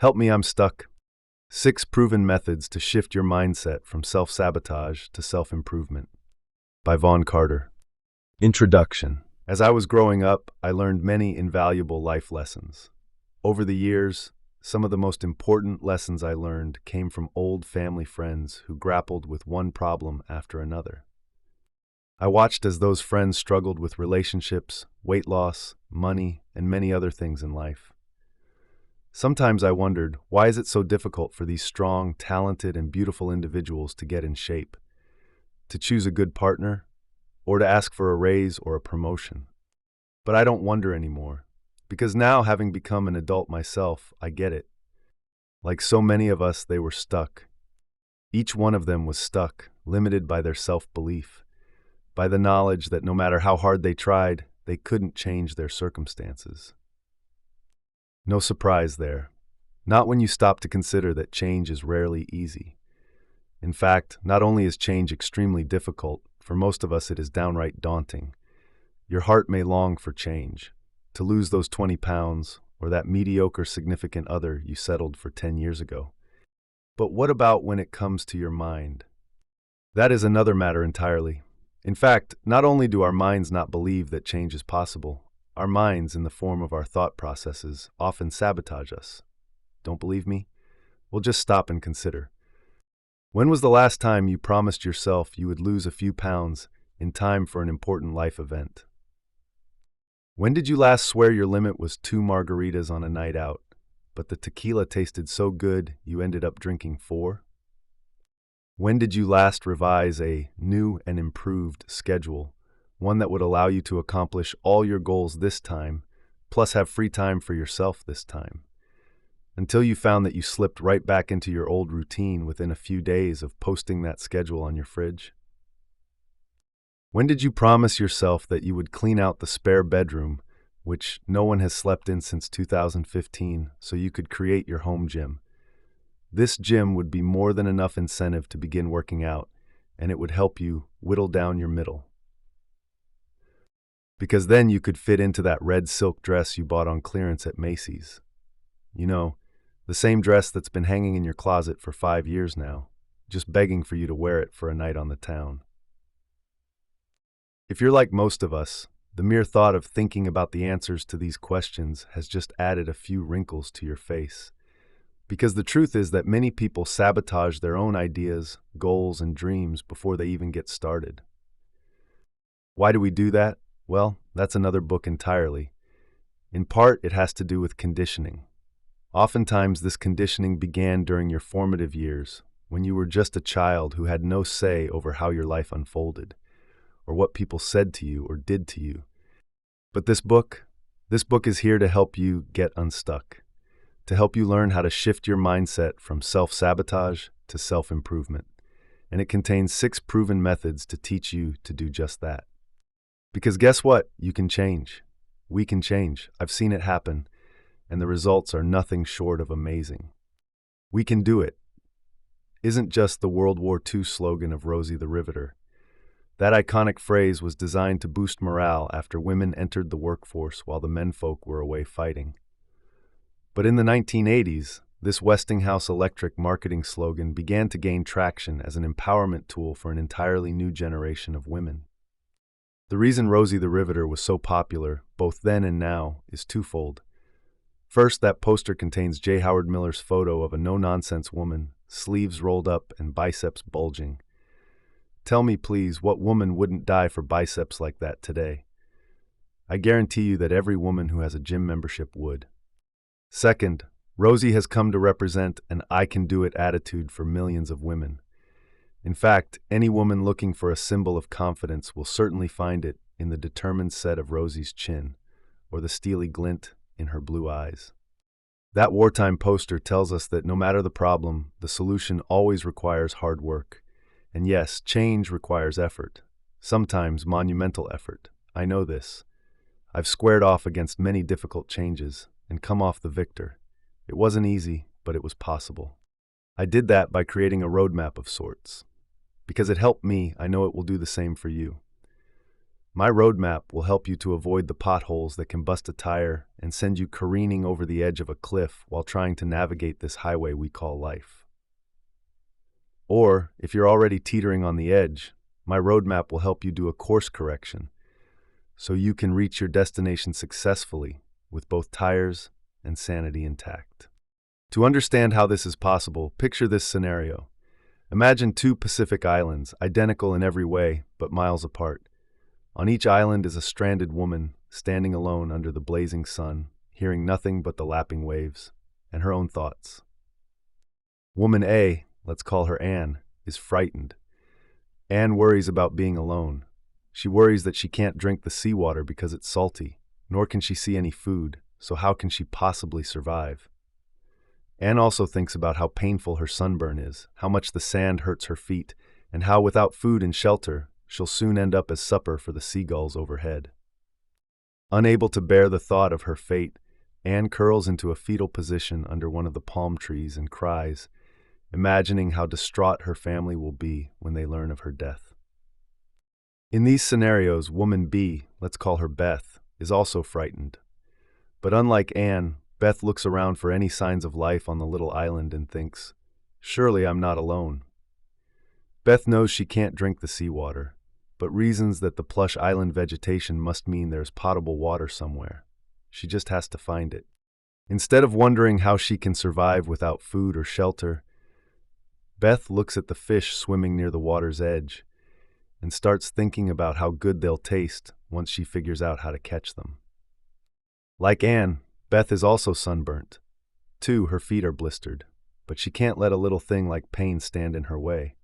Help me, I'm stuck. 6 Proven Methods to Shift Your Mindset from Self-Sabotage to Self-Improvement by Vaughn Carter. Introduction. As I was growing up, I learned many invaluable life lessons. Over the years, some of the most important lessons I learned came from old family friends who grappled with one problem after another. I watched as those friends struggled with relationships, weight loss, money, and many other things in life. Sometimes I wondered, why is it so difficult for these strong, talented, and beautiful individuals to get in shape, to choose a good partner, or to ask for a raise or a promotion? But I don't wonder anymore, because now, having become an adult myself, I get it. Like so many of us, they were stuck. Each one of them was stuck, limited by their self-belief, by the knowledge that no matter how hard they tried, they couldn't change their circumstances. No surprise there. Not when you stop to consider that change is rarely easy. In fact, not only is change extremely difficult, for most of us it is downright daunting. Your heart may long for change, to lose those 20 pounds, or that mediocre significant other you settled for 10 years ago. But what about when it comes to your mind? That is another matter entirely. In fact, not only do our minds not believe that change is possible, our minds, in the form of our thought processes, often sabotage us. Don't believe me? Well, just stop and consider. When was the last time you promised yourself you would lose a few pounds in time for an important life event? When did you last swear your limit was 2 margaritas on a night out, but the tequila tasted so good you ended up drinking 4? When did you last revise a new and improved schedule, one that would allow you to accomplish all your goals this time, plus have free time for yourself this time, until you found that you slipped right back into your old routine within a few days of posting that schedule on your fridge? When did you promise yourself that you would clean out the spare bedroom, which no one has slept in since 2015, so you could create your home gym? This gym would be more than enough incentive to begin working out, and it would help you whittle down your middle. Because then you could fit into that red silk dress you bought on clearance at Macy's. You know, the same dress that's been hanging in your closet for 5 years now, just begging for you to wear it for a night on the town. If you're like most of us, the mere thought of thinking about the answers to these questions has just added a few wrinkles to your face. Because the truth is that many people sabotage their own ideas, goals, and dreams before they even get started. Why do we do that? Well, that's another book entirely. In part, it has to do with conditioning. Oftentimes, this conditioning began during your formative years, when you were just a child who had no say over how your life unfolded, or what people said to you or did to you. But this book is here to help you get unstuck, to help you learn how to shift your mindset from self-sabotage to self-improvement. And it contains 6 proven methods to teach you to do just that. Because guess what? You can change. We can change. I've seen it happen, and the results are nothing short of amazing. We can do it. Isn't just the World War II slogan of Rosie the Riveter. That iconic phrase was designed to boost morale after women entered the workforce while the menfolk were away fighting. But in the 1980s, this Westinghouse Electric marketing slogan began to gain traction as an empowerment tool for an entirely new generation of women. The reason Rosie the Riveter was so popular, both then and now, is twofold. First, that poster contains J. Howard Miller's photo of a no-nonsense woman, sleeves rolled up and biceps bulging. Tell me, please, what woman wouldn't die for biceps like that today? I guarantee you that every woman who has a gym membership would. Second, Rosie has come to represent an I-can-do-it attitude for millions of women. In fact, any woman looking for a symbol of confidence will certainly find it in the determined set of Rosie's chin, or the steely glint in her blue eyes. That wartime poster tells us that no matter the problem, the solution always requires hard work. And yes, change requires effort, sometimes monumental effort. I know this. I've squared off against many difficult changes and come off the victor. It wasn't easy, but it was possible. I did that by creating a roadmap of sorts. Because it helped me, I know it will do the same for you. My roadmap will help you to avoid the potholes that can bust a tire and send you careening over the edge of a cliff while trying to navigate this highway we call life. Or, if you're already teetering on the edge, my roadmap will help you do a course correction so you can reach your destination successfully with both tires and sanity intact. To understand how this is possible, picture this scenario. Imagine two Pacific islands, identical in every way, but miles apart. On each island is a stranded woman, standing alone under the blazing sun, hearing nothing but the lapping waves and her own thoughts. Woman A, let's call her Anne, is frightened. Anne worries about being alone. She worries that she can't drink the seawater because it's salty, nor can she see any food, so how can she possibly survive? Anne also thinks about how painful her sunburn is, how much the sand hurts her feet, and how without food and shelter, she'll soon end up as supper for the seagulls overhead. Unable to bear the thought of her fate, Anne curls into a fetal position under one of the palm trees and cries, imagining how distraught her family will be when they learn of her death. In these scenarios, woman B, let's call her Beth, is also frightened. But unlike Anne, Beth looks around for any signs of life on the little island and thinks, surely I'm not alone. Beth knows she can't drink the seawater, but reasons that the plush island vegetation must mean there's potable water somewhere. She just has to find it. Instead of wondering how she can survive without food or shelter, Beth looks at the fish swimming near the water's edge and starts thinking about how good they'll taste once she figures out how to catch them. Like Anne, Beth is also sunburnt. Too, her feet are blistered, but she can't let a little thing like pain stand in her way.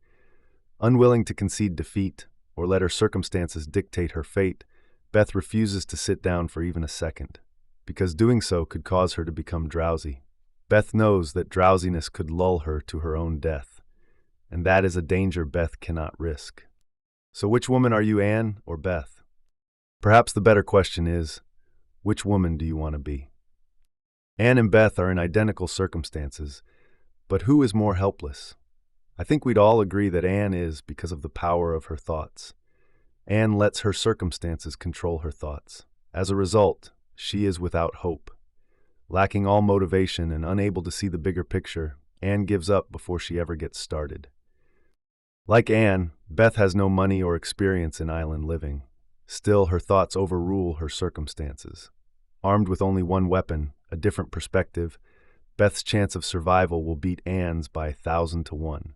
Unwilling to concede defeat or let her circumstances dictate her fate, Beth refuses to sit down for even a second, because doing so could cause her to become drowsy. Beth knows that drowsiness could lull her to her own death, and that is a danger Beth cannot risk. So which woman are you, Anne or Beth? Perhaps the better question is, which woman do you want to be? Anne and Beth are in identical circumstances, but who is more helpless? I think we'd all agree that Anne is because of the power of her thoughts. Anne lets her circumstances control her thoughts. As a result, she is without hope. Lacking all motivation and unable to see the bigger picture, Anne gives up before she ever gets started. Like Anne, Beth has no money or experience in island living. Still, her thoughts overrule her circumstances. Armed with only one weapon, a different perspective, Beth's chance of survival will beat Anne's by 1,000 to 1.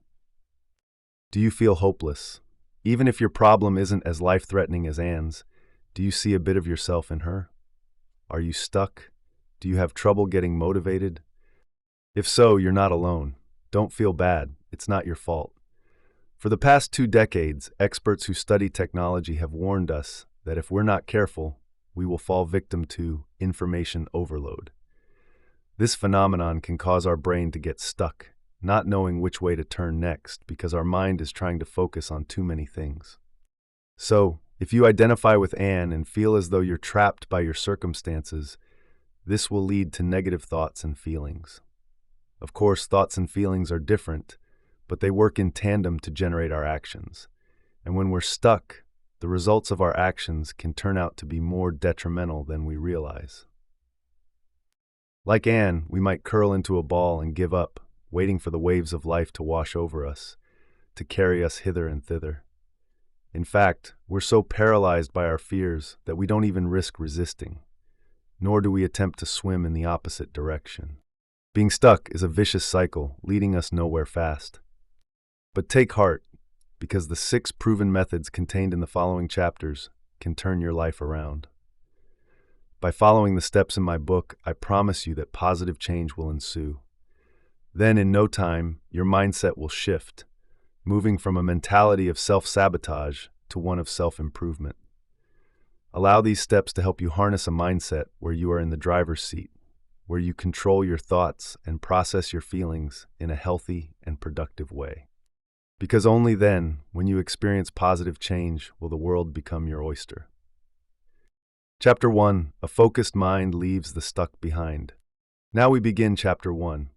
Do you feel hopeless? Even if your problem isn't as life-threatening as Anne's, do you see a bit of yourself in her? Are you stuck? Do you have trouble getting motivated? If so, you're not alone. Don't feel bad. It's not your fault. For the past 2 decades, experts who study technology have warned us that if we're not careful, we will fall victim to information overload. This phenomenon can cause our brain to get stuck, not knowing which way to turn next because our mind is trying to focus on too many things. So, if you identify with Anne and feel as though you're trapped by your circumstances, this will lead to negative thoughts and feelings. Of course, thoughts and feelings are different, but they work in tandem to generate our actions. And when we're stuck, the results of our actions can turn out to be more detrimental than we realize. Like Anne, we might curl into a ball and give up, waiting for the waves of life to wash over us, to carry us hither and thither. In fact, we're so paralyzed by our fears that we don't even risk resisting, nor do we attempt to swim in the opposite direction. Being stuck is a vicious cycle, leading us nowhere fast. But take heart, because the 6 proven methods contained in the following chapters can turn your life around. By following the steps in my book, I promise you that positive change will ensue. Then, in no time, your mindset will shift, moving from a mentality of self-sabotage to one of self-improvement. Allow these steps to help you harness a mindset where you are in the driver's seat, where you control your thoughts and process your feelings in a healthy and productive way. Because only then, when you experience positive change, will the world become your oyster. Chapter 1. A focused mind leaves the stuck behind. Now we begin Chapter 1.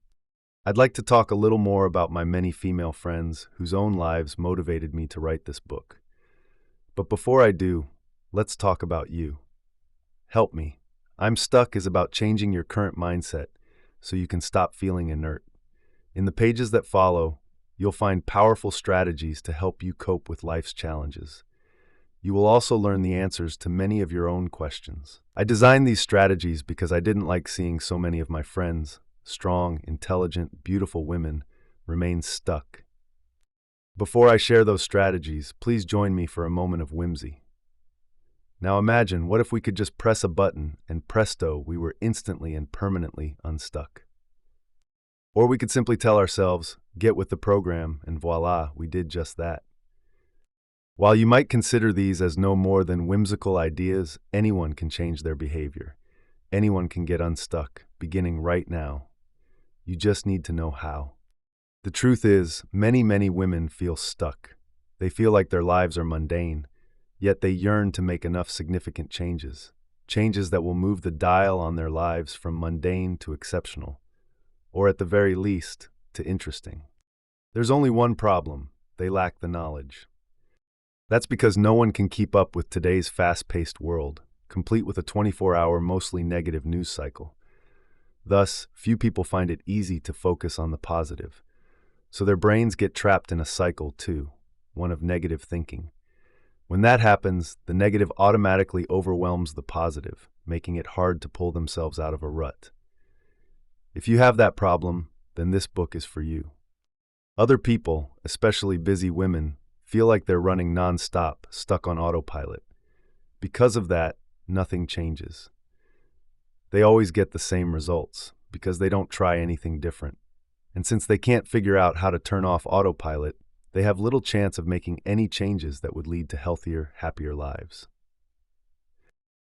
I'd like to talk a little more about my many female friends whose own lives motivated me to write this book. But before I do, Let's talk about you. Help Me. I'm Stuck is about changing your current mindset so you can stop feeling inert. In the pages that follow, you'll find powerful strategies to help you cope with life's challenges. You will also learn the answers to many of your own questions. I designed these strategies because I didn't like seeing so many of my friends, strong, intelligent, beautiful women, remain stuck. Before I share those strategies, please join me for a moment of whimsy. Now imagine, what if we could just press a button and presto, we were instantly and permanently unstuck? Or we could simply tell ourselves, get with the program, and voila, we did just that. While you might consider these as no more than whimsical ideas, anyone can change their behavior. Anyone can get unstuck, beginning right now. You just need to know how. The truth is, many women feel stuck. They feel like their lives are mundane, yet they yearn to make enough significant changes. Changes that will move the dial on their lives from mundane to exceptional, or at the very least, to interesting. There's only one problem: they lack the knowledge. That's because no one can keep up with today's fast-paced world, complete with a 24-hour, mostly negative news cycle. Thus, few people find it easy to focus on the positive. So their brains get trapped in a cycle too, one of negative thinking. When that happens, the negative automatically overwhelms the positive, making it hard to pull themselves out of a rut. If you have that problem, then this book is for you. Other people, especially busy women, feel like they're running non-stop, stuck on autopilot. Because of that, nothing changes. They always get the same results, because they don't try anything different. And since they can't figure out how to turn off autopilot, they have little chance of making any changes that would lead to healthier, happier lives.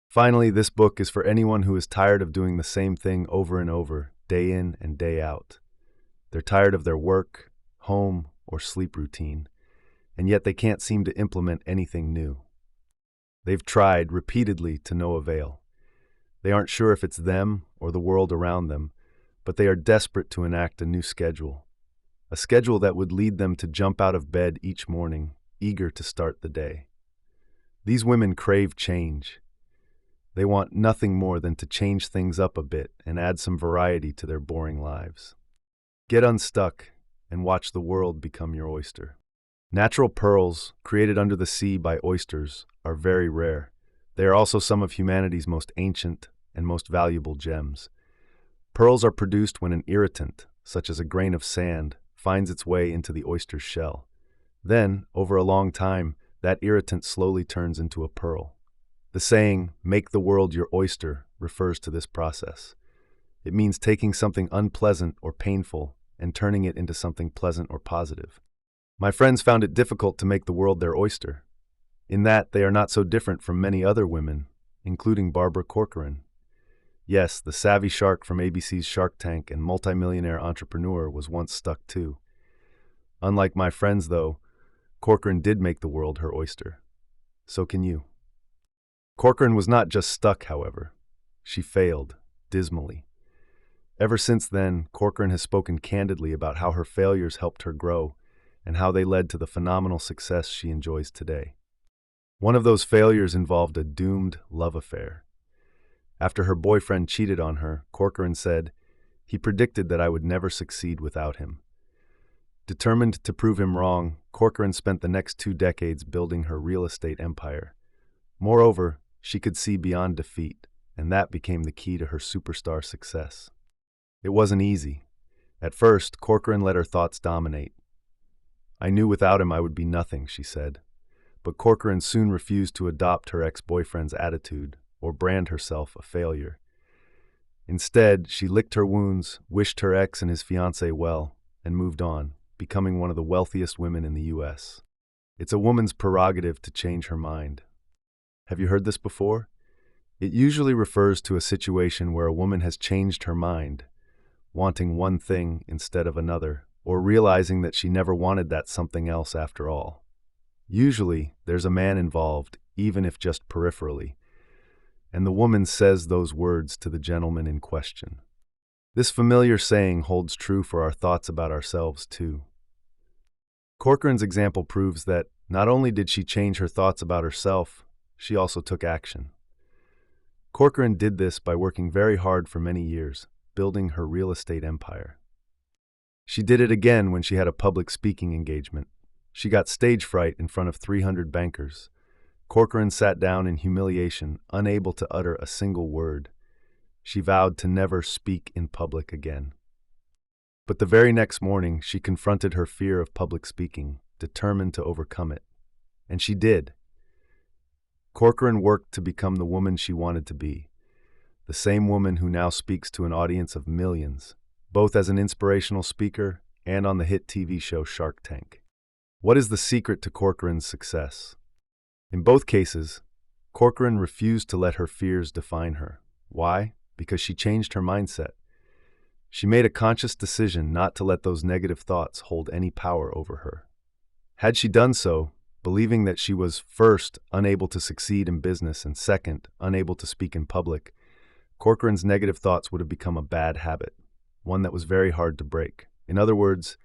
Finally, this book is for anyone who is tired of doing the same thing over and over, day in and day out. They're tired of their work, home, or sleep routine, and yet they can't seem to implement anything new. They've tried repeatedly to no avail. They aren't sure if it's them or the world around them, but they are desperate to enact a new schedule. A schedule that would lead them to jump out of bed each morning, eager to start the day. These women crave change. They want nothing more than to change things up a bit and add some variety to their boring lives. Get unstuck and watch the world become your oyster. Natural pearls, created under the sea by oysters, are very rare. They are also some of humanity's most ancient and most valuable gems. Pearls are produced when an irritant, such as a grain of sand, finds its way into the oyster's shell. Then, over a long time, that irritant slowly turns into a pearl. The saying, "make the world your oyster," refers to this process. It means taking something unpleasant or painful and turning it into something pleasant or positive. My friends found it difficult to make the world their oyster. In that, they are not so different from many other women, including Barbara Corcoran. Yes, the savvy shark from ABC's Shark Tank and multimillionaire entrepreneur was once stuck too. Unlike my friends, though, Corcoran did make the world her oyster. So can you. Corcoran was not just stuck, however. She failed, dismally. Ever since then, Corcoran has spoken candidly about how her failures helped her grow and how they led to the phenomenal success she enjoys today. One of those failures involved a doomed love affair. After her boyfriend cheated on her, Corcoran said, "He predicted that I would never succeed without him." Determined to prove him wrong, Corcoran spent the next 2 decades building her real estate empire. Moreover, she could see beyond defeat, and that became the key to her superstar success. It wasn't easy. At first, Corcoran let her thoughts dominate. "I knew without him I would be nothing," she said. But Corcoran soon refused to adopt her ex-boyfriend's attitude or brand herself a failure. Instead, she licked her wounds, wished her ex and his fiancée well, and moved on, becoming one of the wealthiest women in the U.S. It's a woman's prerogative to change her mind. Have you heard this before? It usually refers to a situation where a woman has changed her mind, wanting one thing instead of another, or realizing that she never wanted that something else after all. Usually, there's a man involved, even if just peripherally, and the woman says those words to the gentleman in question. This familiar saying holds true for our thoughts about ourselves, too. Corcoran's example proves that not only did she change her thoughts about herself, she also took action. Corcoran did this by working very hard for many years, building her real estate empire. She did it again when she had a public speaking engagement. She got stage fright in front of 300 bankers. Corcoran sat down in humiliation, unable to utter a single word. She vowed to never speak in public again. But the very next morning, she confronted her fear of public speaking, determined to overcome it. And she did. Corcoran worked to become the woman she wanted to be, the same woman who now speaks to an audience of millions, both as an inspirational speaker and on the hit TV show Shark Tank. What is the secret to Corcoran's success? In both cases, Corcoran refused to let her fears define her. Why? Because she changed her mindset. She made a conscious decision not to let those negative thoughts hold any power over her. Had she done so, believing that she was, first, unable to succeed in business and second, unable to speak in public, Corcoran's negative thoughts would have become a bad habit, one that was very hard to break. In other words,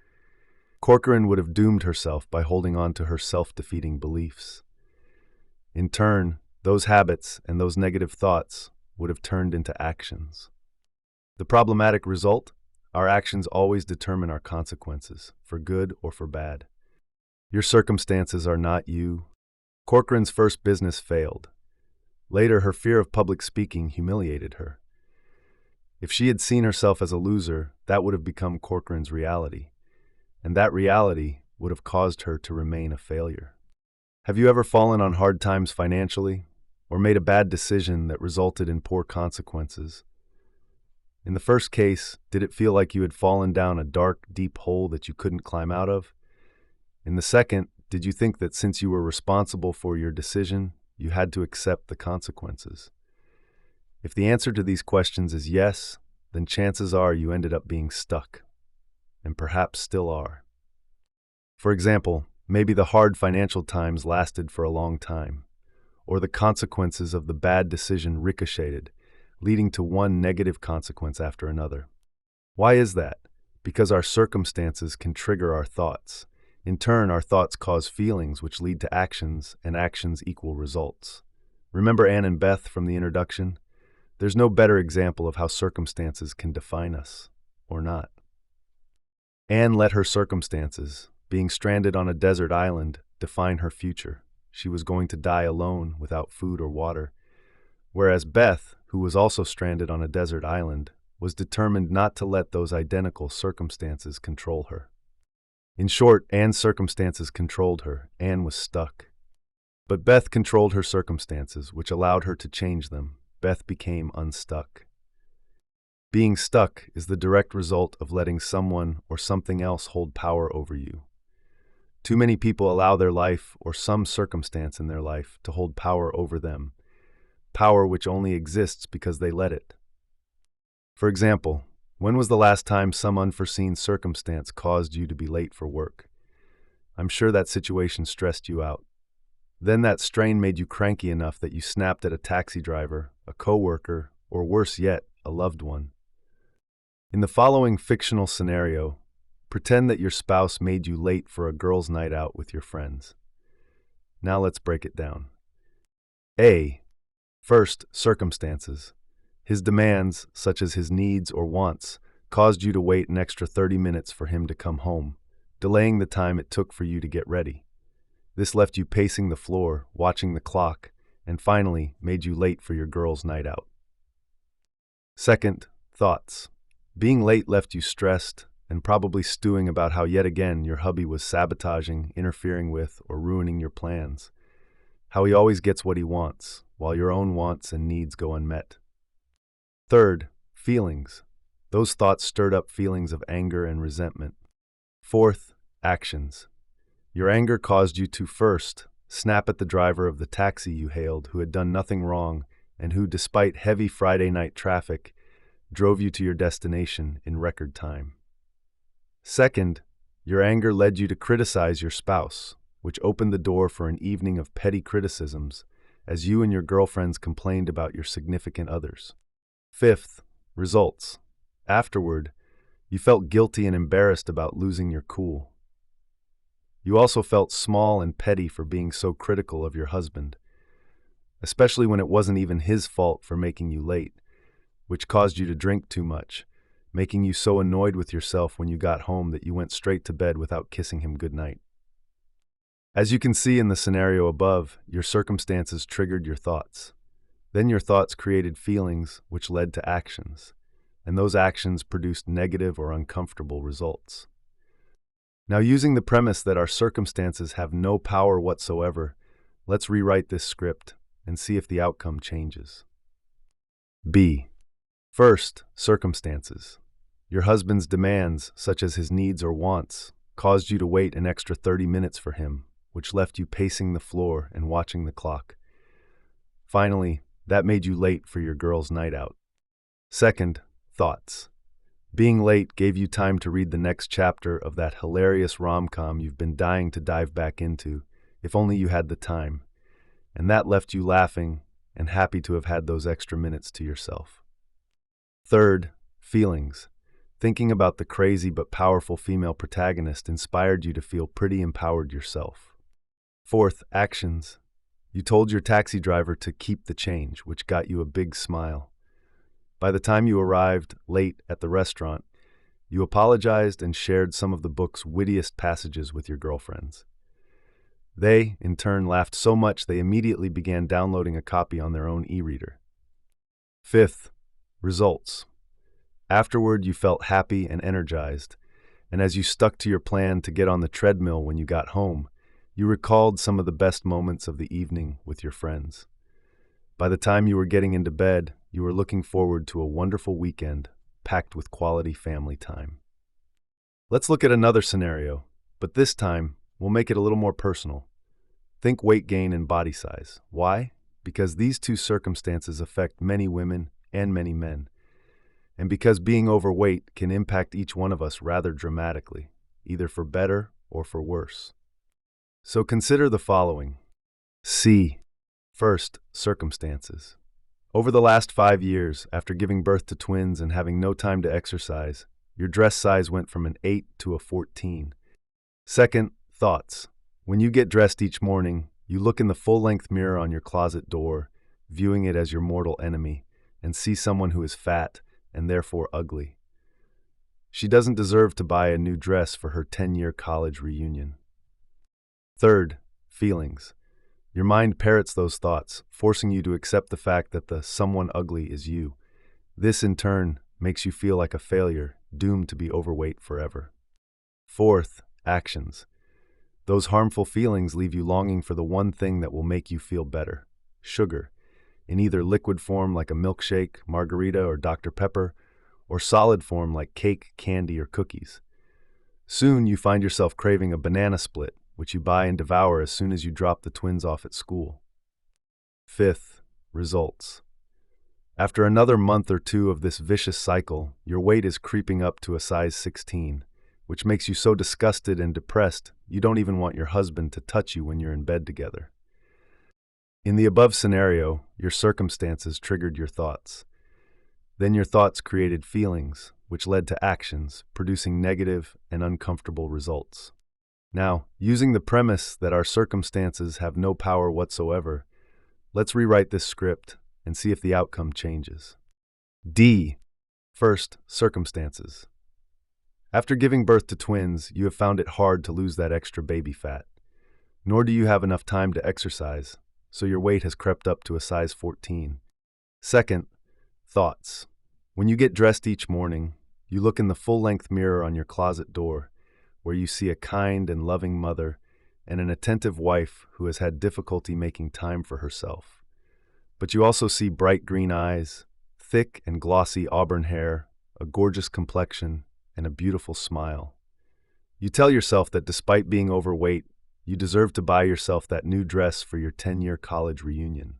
Corcoran would have doomed herself by holding on to her self-defeating beliefs. In turn, those habits and those negative thoughts would have turned into actions. The problematic result? Our actions always determine our consequences, for good or for bad. Your circumstances are not you. Corcoran's first business failed. Later, her fear of public speaking humiliated her. If she had seen herself as a loser, that would have become Corcoran's reality, and that reality would have caused her to remain a failure. Have you ever fallen on hard times financially, or made a bad decision that resulted in poor consequences? In the first case, did it feel like you had fallen down a dark, deep hole that you couldn't climb out of? In the second, did you think that since you were responsible for your decision, you had to accept the consequences? If the answer to these questions is yes, then chances are you ended up being stuck, and perhaps still are. For example, maybe the hard financial times lasted for a long time, or the consequences of the bad decision ricocheted, leading to one negative consequence after another. Why is that? Because our circumstances can trigger our thoughts. In turn, our thoughts cause feelings which lead to actions, and actions equal results. Remember Anne and Beth from the introduction? There's no better example of how circumstances can define us, or not. Anne let her circumstances, being stranded on a desert island, define her future. She was going to die alone, without food or water. Whereas Beth, who was also stranded on a desert island, was determined not to let those identical circumstances control her. In short, Anne's circumstances controlled her. Anne was stuck. But Beth controlled her circumstances, which allowed her to change them. Beth became unstuck. Being stuck is the direct result of letting someone or something else hold power over you. Too many people allow their life or some circumstance in their life to hold power over them, power which only exists because they let it. For example, when was the last time some unforeseen circumstance caused you to be late for work? I'm sure that situation stressed you out. Then that strain made you cranky enough that you snapped at a taxi driver, a coworker, or worse yet, a loved one. In the following fictional scenario, pretend that your spouse made you late for a girls' night out with your friends. Now let's break it down. A. First, circumstances. His demands, such as his needs or wants, caused you to wait an extra 30 minutes for him to come home, delaying the time it took for you to get ready. This left you pacing the floor, watching the clock, and finally made you late for your girls' night out. Second, thoughts. Being late left you stressed and probably stewing about how yet again your hubby was sabotaging, interfering with, or ruining your plans. How he always gets what he wants, while your own wants and needs go unmet. Third, feelings. Those thoughts stirred up feelings of anger and resentment. Fourth, actions. Your anger caused you to first, snap at the driver of the taxi you hailed who had done nothing wrong and who, despite heavy Friday night traffic, drove you to your destination in record time. Second, your anger led you to criticize your spouse, which opened the door for an evening of petty criticisms as you and your girlfriends complained about your significant others. Fifth, results. Afterward, you felt guilty and embarrassed about losing your cool. You also felt small and petty for being so critical of your husband. especially when it wasn't even his fault for making you late, which caused you to drink too much, making you so annoyed with yourself when you got home that you went straight to bed without kissing him goodnight. As you can see in the scenario above, your circumstances triggered your thoughts. Then your thoughts created feelings which led to actions, and those actions produced negative or uncomfortable results. Now, using the premise that our circumstances have no power whatsoever, let's rewrite this script and see if the outcome changes. B. First, circumstances. Your husband's demands, such as his needs or wants, caused you to wait an extra 30 minutes for him, which left you pacing the floor and watching the clock. Finally, that made you late for your girls' night out. Second, thoughts. Being late gave you time to read the next chapter of that hilarious rom-com you've been dying to dive back into, if only you had the time, and that left you laughing and happy to have had those extra minutes to yourself. Third, feelings. Thinking about the crazy but powerful female protagonist inspired you to feel pretty empowered yourself. Fourth, actions. You told your taxi driver to keep the change, which got you a big smile. By the time you arrived late at the restaurant, you apologized and shared some of the book's wittiest passages with your girlfriends. They, in turn, laughed so much they immediately began downloading a copy on their own e-reader. Fifth, results. Afterward, you felt happy and energized, and as you stuck to your plan to get on the treadmill when you got home, you recalled some of the best moments of the evening with your friends. By the time you were getting into bed, you were looking forward to a wonderful weekend packed with quality family time. Let's look at another scenario, but this time we'll make it a little more personal. Think weight gain and body size. Why? Because these two circumstances affect many women and many men, and because being overweight can impact each one of us rather dramatically, either for better or for worse. So consider the following. C. First, circumstances. Over the last 5 years, after giving birth to twins and having no time to exercise, your dress size went from an 8 to a 14. Second, thoughts. When you get dressed each morning, you look in the full-length mirror on your closet door, viewing it as your mortal enemy, and see someone who is fat and therefore ugly. She doesn't deserve to buy a new dress for her 10-year college reunion. Third, feelings. Your mind parrots those thoughts, forcing you to accept the fact that the someone ugly is you. This, in turn, makes you feel like a failure, doomed to be overweight forever. Fourth, actions. Those harmful feelings leave you longing for the one thing that will make you feel better: sugar, in either liquid form like a milkshake, margarita, or Dr. Pepper, or solid form like cake, candy, or cookies. Soon you find yourself craving a banana split, which you buy and devour as soon as you drop the twins off at school. Fifth, results. After another month or two of this vicious cycle, your weight is creeping up to a size 16, which makes you so disgusted and depressed you don't even want your husband to touch you when you're in bed together. In the above scenario, your circumstances triggered your thoughts. Then your thoughts created feelings, which led to actions, producing negative and uncomfortable results. Now, using the premise that our circumstances have no power whatsoever, let's rewrite this script and see if the outcome changes. D. First, circumstances. After giving birth to twins, you have found it hard to lose that extra baby fat. Nor do you have enough time to exercise, so your weight has crept up to a size 14. Second, thoughts. When you get dressed each morning, you look in the full-length mirror on your closet door, where you see a kind and loving mother and an attentive wife who has had difficulty making time for herself. But you also see bright green eyes, thick and glossy auburn hair, a gorgeous complexion, and a beautiful smile. You tell yourself that despite being overweight, you deserve to buy yourself that new dress for your 10-year college reunion.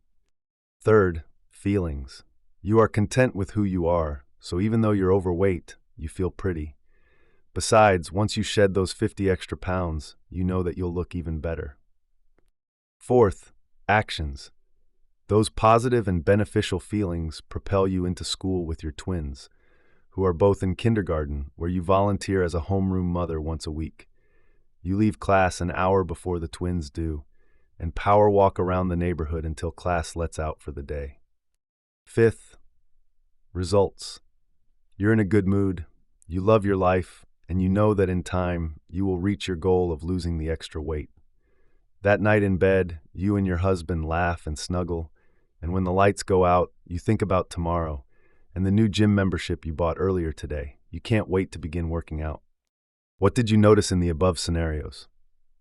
Third, feelings. You are content with who you are, so even though you're overweight, you feel pretty. Besides, once you shed those 50 extra pounds, you know that you'll look even better. Fourth, actions. Those positive and beneficial feelings propel you into school with your twins, who are both in kindergarten, where you volunteer as a homeroom mother once a week. You leave class an hour before the twins do, and power walk around the neighborhood until class lets out for the day. Fifth, results. You're in a good mood, you love your life, and you know that in time you will reach your goal of losing the extra weight. That night in bed, you and your husband laugh and snuggle, and when the lights go out, you think about tomorrow and the new gym membership you bought earlier today. You can't wait to begin working out. What did you notice in the above scenarios?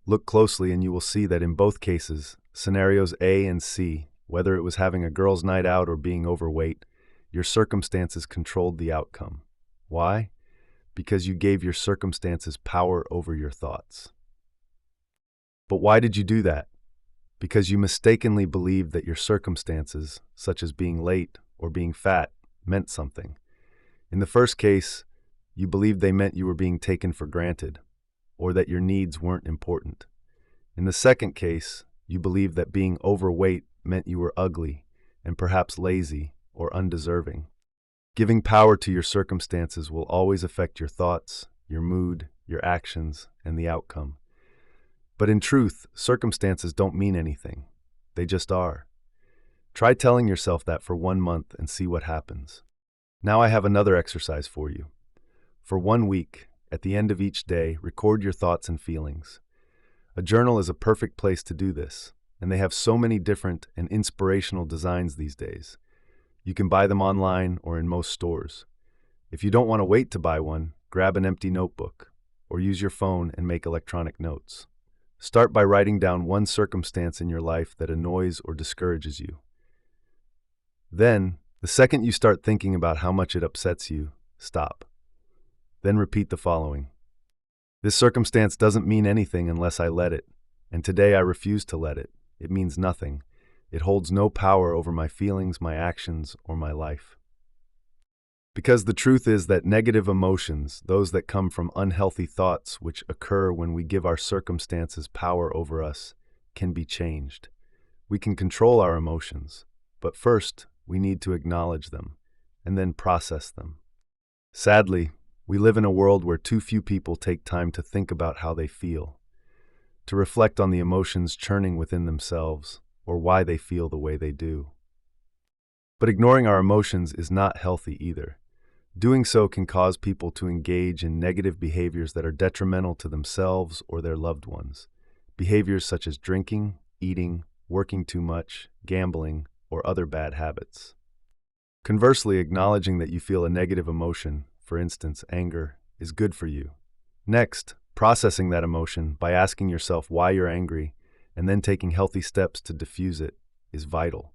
Look closely and you will see that in both cases, scenarios A and C, whether it was having a girls' night out or being overweight, your circumstances controlled the outcome. Why? Because you gave your circumstances power over your thoughts. But why did you do that? Because you mistakenly believed that your circumstances, such as being late or being fat, meant something. In the first case, you believed they meant you were being taken for granted, or that your needs weren't important. In the second case, you believed that being overweight meant you were ugly and perhaps lazy or undeserving. Giving power to your circumstances will always affect your thoughts, your mood, your actions, and the outcome. But in truth, circumstances don't mean anything. They just are. Try telling yourself that for 1 month and see what happens. Now I have another exercise for you. For 1 week, at the end of each day, record your thoughts and feelings. A journal is a perfect place to do this, and they have so many different and inspirational designs these days. You can buy them online or in most stores. If you don't want to wait to buy one, grab an empty notebook, or use your phone and make electronic notes. Start by writing down one circumstance in your life that annoys or discourages you. Then, the second you start thinking about how much it upsets you, stop. Then repeat the following. This circumstance doesn't mean anything unless I let it, and today I refuse to let it. It means nothing. It holds no power over my feelings, my actions, or my life. Because the truth is that negative emotions, those that come from unhealthy thoughts which occur when we give our circumstances power over us, can be changed. We can control our emotions, but first we need to acknowledge them and then process them. Sadly, we live in a world where too few people take time to think about how they feel, to reflect on the emotions churning within themselves, or why they feel the way they do. But ignoring our emotions is not healthy either. Doing so can cause people to engage in negative behaviors that are detrimental to themselves or their loved ones. Behaviors such as drinking, eating, working too much, gambling, or other bad habits. Conversely, acknowledging that you feel a negative emotion, for instance, anger, is good for you. Next, processing that emotion by asking yourself why you're angry and then taking healthy steps to diffuse it is vital.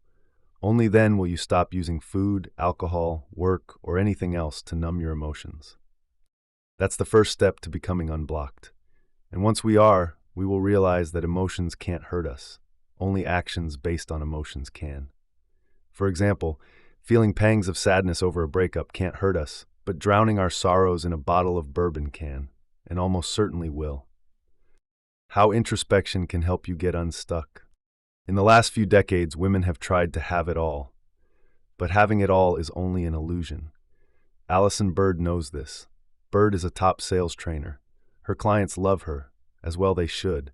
Only then will you stop using food, alcohol, work, or anything else to numb your emotions. That's the first step to becoming unblocked. And once we are, we will realize that emotions can't hurt us. Only actions based on emotions can. For example, feeling pangs of sadness over a breakup can't hurt us, but drowning our sorrows in a bottle of bourbon can, and almost certainly will. How introspection can help you get unstuck. In the last few decades, women have tried to have it all, but having it all is only an illusion. Allison Bird knows this. Bird is a top sales trainer. Her clients love her, as well they should.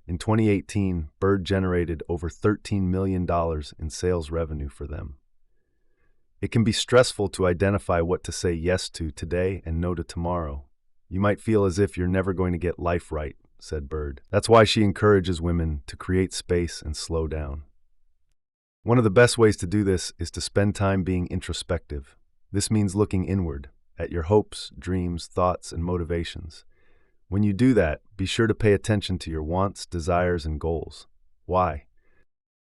In 2018, Bird generated over $13 million in sales revenue for them. It can be stressful to identify what to say yes to today and no to tomorrow. You might feel as if you're never going to get life right, said Bird. That's why she encourages women to create space and slow down. One of the best ways to do this is to spend time being introspective. This means looking inward, at your hopes, dreams, thoughts, and motivations. When you do that, be sure to pay attention to your wants, desires, and goals. Why?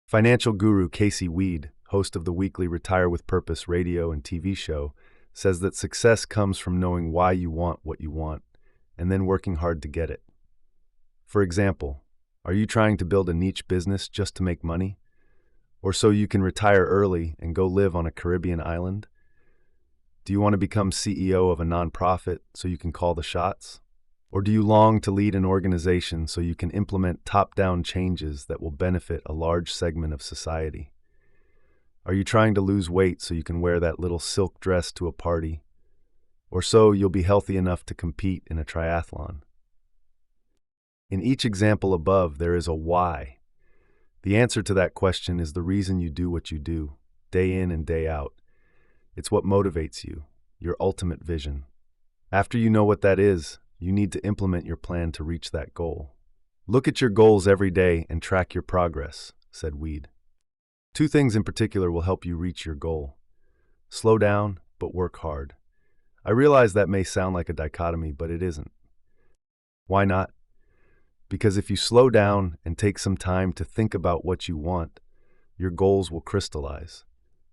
Financial guru Casey Weed, host of the weekly Retire with Purpose radio and TV show, says that success comes from knowing why you want what you want, and then working hard to get it. For example, are you trying to build a niche business just to make money? Or so you can retire early and go live on a Caribbean island? Do you want to become CEO of a nonprofit so you can call the shots? Or do you long to lead an organization so you can implement top-down changes that will benefit a large segment of society? Are you trying to lose weight so you can wear that little silk dress to a party? Or so you'll be healthy enough to compete in a triathlon? In each example above, there is a why. The answer to that question is the reason you do what you do, day in and day out. It's what motivates you, your ultimate vision. After you know what that is, you need to implement your plan to reach that goal. Look at your goals every day and track your progress, said Weed. Two things in particular will help you reach your goal. Slow down, but work hard. I realize that may sound like a dichotomy, but it isn't. Why not? Because if you slow down and take some time to think about what you want, your goals will crystallize.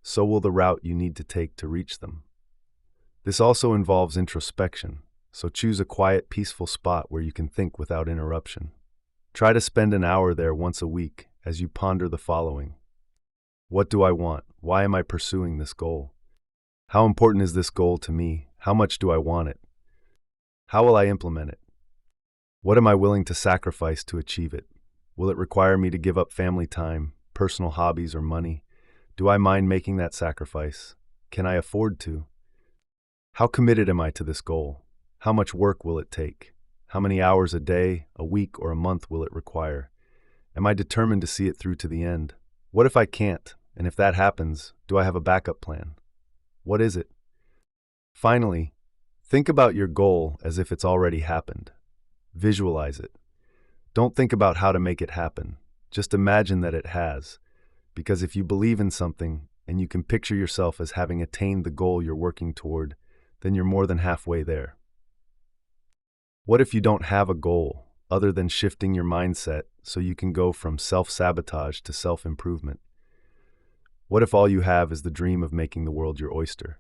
So will the route you need to take to reach them. This also involves introspection, so choose a quiet, peaceful spot where you can think without interruption. Try to spend an hour there once a week as you ponder the following. What do I want? Why am I pursuing this goal? How important is this goal to me? How much do I want it? How will I implement it? What am I willing to sacrifice to achieve it? Will it require me to give up family time, personal hobbies, or money? Do I mind making that sacrifice? Can I afford to? How committed am I to this goal? How much work will it take? How many hours a day, a week, or a month will it require? Am I determined to see it through to the end? What if I can't? And if that happens, do I have a backup plan? What is it? Finally, think about your goal as if it's already happened. Visualize it. Don't think about how to make it happen. Just imagine that it has. Because if you believe in something and you can picture yourself as having attained the goal you're working toward, then you're more than halfway there. What if you don't have a goal other than shifting your mindset so you can go from self-sabotage to self-improvement? What if all you have is the dream of making the world your oyster?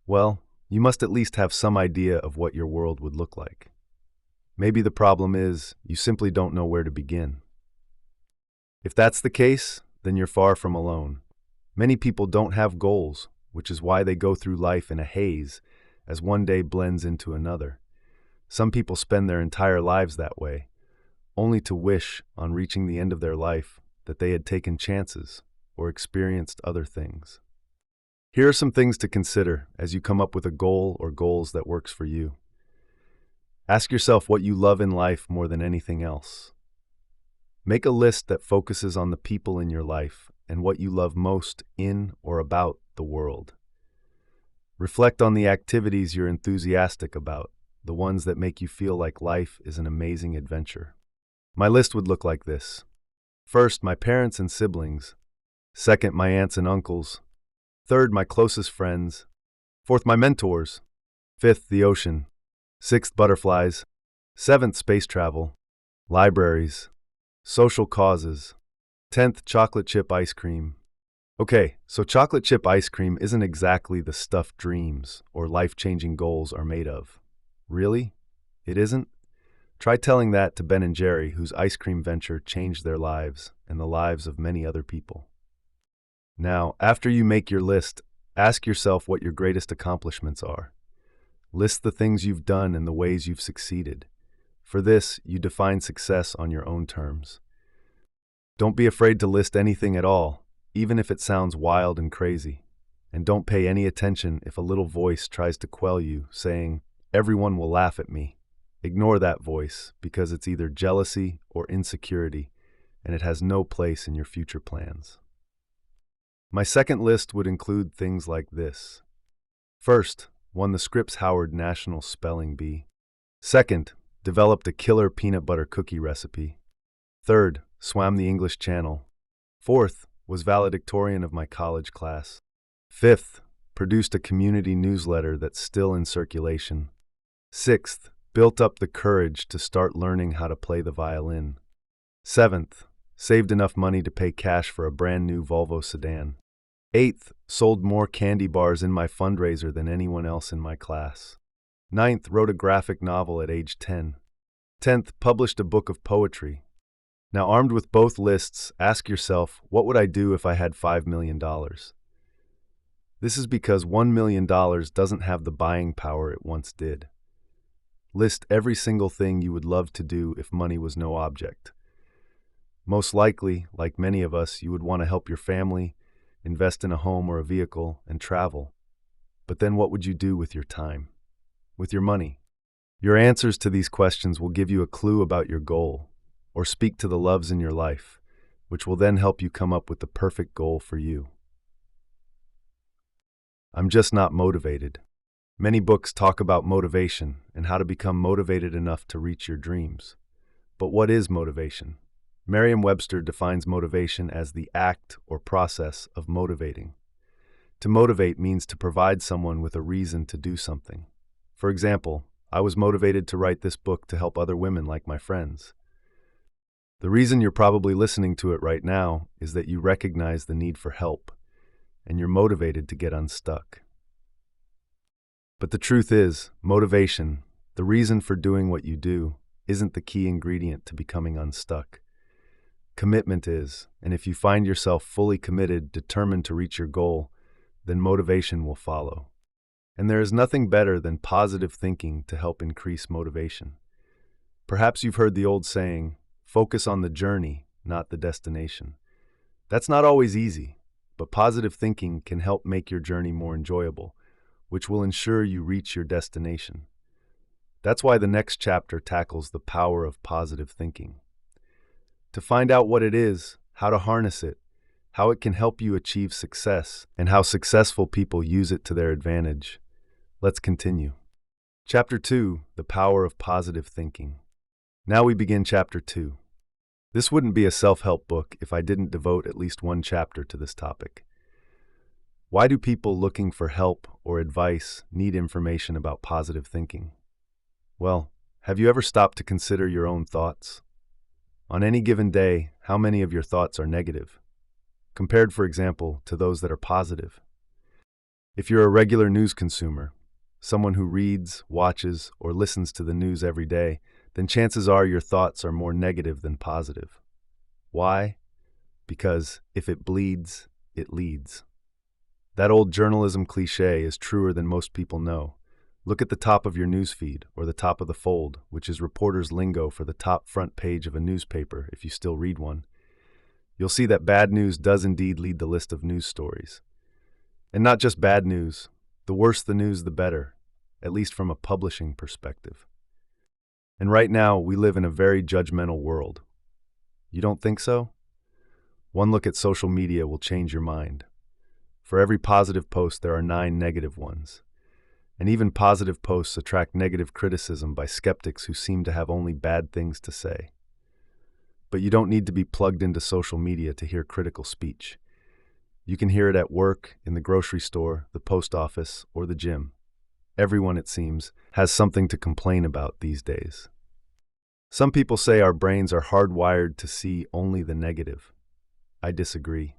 Well, you must at least have some idea of what your world would look like. Maybe the problem is you simply don't know where to begin. If that's the case, then you're far from alone. Many people don't have goals, which is why they go through life in a haze as one day blends into another. Some people spend their entire lives that way, only to wish, on reaching the end of their life, that they had taken chances or experienced other things. Here are some things to consider as you come up with a goal or goals that works for you. Ask yourself what you love in life more than anything else. Make a list that focuses on the people in your life and what you love most in or about the world. Reflect on the activities you're enthusiastic about, the ones that make you feel like life is an amazing adventure. My list would look like this. First, my parents and siblings. Second, my aunts and uncles. Third, my closest friends. Fourth, my mentors. Fifth, the ocean. Sixth, butterflies. Seventh, space travel. Libraries. Social causes. 10th, chocolate chip ice cream. Okay, so chocolate chip ice cream isn't exactly the stuff dreams or life-changing goals are made of. Really? It isn't? Try telling that to Ben and Jerry, whose ice cream venture changed their lives and the lives of many other people. Now, after you make your list, ask yourself what your greatest accomplishments are. List the things you've done and the ways you've succeeded. For this, you define success on your own terms. Don't be afraid to list anything at all, even if it sounds wild and crazy. And don't pay any attention if a little voice tries to quell you, saying, "Everyone will laugh at me." Ignore that voice, because it's either jealousy or insecurity, and it has no place in your future plans. My second list would include things like this. First, won the Scripps Howard National Spelling Bee. Second, developed a killer peanut butter cookie recipe. Third, swam the English Channel. Fourth, was valedictorian of my college class. Fifth, produced a community newsletter that's still in circulation. Sixth, built up the courage to start learning how to play the violin. Seventh, saved enough money to pay cash for a brand new Volvo sedan. Eighth, sold more candy bars in my fundraiser than anyone else in my class. Ninth, wrote a graphic novel at age 10. 10th, published a book of poetry. Now, armed with both lists, ask yourself, what would I do if I had $5 million? This is because $1 million doesn't have the buying power it once did. List every single thing you would love to do if money was no object. Most likely, like many of us, you would want to help your family, invest in a home or a vehicle, and travel. But then what would you do with your time? With your money? Your answers to these questions will give you a clue about your goal, or speak to the loves in your life, which will then help you come up with the perfect goal for you. I'm just not motivated. Many books talk about motivation and how to become motivated enough to reach your dreams. But what is motivation? Merriam-Webster defines motivation as the act or process of motivating. To motivate means to provide someone with a reason to do something. For example, I was motivated to write this book to help other women like my friends. The reason you're probably listening to it right now is that you recognize the need for help, and you're motivated to get unstuck. But the truth is, motivation, the reason for doing what you do, isn't the key ingredient to becoming unstuck. Commitment is, and if you find yourself fully committed, determined to reach your goal, then motivation will follow. And there is nothing better than positive thinking to help increase motivation. Perhaps you've heard the old saying, focus on the journey, not the destination. That's not always easy, but positive thinking can help make your journey more enjoyable, which will ensure you reach your destination. That's why the next chapter tackles the power of positive thinking. To find out what it is, how to harness it, how it can help you achieve success, and how successful people use it to their advantage, let's continue. Chapter 2, The Power of Positive Thinking. Now we begin Chapter 2. This wouldn't be a self-help book if I didn't devote at least one chapter to this topic. Why do people looking for help or advice need information about positive thinking? Well, have you ever stopped to consider your own thoughts? On any given day, how many of your thoughts are negative, compared, for example, to those that are positive? If you're a regular news consumer, someone who reads, watches, or listens to the news every day, then chances are your thoughts are more negative than positive. Why? Because if it bleeds, it leads. That old journalism cliche is truer than most people know. Look at the top of your newsfeed, or the top of the fold, which is reporters' lingo for the top front page of a newspaper, if you still read one. You'll see that bad news does indeed lead the list of news stories. And not just bad news. The worse the news, the better, at least from a publishing perspective. And right now, we live in a very judgmental world. You don't think so? One look at social media will change your mind. For every positive post, there are 9 negative ones. And even positive posts attract negative criticism by skeptics who seem to have only bad things to say. But you don't need to be plugged into social media to hear critical speech. You can hear it at work, in the grocery store, the post office, or the gym. Everyone, it seems, has something to complain about these days. Some people say our brains are hardwired to see only the negative. I disagree.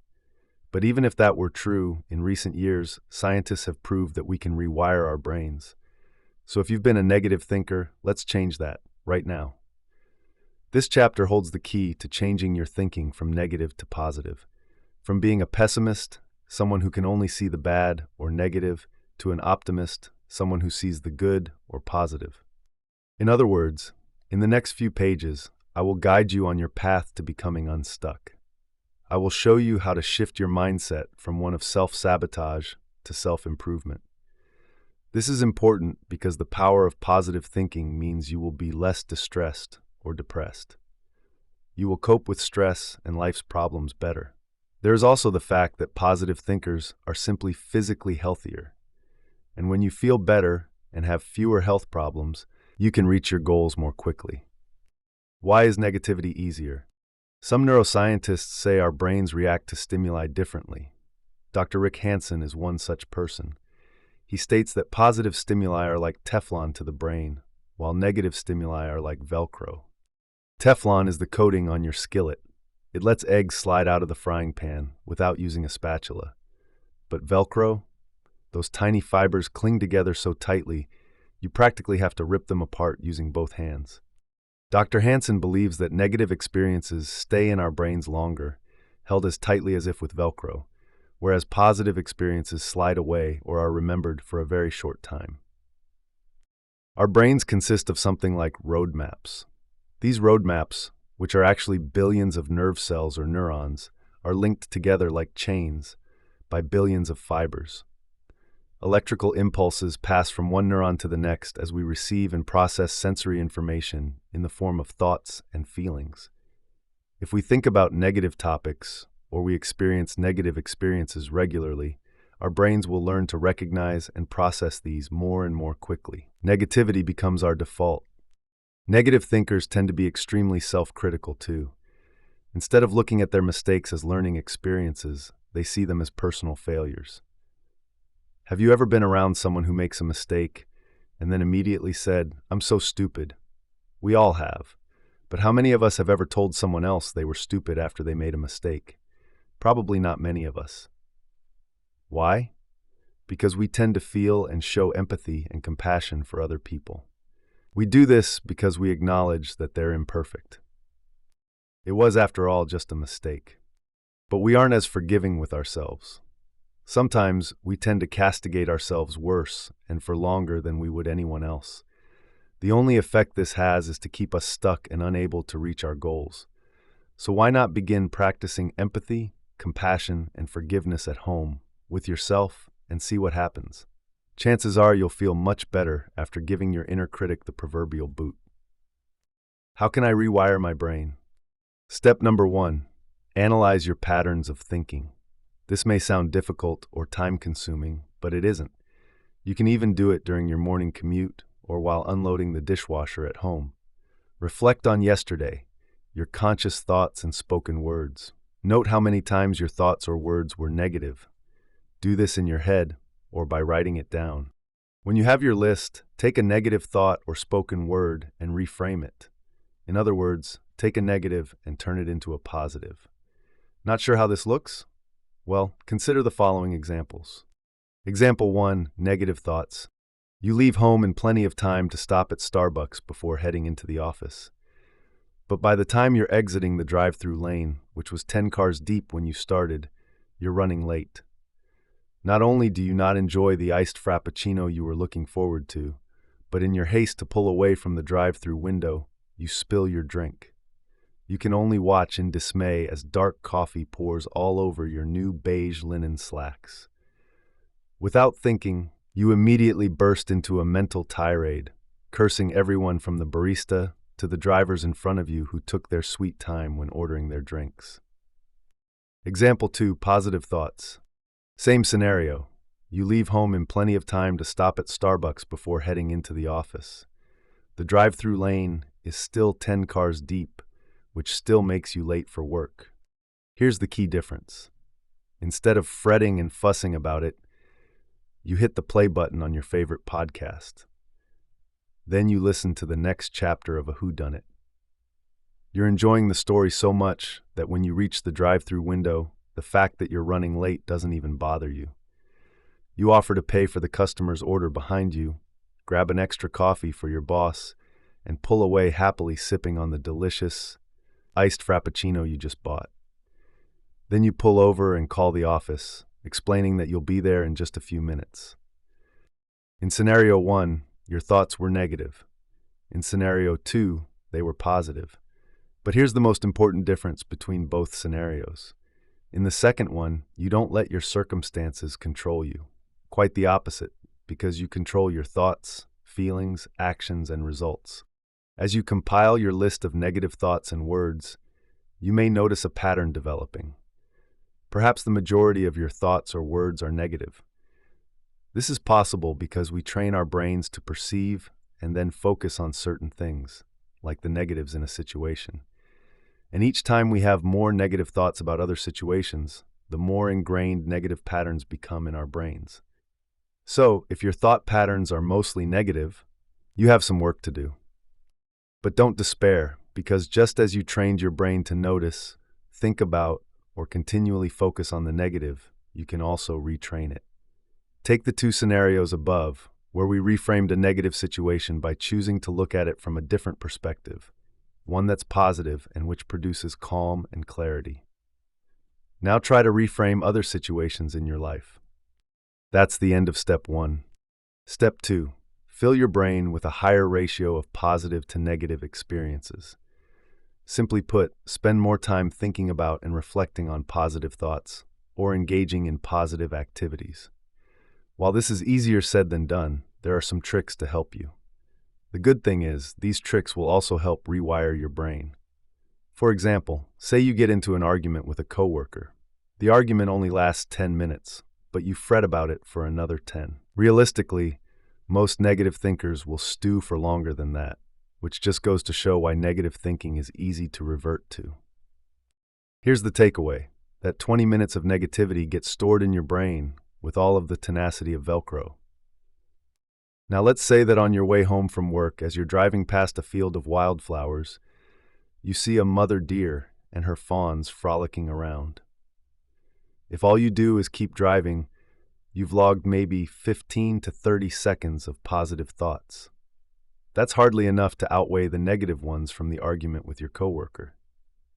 But even if that were true, in recent years, scientists have proved that we can rewire our brains. So if you've been a negative thinker, let's change that, right now. This chapter holds the key to changing your thinking from negative to positive. From being a pessimist, someone who can only see the bad or negative, to an optimist, someone who sees the good or positive. In other words, in the next few pages, I will guide you on your path to becoming unstuck. I will show you how to shift your mindset from one of self-sabotage to self-improvement. This is important because the power of positive thinking means you will be less distressed or depressed. You will cope with stress and life's problems better. There is also the fact that positive thinkers are simply physically healthier. And when you feel better and have fewer health problems, you can reach your goals more quickly. Why is negativity easier? Some neuroscientists say our brains react to stimuli differently. Dr. Rick Hansen is one such person. He states that positive stimuli are like Teflon to the brain, while negative stimuli are like Velcro. Teflon is the coating on your skillet. It lets eggs slide out of the frying pan without using a spatula. But Velcro? Those tiny fibers cling together so tightly, you practically have to rip them apart using both hands. Dr. Hansen believes that negative experiences stay in our brains longer, held as tightly as if with Velcro, whereas positive experiences slide away or are remembered for a very short time. Our brains consist of something like road maps. These road maps, which are actually billions of nerve cells or neurons, are linked together like chains by billions of fibers. Electrical impulses pass from one neuron to the next as we receive and process sensory information in the form of thoughts and feelings. If we think about negative topics or we experience negative experiences regularly, our brains will learn to recognize and process these more and more quickly. Negativity becomes our default. Negative thinkers tend to be extremely self-critical too. Instead of looking at their mistakes as learning experiences, they see them as personal failures. Have you ever been around someone who makes a mistake and then immediately said, "I'm so stupid"? We all have. But how many of us have ever told someone else they were stupid after they made a mistake? Probably not many of us. Why? Because we tend to feel and show empathy and compassion for other people. We do this because we acknowledge that they're imperfect. It was, after all, just a mistake. But we aren't as forgiving with ourselves. Sometimes we tend to castigate ourselves worse and for longer than we would anyone else. The only effect this has is to keep us stuck and unable to reach our goals. So why not begin practicing empathy, compassion, and forgiveness at home, with yourself, and see what happens? Chances are you'll feel much better after giving your inner critic the proverbial boot. How can I rewire my brain? Step number 1, analyze your patterns of thinking. This may sound difficult or time-consuming, but it isn't. You can even do it during your morning commute or while unloading the dishwasher at home. Reflect on yesterday, your conscious thoughts and spoken words. Note how many times your thoughts or words were negative. Do this in your head or by writing it down. When you have your list, take a negative thought or spoken word and reframe it. In other words, take a negative and turn it into a positive. Not sure how this looks? Well, consider the following examples. Example 1, negative thoughts. You leave home in plenty of time to stop at Starbucks before heading into the office. But by the time you're exiting the drive-through lane, which was 10 cars deep when you started, you're running late. Not only do you not enjoy the iced frappuccino you were looking forward to, but in your haste to pull away from the drive-through window, you spill your drink. You can only watch in dismay as dark coffee pours all over your new beige linen slacks. Without thinking, you immediately burst into a mental tirade, cursing everyone from the barista to the drivers in front of you who took their sweet time when ordering their drinks. Example 2, positive thoughts. Same scenario. You leave home in plenty of time to stop at Starbucks before heading into the office. The drive-through lane is still 10 cars deep, which still makes you late for work. Here's the key difference. Instead of fretting and fussing about it, you hit the play button on your favorite podcast. Then you listen to the next chapter of a whodunit. You're enjoying the story so much that when you reach the drive-through window, the fact that you're running late doesn't even bother you. You offer to pay for the customer's order behind you, grab an extra coffee for your boss, and pull away happily sipping on the delicious, iced frappuccino you just bought. Then you pull over and call the office, explaining that you'll be there in just a few minutes. In scenario 1, your thoughts were negative. In scenario 2, they were positive. But here's the most important difference between both scenarios. In the second one, you don't let your circumstances control you. Quite the opposite, because you control your thoughts, feelings, actions, and results. As you compile your list of negative thoughts and words, you may notice a pattern developing. Perhaps the majority of your thoughts or words are negative. This is possible because we train our brains to perceive and then focus on certain things, like the negatives in a situation. And each time we have more negative thoughts about other situations, the more ingrained negative patterns become in our brains. So, if your thought patterns are mostly negative, you have some work to do. But don't despair, because just as you trained your brain to notice, think about, or continually focus on the negative, you can also retrain it. Take the 2 scenarios above, where we reframed a negative situation by choosing to look at it from a different perspective, one that's positive and which produces calm and clarity. Now try to reframe other situations in your life. That's the end of step 1. Step 2. Fill your brain with a higher ratio of positive to negative experiences. Simply put, spend more time thinking about and reflecting on positive thoughts, or engaging in positive activities. While this is easier said than done, there are some tricks to help you. The good thing is, these tricks will also help rewire your brain. For example, say you get into an argument with a coworker. The argument only lasts 10 minutes, but you fret about it for another 10. Realistically, most negative thinkers will stew for longer than that, which just goes to show why negative thinking is easy to revert to. Here's the takeaway: that 20 minutes of negativity gets stored in your brain with all of the tenacity of Velcro. Now let's say that on your way home from work, as you're driving past a field of wildflowers, you see a mother deer and her fawns frolicking around. If all you do is keep driving, you've logged maybe 15 to 30 seconds of positive thoughts. That's hardly enough to outweigh the negative ones from the argument with your coworker.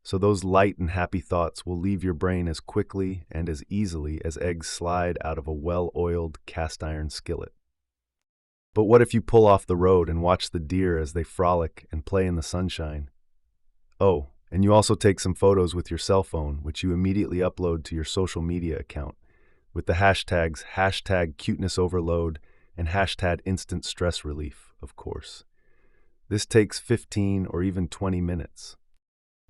So those light and happy thoughts will leave your brain as quickly and as easily as eggs slide out of a well-oiled cast iron skillet. But what if you pull off the road and watch the deer as they frolic and play in the sunshine? Oh, and you also take some photos with your cell phone, which you immediately upload to your social media account, with the hashtags #cuteness_overload and #instant stress relief, of course. This takes 15 or even 20 minutes.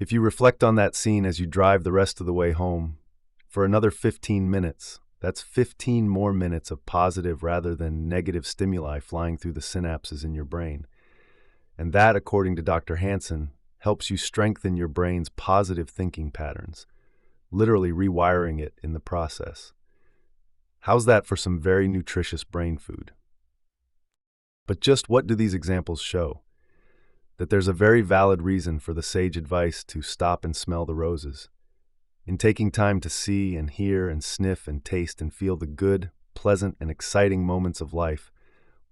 If you reflect on that scene as you drive the rest of the way home, for another 15 minutes, that's 15 more minutes of positive rather than negative stimuli flying through the synapses in your brain. And that, according to Dr. Hansen, helps you strengthen your brain's positive thinking patterns, literally rewiring it in the process. How's that for some very nutritious brain food? But just what do these examples show? That there's a very valid reason for the sage advice to stop and smell the roses. In taking time to see and hear and sniff and taste and feel the good, pleasant, and exciting moments of life,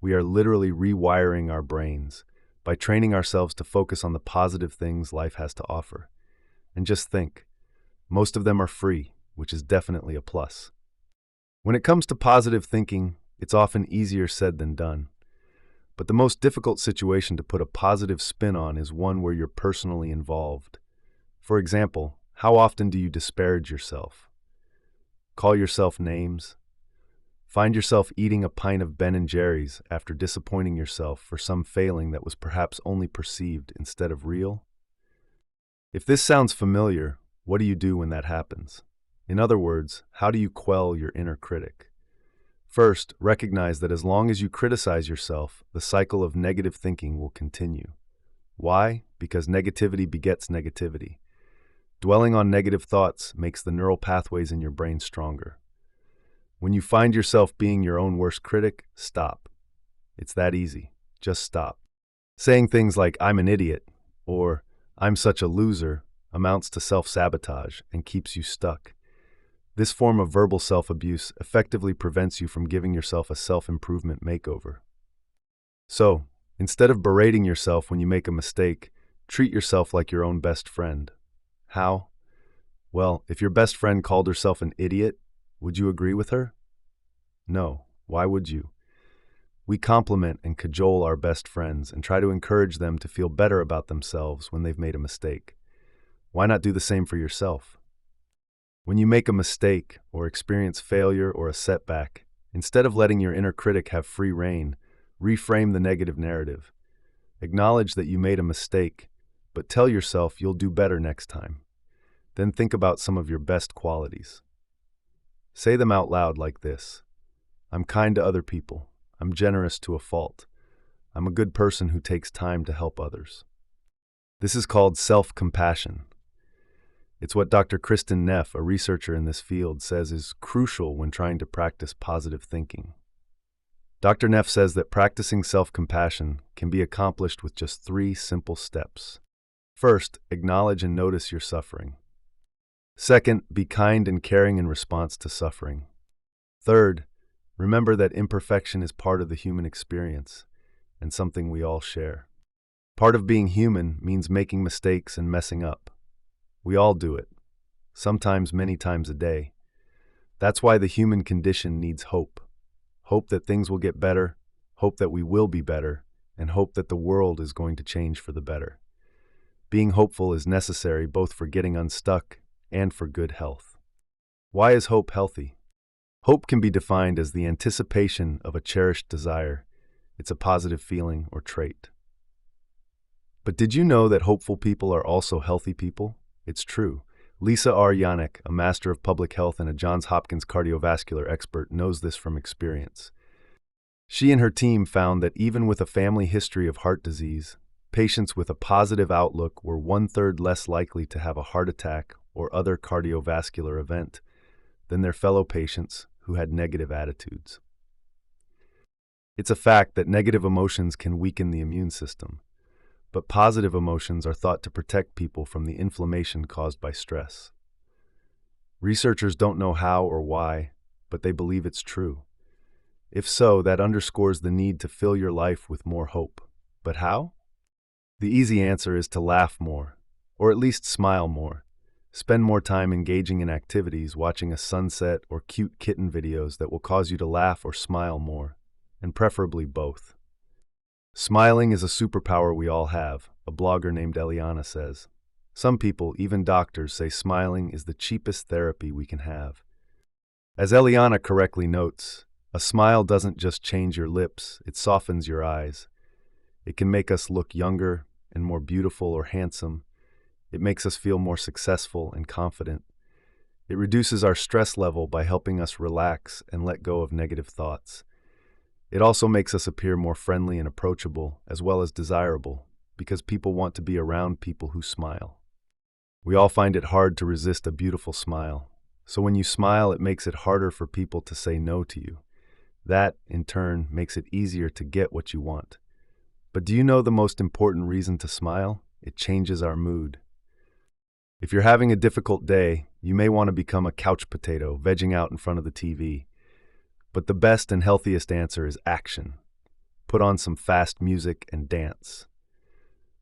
we are literally rewiring our brains by training ourselves to focus on the positive things life has to offer. And just think, most of them are free, which is definitely a plus. When it comes to positive thinking, it's often easier said than done. But the most difficult situation to put a positive spin on is one where you're personally involved. For example, how often do you disparage yourself? Call yourself names? Find yourself eating a pint of Ben & Jerry's after disappointing yourself for some failing that was perhaps only perceived instead of real? If this sounds familiar, what do you do when that happens? In other words, how do you quell your inner critic? First, recognize that as long as you criticize yourself, the cycle of negative thinking will continue. Why? Because negativity begets negativity. Dwelling on negative thoughts makes the neural pathways in your brain stronger. When you find yourself being your own worst critic, stop. It's that easy. Just stop. Saying things like, "I'm an idiot," or "I'm such a loser," amounts to self-sabotage and keeps you stuck. This form of verbal self-abuse effectively prevents you from giving yourself a self-improvement makeover. So, instead of berating yourself when you make a mistake, treat yourself like your own best friend. How? Well, if your best friend called herself an idiot, would you agree with her? No. Why would you? We compliment and cajole our best friends and try to encourage them to feel better about themselves when they've made a mistake. Why not do the same for yourself? When you make a mistake or experience failure or a setback, instead of letting your inner critic have free rein, reframe the negative narrative. Acknowledge that you made a mistake, but tell yourself you'll do better next time. Then think about some of your best qualities. Say them out loud like this: I'm kind to other people. I'm generous to a fault. I'm a good person who takes time to help others. This is called self-compassion. It's what Dr. Kristen Neff, a researcher in this field, says is crucial when trying to practice positive thinking. Dr. Neff says that practicing self-compassion can be accomplished with just 3 simple steps. First, acknowledge and notice your suffering. Second, be kind and caring in response to suffering. Third, remember that imperfection is part of the human experience and something we all share. Part of being human means making mistakes and messing up. We all do it, sometimes many times a day. That's why the human condition needs hope. Hope that things will get better, hope that we will be better, and hope that the world is going to change for the better. Being hopeful is necessary both for getting unstuck and for good health. Why is hope healthy? Hope can be defined as the anticipation of a cherished desire. It's a positive feeling or trait. But did you know that hopeful people are also healthy people? It's true. Lisa R. Yannick, a master of public health and a Johns Hopkins cardiovascular expert, knows this from experience. She and her team found that even with a family history of heart disease, patients with a positive outlook were 1/3 less likely to have a heart attack or other cardiovascular event than their fellow patients who had negative attitudes. It's a fact that negative emotions can weaken the immune system, but positive emotions are thought to protect people from the inflammation caused by stress. Researchers don't know how or why, but they believe it's true. If so, that underscores the need to fill your life with more hope. But how? The easy answer is to laugh more, or at least smile more. Spend more time engaging in activities, watching a sunset, or cute kitten videos that will cause you to laugh or smile more, and preferably both. Smiling is a superpower we all have, a blogger named Eliana says. Some people, even doctors, say smiling is the cheapest therapy we can have. As Eliana correctly notes, a smile doesn't just change your lips, it softens your eyes. It can make us look younger and more beautiful or handsome. It makes us feel more successful and confident. It reduces our stress level by helping us relax and let go of negative thoughts. It also makes us appear more friendly and approachable, as well as desirable, because people want to be around people who smile. We all find it hard to resist a beautiful smile. So when you smile, it makes it harder for people to say no to you. That, in turn, makes it easier to get what you want. But do you know the most important reason to smile? It changes our mood. If you're having a difficult day, you may want to become a couch potato, vegging out in front of the TV. But the best and healthiest answer is action. Put on some fast music and dance.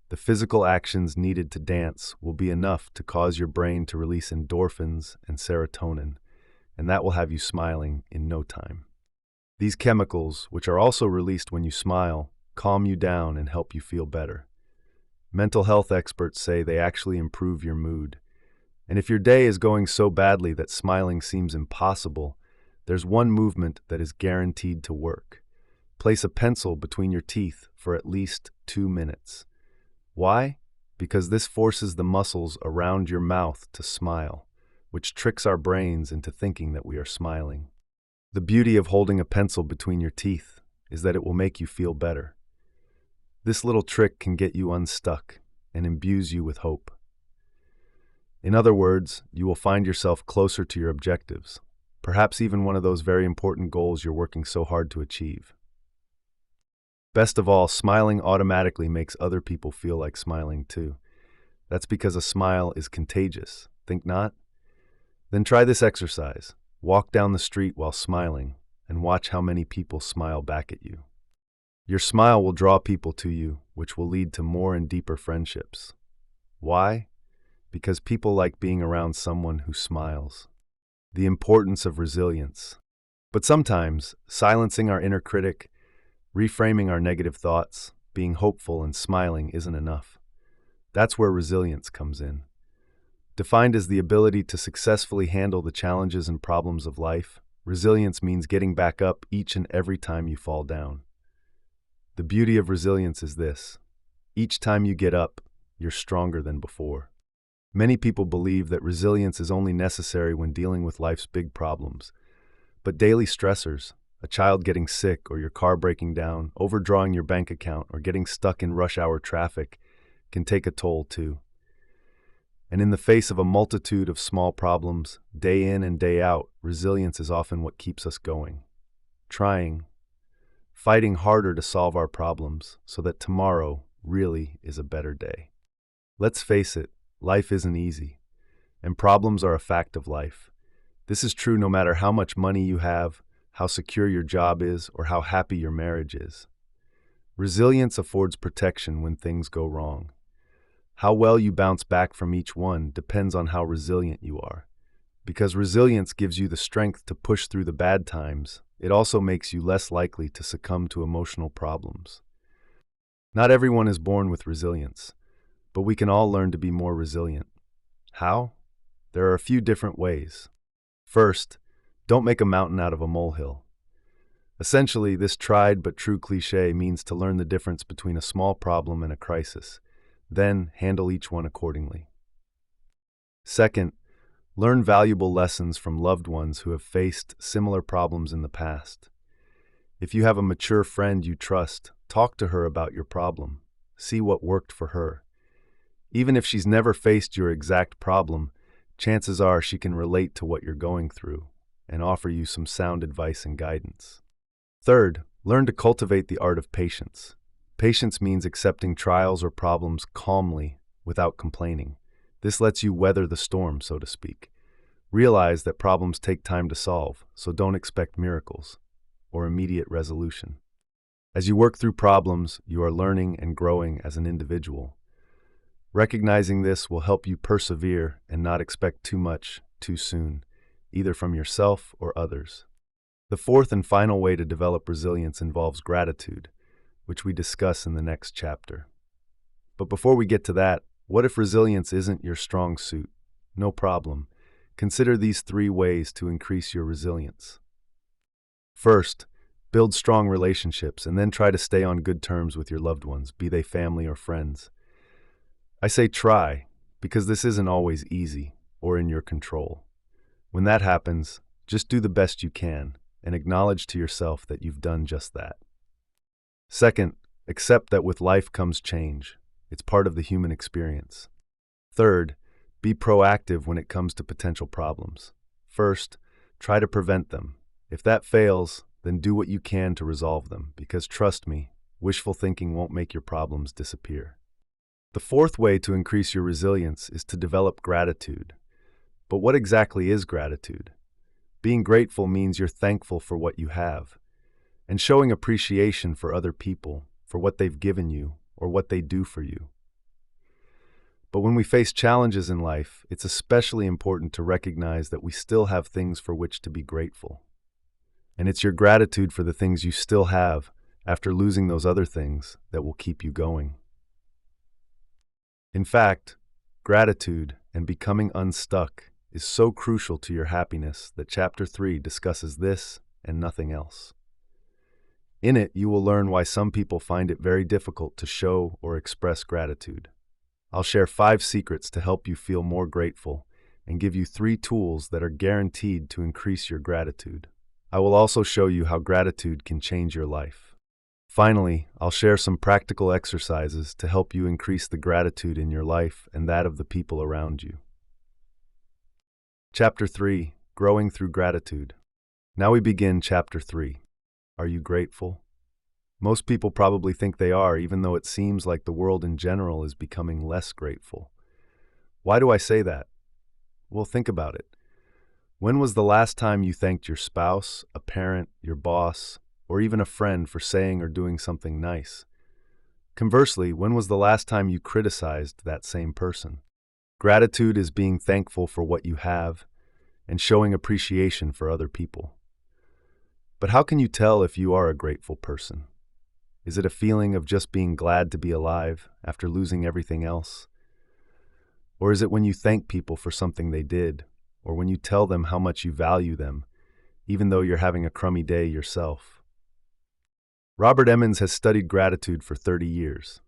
The physical actions needed to dance will be enough to cause your brain to release endorphins and serotonin, and that will have you smiling in no time. These chemicals, which are also released when you smile, calm you down and help you feel better. Mental health experts say they actually improve your mood. And if your day is going so badly that smiling seems impossible, there's one movement that is guaranteed to work. Place a pencil between your teeth for at least 2 minutes. Why? Because this forces the muscles around your mouth to smile, which tricks our brains into thinking that we are smiling. The beauty of holding a pencil between your teeth is that it will make you feel better. This little trick can get you unstuck and imbues you with hope. In other words, you will find yourself closer to your objectives, perhaps even one of those very important goals you're working so hard to achieve. Best of all, smiling automatically makes other people feel like smiling too. That's because a smile is contagious, think not? Then try this exercise. Walk down the street while smiling and watch how many people smile back at you. Your smile will draw people to you, which will lead to more and deeper friendships. Why? Because people like being around someone who smiles. The importance of resilience. But sometimes, silencing our inner critic, reframing our negative thoughts, being hopeful and smiling isn't enough. That's where resilience comes in. Defined as the ability to successfully handle the challenges and problems of life, resilience means getting back up each and every time you fall down. The beauty of resilience is this: each time you get up, you're stronger than before. Many people believe that resilience is only necessary when dealing with life's big problems. But daily stressors, a child getting sick or your car breaking down, overdrawing your bank account, or getting stuck in rush hour traffic, can take a toll too. And in the face of a multitude of small problems, day in and day out, resilience is often what keeps us going. Fighting harder to solve our problems so that tomorrow really is a better day. Let's face it, life isn't easy, and problems are a fact of life. This is true no matter how much money you have, how secure your job is, or how happy your marriage is. Resilience affords protection when things go wrong. How well you bounce back from each one depends on how resilient you are. Because resilience gives you the strength to push through the bad times, it also makes you less likely to succumb to emotional problems. Not everyone is born with resilience, but we can all learn to be more resilient. How? There are a few different ways. First, don't make a mountain out of a molehill. Essentially, this tried but true cliché means to learn the difference between a small problem and a crisis. Then, handle each one accordingly. Second, learn valuable lessons from loved ones who have faced similar problems in the past. If you have a mature friend you trust, talk to her about your problem. See what worked for her. Even if she's never faced your exact problem, chances are she can relate to what you're going through and offer you some sound advice and guidance. Third, learn to cultivate the art of patience. Patience means accepting trials or problems calmly without complaining. This lets you weather the storm, so to speak. Realize that problems take time to solve, so don't expect miracles or immediate resolution. As you work through problems, you are learning and growing as an individual. Recognizing this will help you persevere and not expect too much too soon, either from yourself or others. The fourth and final way to develop resilience involves gratitude, which we discuss in the next chapter. But before we get to that, what if resilience isn't your strong suit? No problem. Consider these 3 ways to increase your resilience. First, build strong relationships and then try to stay on good terms with your loved ones, be they family or friends. I say try, because this isn't always easy or in your control. When that happens, just do the best you can and acknowledge to yourself that you've done just that. Second, accept that with life comes change. It's part of the human experience. Third, be proactive when it comes to potential problems. First, try to prevent them. If that fails, then do what you can to resolve them, because trust me, wishful thinking won't make your problems disappear. The fourth way to increase your resilience is to develop gratitude. But what exactly is gratitude? Being grateful means you're thankful for what you have, and showing appreciation for other people, for what they've given you, or what they do for you. But when we face challenges in life, it's especially important to recognize that we still have things for which to be grateful. And it's your gratitude for the things you still have after losing those other things that will keep you going. In fact, gratitude and becoming unstuck is so crucial to your happiness that Chapter 3 discusses this and nothing else. In it, you will learn why some people find it very difficult to show or express gratitude. I'll share 5 secrets to help you feel more grateful and give you 3 tools that are guaranteed to increase your gratitude. I will also show you how gratitude can change your life. Finally, I'll share some practical exercises to help you increase the gratitude in your life and that of the people around you. Chapter 3, Growing Through Gratitude. Now we begin Chapter 3. Are you grateful? Most people probably think they are, even though it seems like the world in general is becoming less grateful. Why do I say that? Well, think about it. When was the last time you thanked your spouse, a parent, your boss, or even a friend for saying or doing something nice? Conversely, when was the last time you criticized that same person? Gratitude is being thankful for what you have and showing appreciation for other people. But how can you tell if you are a grateful person? Is it a feeling of just being glad to be alive after losing everything else? Or is it when you thank people for something they did, or when you tell them how much you value them, even though you're having a crummy day yourself? Robert Emmons has studied gratitude for 30 years.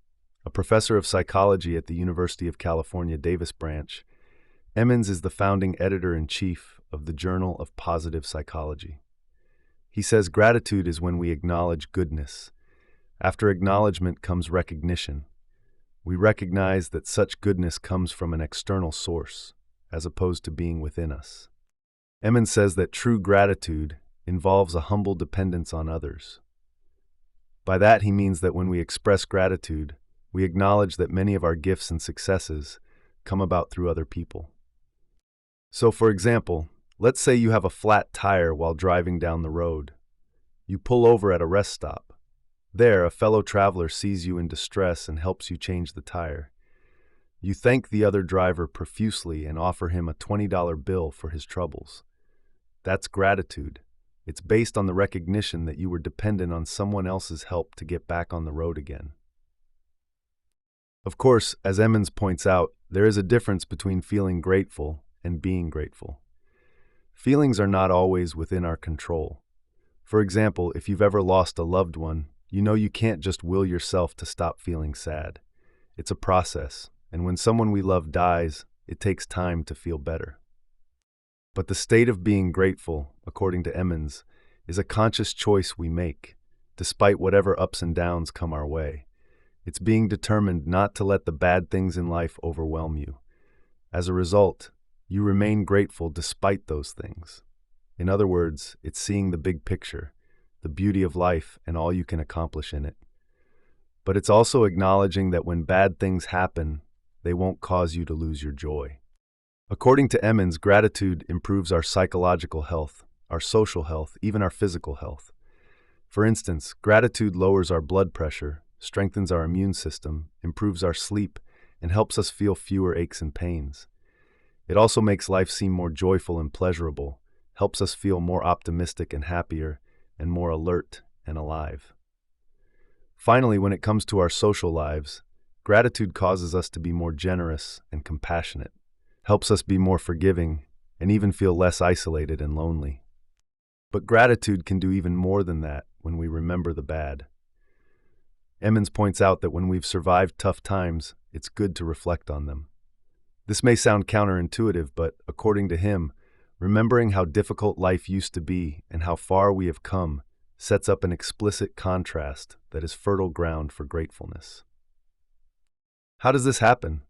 A professor of psychology at the University of California, Davis branch, Emmons is the founding editor-in-chief of the Journal of Positive Psychology. He says gratitude is when we acknowledge goodness. After acknowledgement comes recognition. We recognize that such goodness comes from an external source, as opposed to being within us. Emmons says that true gratitude involves a humble dependence on others. By that he means that when we express gratitude, we acknowledge that many of our gifts and successes come about through other people. So, for example, let's say you have a flat tire while driving down the road. You pull over at a rest stop. There, a fellow traveler sees you in distress and helps you change the tire. You thank the other driver profusely and offer him a $20 bill for his troubles. That's gratitude. It's based on the recognition that you were dependent on someone else's help to get back on the road again. Of course, as Emmons points out, there is a difference between feeling grateful and being grateful. Feelings are not always within our control. For example, if you've ever lost a loved one, you know you can't just will yourself to stop feeling sad. It's a process, and when someone we love dies, it takes time to feel better. But the state of being grateful, according to Emmons, is a conscious choice we make, despite whatever ups and downs come our way. It's being determined not to let the bad things in life overwhelm you. As a result, you remain grateful despite those things. In other words, it's seeing the big picture, the beauty of life and all you can accomplish in it. But it's also acknowledging that when bad things happen, they won't cause you to lose your joy. According to Emmons, gratitude improves our psychological health, our social health, even our physical health. For instance, gratitude lowers our blood pressure, strengthens our immune system, improves our sleep, and helps us feel fewer aches and pains. It also makes life seem more joyful and pleasurable, helps us feel more optimistic and happier, and more alert and alive. Finally, when it comes to our social lives, gratitude causes us to be more generous and compassionate, helps us be more forgiving, and even feel less isolated and lonely. But gratitude can do even more than that when we remember the bad. Emmons points out that when we've survived tough times, it's good to reflect on them. This may sound counterintuitive, but according to him, remembering how difficult life used to be and how far we have come sets up an explicit contrast that is fertile ground for gratefulness. How does this happen?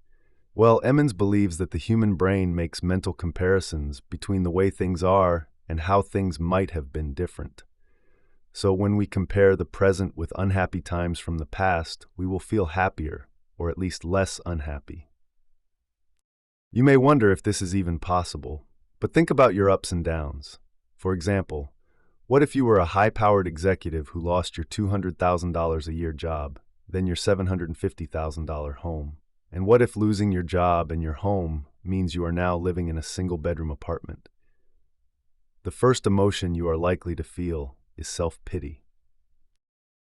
Well, Emmons believes that the human brain makes mental comparisons between the way things are and how things might have been different. So when we compare the present with unhappy times from the past, we will feel happier, or at least less unhappy. You may wonder if this is even possible, but think about your ups and downs. For example, what if you were a high-powered executive who lost your $200,000 a year job, then your $750,000 home? And what if losing your job and your home means you are now living in a single-bedroom apartment? The first emotion you are likely to feel is self-pity.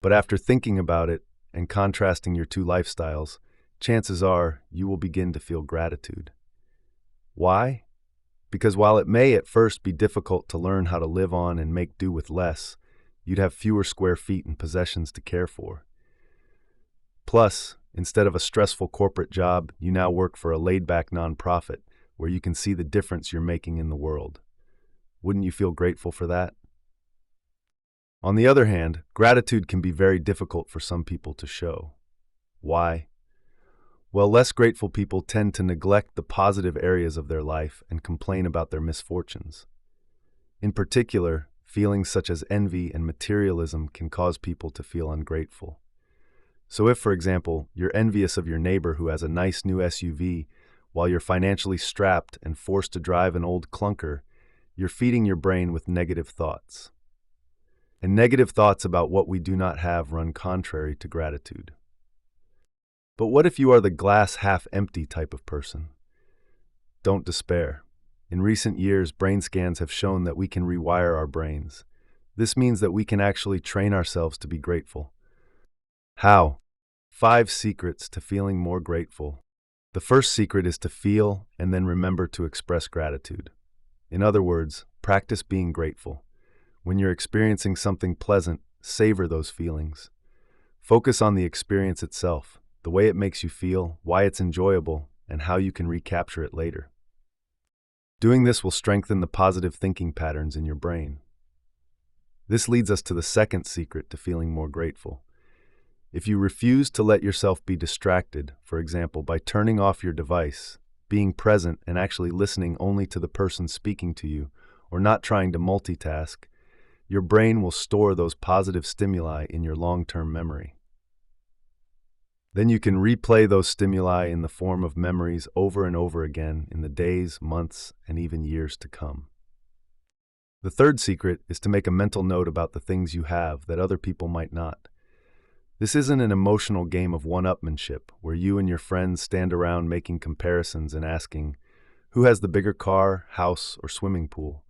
But after thinking about it and contrasting your two lifestyles, chances are you will begin to feel gratitude. Why? Because while it may at first be difficult to learn how to live on and make do with less, you'd have fewer square feet and possessions to care for. Plus, instead of a stressful corporate job, you now work for a laid-back nonprofit where you can see the difference you're making in the world. Wouldn't you feel grateful for that? On the other hand, gratitude can be very difficult for some people to show. Why? Well, less grateful people tend to neglect the positive areas of their life and complain about their misfortunes. In particular, feelings such as envy and materialism can cause people to feel ungrateful. So if, for example, you're envious of your neighbor who has a nice new SUV while you're financially strapped and forced to drive an old clunker, you're feeding your brain with negative thoughts. And negative thoughts about what we do not have run contrary to gratitude. But what if you are the glass half empty type of person? Don't despair. In recent years, brain scans have shown that we can rewire our brains. This means that we can actually train ourselves to be grateful. How? 5 secrets to feeling more grateful. The first secret is to feel and then remember to express gratitude. In other words, practice being grateful. When you're experiencing something pleasant, savor those feelings. Focus on the experience itself, the way it makes you feel, why it's enjoyable, and how you can recapture it later. Doing this will strengthen the positive thinking patterns in your brain. This leads us to the second secret to feeling more grateful. If you refuse to let yourself be distracted, for example, by turning off your device, being present and actually listening only to the person speaking to you, or not trying to multitask, your brain will store those positive stimuli in your long-term memory. Then you can replay those stimuli in the form of memories over and over again in the days, months, and even years to come. The third secret is to make a mental note about the things you have that other people might not. This isn't an emotional game of one-upmanship where you and your friends stand around making comparisons and asking, who has the bigger car, house, or swimming pool?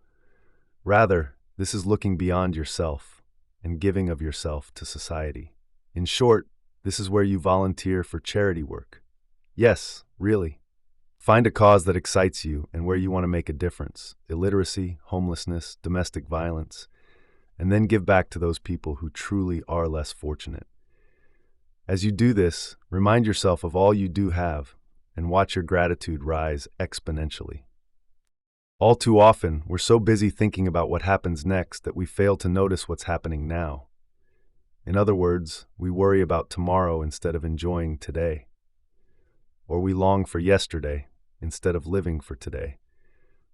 Rather, this is looking beyond yourself and giving of yourself to society. In short, this is where you volunteer for charity work. Yes, really. Find a cause that excites you and where you want to make a difference: illiteracy, homelessness, domestic violence, and then give back to those people who truly are less fortunate. As you do this, remind yourself of all you do have and watch your gratitude rise exponentially. All too often, we're so busy thinking about what happens next that we fail to notice what's happening now. In other words, we worry about tomorrow instead of enjoying today. Or we long for yesterday instead of living for today.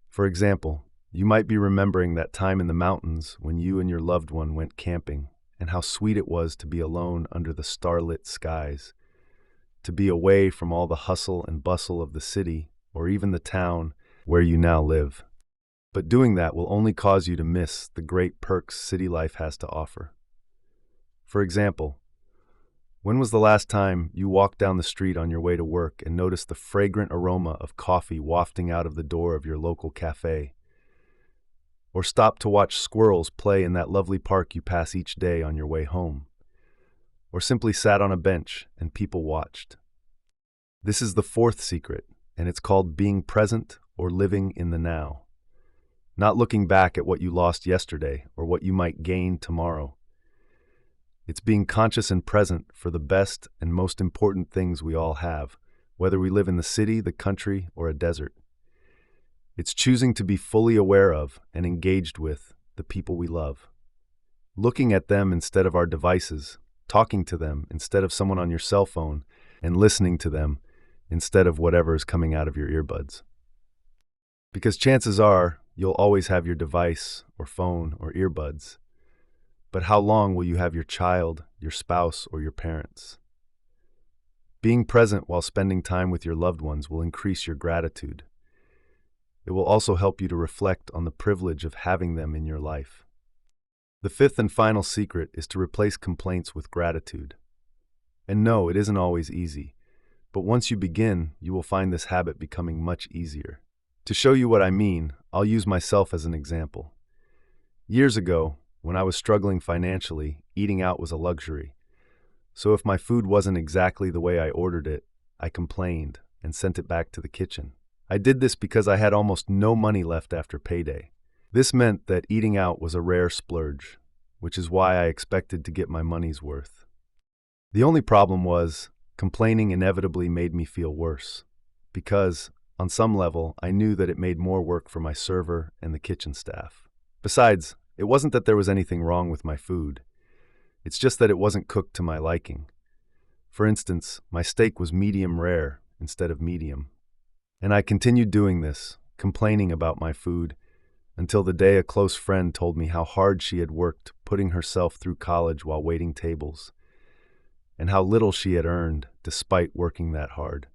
For example, you might be remembering that time in the mountains when you and your loved one went camping, and how sweet it was to be alone under the starlit skies, to be away from all the hustle and bustle of the city or even the town where you now live. But doing that will only cause you to miss the great perks city life has to offer. For example, when was the last time you walked down the street on your way to work and noticed the fragrant aroma of coffee wafting out of the door of your local cafe? Or stopped to watch squirrels play in that lovely park you pass each day on your way home? Or simply sat on a bench and people watched? This is the fourth secret, and it's called being present or living in the now. Not looking back at what you lost yesterday or what you might gain tomorrow. It's being conscious and present for the best and most important things we all have, whether we live in the city, the country, or a desert. It's choosing to be fully aware of and engaged with the people we love. Looking at them instead of our devices, talking to them instead of someone on your cell phone, and listening to them instead of whatever is coming out of your earbuds. Because chances are, you'll always have your device or phone or earbuds. But how long will you have your child, your spouse, or your parents? Being present while spending time with your loved ones will increase your gratitude. It will also help you to reflect on the privilege of having them in your life. The fifth and final secret is to replace complaints with gratitude. And no, it isn't always easy, but once you begin, you will find this habit becoming much easier. To show you what I mean, I'll use myself as an example. Years ago, when I was struggling financially, eating out was a luxury. So if my food wasn't exactly the way I ordered it, I complained and sent it back to the kitchen. I did this because I had almost no money left after payday. This meant that eating out was a rare splurge, which is why I expected to get my money's worth. The only problem was, complaining inevitably made me feel worse, because, on some level, I knew that it made more work for my server and the kitchen staff. Besides, it wasn't that there was anything wrong with my food. It's just that it wasn't cooked to my liking. For instance, my steak was medium rare instead of medium. And I continued doing this, complaining about my food, until the day a close friend told me how hard she had worked putting herself through college while waiting tables, and how little she had earned despite working that hard.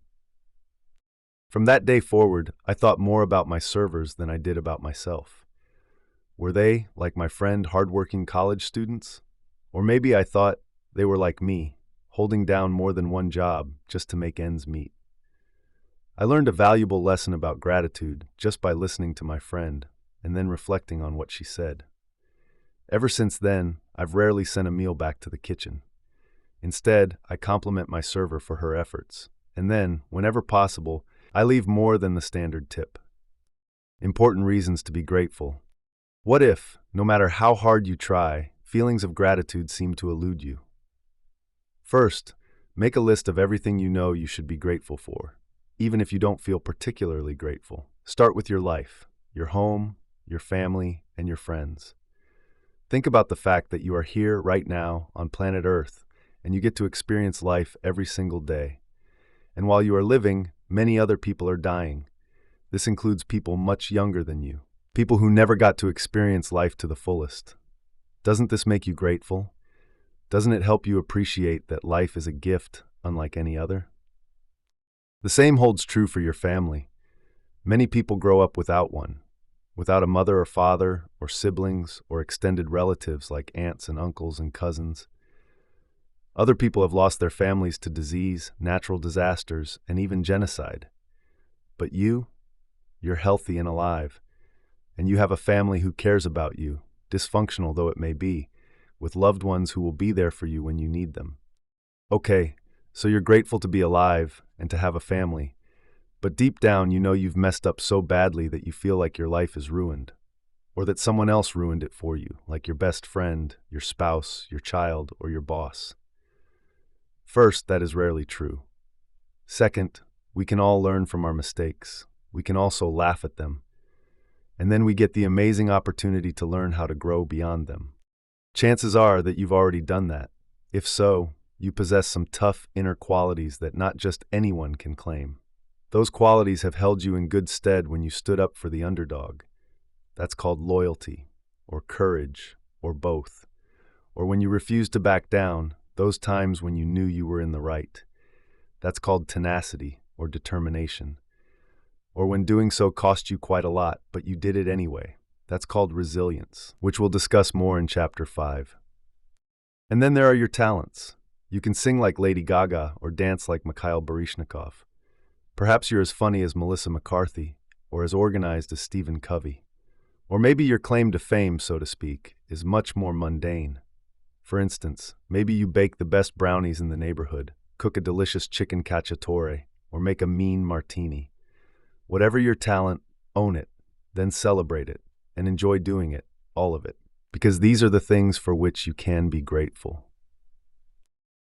From that day forward, I thought more about my servers than I did about myself. Were they, like my friend, hardworking college students? Or maybe I thought they were like me, holding down more than one job just to make ends meet. I learned a valuable lesson about gratitude just by listening to my friend and then reflecting on what she said. Ever since then, I've rarely sent a meal back to the kitchen. Instead, I compliment my server for her efforts, and then, whenever possible, I leave more than the standard tip. Important reasons to be grateful. What if, no matter how hard you try, feelings of gratitude seem to elude you? First, make a list of everything you know you should be grateful for, even if you don't feel particularly grateful. Start with your life, your home, your family, and your friends. Think about the fact that you are here right now on planet Earth, and you get to experience life every single day. And while you are living, many other people are dying. This includes people much younger than you. People who never got to experience life to the fullest. Doesn't this make you grateful? Doesn't it help you appreciate that life is a gift unlike any other? The same holds true for your family. Many people grow up without one, without a mother or father, or siblings, or extended relatives like aunts and uncles and cousins. Other people have lost their families to disease, natural disasters, and even genocide. But you're healthy and alive. And you have a family who cares about you, dysfunctional though it may be, with loved ones who will be there for you when you need them. Okay, so you're grateful to be alive and to have a family, but deep down you know you've messed up so badly that you feel like your life is ruined, or that someone else ruined it for you, like your best friend, your spouse, your child, or your boss. First, that is rarely true. Second, we can all learn from our mistakes. We can also laugh at them. And then we get the amazing opportunity to learn how to grow beyond them. Chances are that you've already done that. If so, you possess some tough inner qualities that not just anyone can claim. Those qualities have held you in good stead when you stood up for the underdog. That's called loyalty, or courage, or both. Or when you refused to back down, those times when you knew you were in the right. That's called tenacity, or determination. Or when doing so cost you quite a lot, but you did it anyway. That's called resilience, which we'll discuss more in Chapter 5. And then there are your talents. You can sing like Lady Gaga or dance like Mikhail Baryshnikov. Perhaps you're as funny as Melissa McCarthy, or as organized as Stephen Covey. Or maybe your claim to fame, so to speak, is much more mundane. For instance, maybe you bake the best brownies in the neighborhood, cook a delicious chicken cacciatore, or make a mean martini. Whatever your talent, own it, then celebrate it, and enjoy doing it, all of it. Because these are the things for which you can be grateful.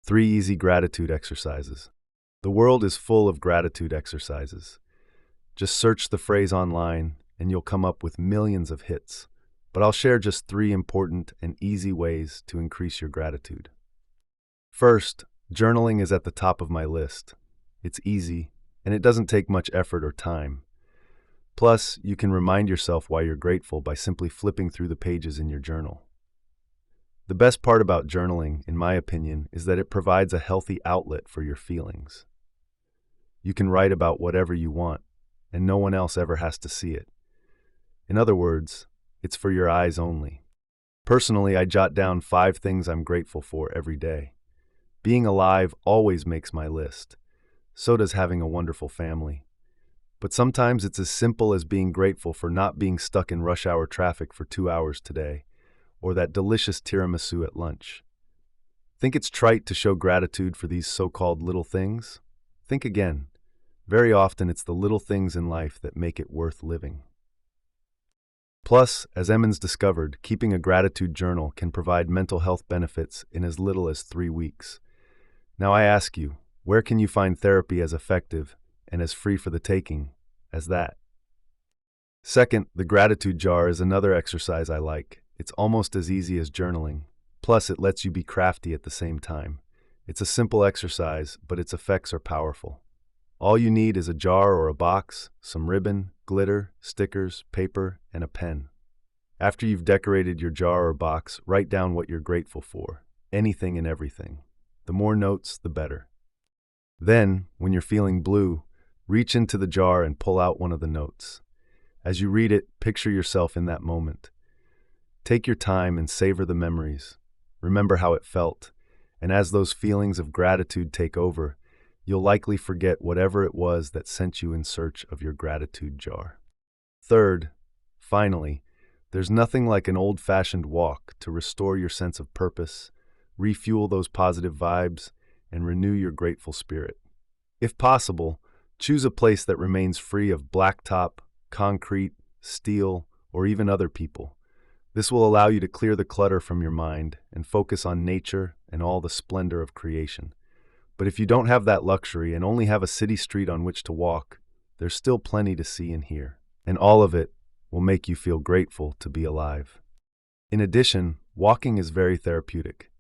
3 easy gratitude exercises. The world is full of gratitude exercises. Just search the phrase online and you'll come up with millions of hits. But I'll share just 3 important and easy ways to increase your gratitude. First, journaling is at the top of my list. It's easy, and it doesn't take much effort or time. Plus, you can remind yourself why you're grateful by simply flipping through the pages in your journal. The best part about journaling, in my opinion, is that it provides a healthy outlet for your feelings. You can write about whatever you want, and no one else ever has to see it. In other words, it's for your eyes only. Personally, I jot down 5 things I'm grateful for every day. Being alive always makes my list. So does having a wonderful family. But sometimes it's as simple as being grateful for not being stuck in rush hour traffic for 2 hours today, or that delicious tiramisu at lunch. Think it's trite to show gratitude for these so-called little things? Think again. Very often it's the little things in life that make it worth living. Plus, as Emmons discovered, keeping a gratitude journal can provide mental health benefits in as little as 3 weeks. Now I ask you, where can you find therapy as effective and as free for the taking as that? Second, the gratitude jar is another exercise I like. It's almost as easy as journaling. Plus, it lets you be crafty at the same time. It's a simple exercise, but its effects are powerful. All you need is a jar or a box, some ribbon, glitter, stickers, paper, and a pen. After you've decorated your jar or box, write down what you're grateful for. Anything and everything. The more notes, the better. Then, when you're feeling blue, reach into the jar and pull out one of the notes. As you read it, picture yourself in that moment. Take your time and savor the memories. Remember how it felt. And as those feelings of gratitude take over, you'll likely forget whatever it was that sent you in search of your gratitude jar. Third, finally, there's nothing like an old-fashioned walk to restore your sense of purpose, refuel those positive vibes, and renew your grateful spirit. If possible, choose a place that remains free of blacktop, concrete, steel, or even other people. This will allow you to clear the clutter from your mind and focus on nature and all the splendor of creation. But if you don't have that luxury and only have a city street on which to walk, there's still plenty to see and hear. And all of it will make you feel grateful to be alive. In addition, walking is very therapeutic.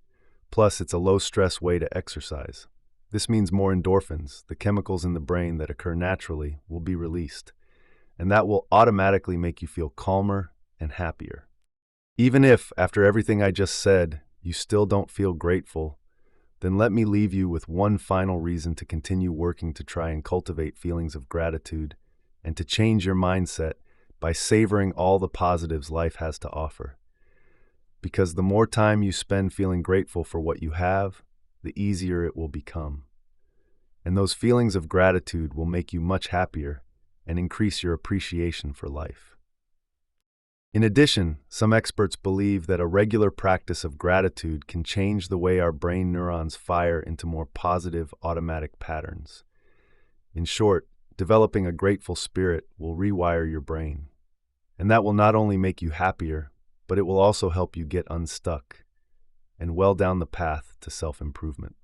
Plus, it's a low-stress way to exercise. This means more endorphins, the chemicals in the brain that occur naturally, will be released. And that will automatically make you feel calmer and happier. Even if, after everything I just said, you still don't feel grateful, then let me leave you with one final reason to continue working to try and cultivate feelings of gratitude and to change your mindset by savoring all the positives life has to offer. Because the more time you spend feeling grateful for what you have, the easier it will become. And those feelings of gratitude will make you much happier and increase your appreciation for life. In addition, some experts believe that a regular practice of gratitude can change the way our brain neurons fire into more positive automatic patterns. In short, developing a grateful spirit will rewire your brain. And that will not only make you happier, but it will also help you get unstuck and well down the path to self-improvement.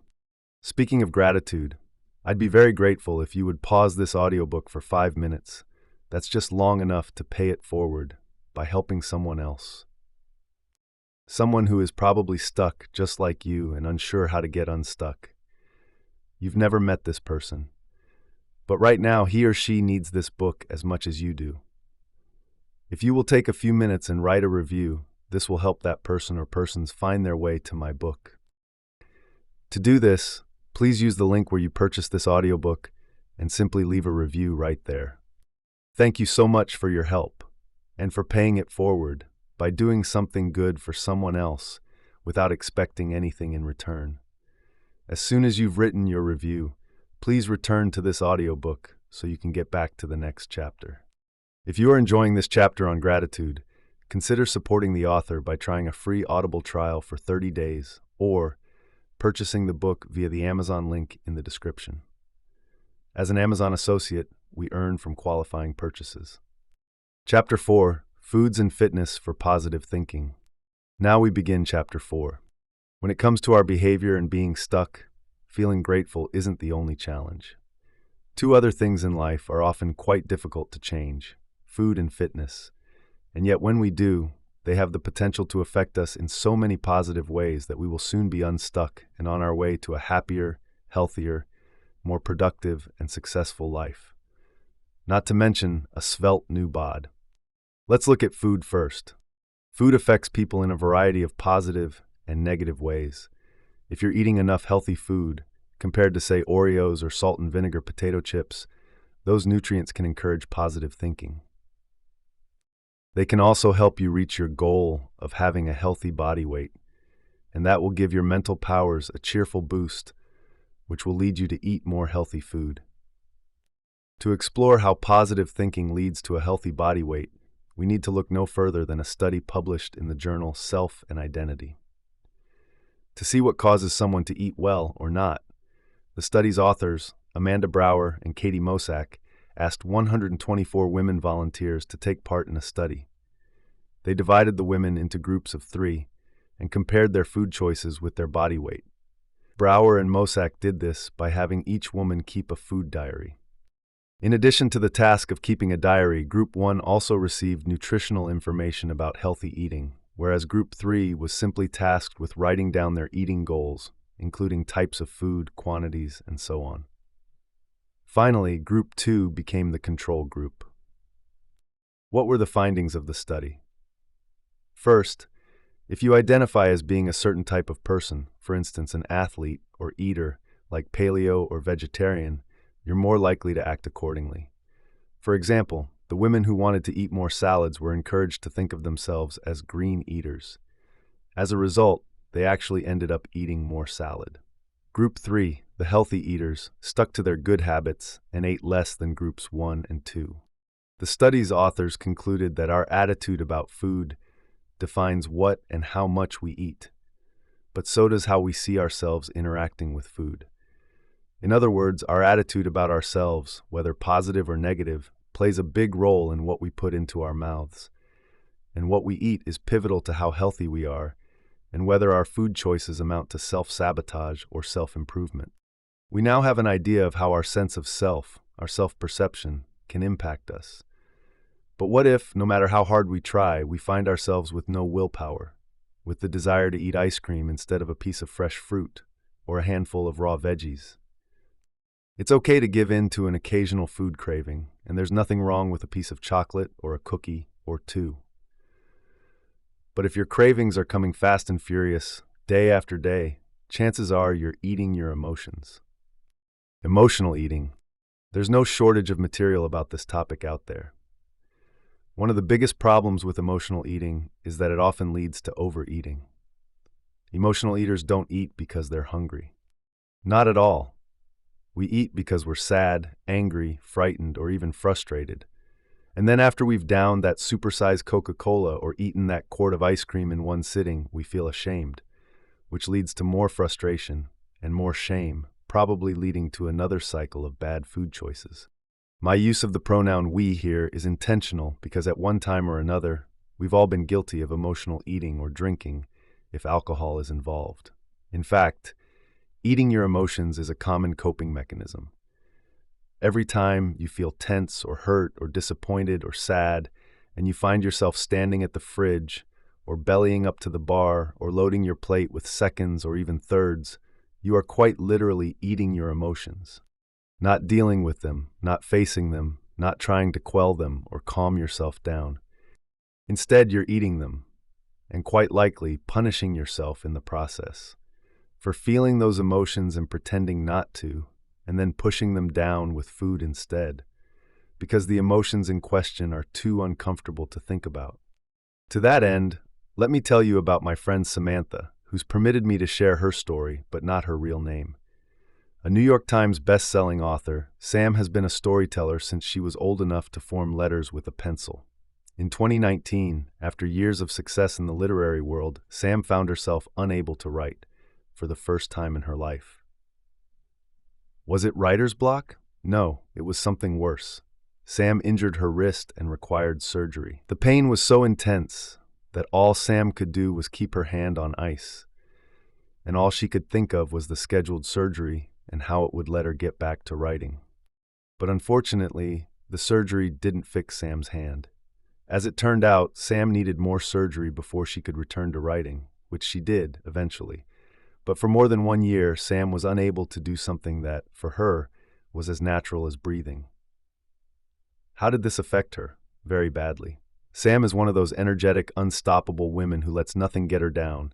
Speaking of gratitude, I'd be very grateful if you would pause this audiobook for 5 minutes. That's just long enough to pay it forward by helping someone else. Someone who is probably stuck just like you and unsure how to get unstuck. You've never met this person, but right now he or she needs this book as much as you do. If you will take a few minutes and write a review, this will help that person or persons find their way to my book. To do this, please use the link where you purchased this audiobook and simply leave a review right there. Thank you so much for your help and for paying it forward by doing something good for someone else without expecting anything in return. As soon as you've written your review, please return to this audiobook so you can get back to the next chapter. If you are enjoying this chapter on gratitude, consider supporting the author by trying a free Audible trial for 30 days or purchasing the book via the Amazon link in the description. As an Amazon associate, we earn from qualifying purchases. Chapter 4, Foods and Fitness for Positive Thinking. Now we begin Chapter 4. When it comes to our behavior and being stuck, feeling grateful isn't the only challenge. Two other things in life are often quite difficult to change: food and fitness. And yet when we do, they have the potential to affect us in so many positive ways that we will soon be unstuck and on our way to a happier, healthier, more productive and successful life. Not to mention a svelte new bod. Let's look at food first. Food affects people in a variety of positive and negative ways. If you're eating enough healthy food, compared to say Oreos or salt and vinegar potato chips, those nutrients can encourage positive thinking. They can also help you reach your goal of having a healthy body weight, and that will give your mental powers a cheerful boost, which will lead you to eat more healthy food. To explore how positive thinking leads to a healthy body weight, we need to look no further than a study published in the journal Self and Identity. To see what causes someone to eat well or not, the study's authors, Amanda Brower and Katie Mosak, asked 124 women volunteers to take part in a study. They divided the women into groups of 3 and compared their food choices with their body weight. Brower and Mosak did this by having each woman keep a food diary. In addition to the task of keeping a diary, Group 1 also received nutritional information about healthy eating, whereas Group 3 was simply tasked with writing down their eating goals, including types of food, quantities, and so on. Finally, Group 2 became the control group. What were the findings of the study? First, if you identify as being a certain type of person, for instance an athlete or eater like paleo or vegetarian, you're more likely to act accordingly. For example, the women who wanted to eat more salads were encouraged to think of themselves as green eaters. As a result, they actually ended up eating more salad. Group 3, the healthy eaters, stuck to their good habits and ate less than Groups 1 and 2. The study's authors concluded that our attitude about food defines what and how much we eat, but so does how we see ourselves interacting with food. In other words, our attitude about ourselves, whether positive or negative, plays a big role in what we put into our mouths. And what we eat is pivotal to how healthy we are, and whether our food choices amount to self-sabotage or self-improvement. We now have an idea of how our sense of self, our self-perception, can impact us. But what if, no matter how hard we try, we find ourselves with no willpower, with the desire to eat ice cream instead of a piece of fresh fruit or a handful of raw veggies? It's okay to give in to an occasional food craving, and there's nothing wrong with a piece of chocolate or a cookie or 2. But if your cravings are coming fast and furious, day after day, chances are you're eating your emotions. Emotional eating. There's no shortage of material about this topic out there. One of the biggest problems with emotional eating is that it often leads to overeating. Emotional eaters don't eat because they're hungry. Not at all. We eat because we're sad, angry, frightened, or even frustrated. And then after we've downed that supersized Coca-Cola or eaten that quart of ice cream in one sitting, we feel ashamed, which leads to more frustration and more shame, probably leading to another cycle of bad food choices. My use of the pronoun we here is intentional because at one time or another, we've all been guilty of emotional eating or drinking if alcohol is involved. In fact, Eating your emotions is a common coping mechanism. Every time you feel tense or hurt or disappointed or sad, and you find yourself standing at the fridge or bellying up to the bar or loading your plate with seconds or even thirds, you are quite literally eating your emotions. Not dealing with them, not facing them, not trying to quell them or calm yourself down. Instead, you're eating them, and quite likely punishing yourself in the process for feeling those emotions and pretending not to, and then pushing them down with food instead, because the emotions in question are too uncomfortable to think about. To that end, let me tell you about my friend Samantha, who's permitted me to share her story, but not her real name. A New York Times best-selling author, Sam has been a storyteller since she was old enough to form letters with a pencil. In 2019, after years of success in the literary world, Sam found herself unable to write for the first time in her life. Was it writer's block? No, it was something worse. Sam injured her wrist and required surgery. The pain was so intense that all Sam could do was keep her hand on ice, and all she could think of was the scheduled surgery and how it would let her get back to writing. But unfortunately, the surgery didn't fix Sam's hand. As it turned out, Sam needed more surgery before she could return to writing, which she did eventually. But for more than 1 year, Sam was unable to do something that, for her, was as natural as breathing. How did this affect her? Very badly. Sam is one of those energetic, unstoppable women who lets nothing get her down.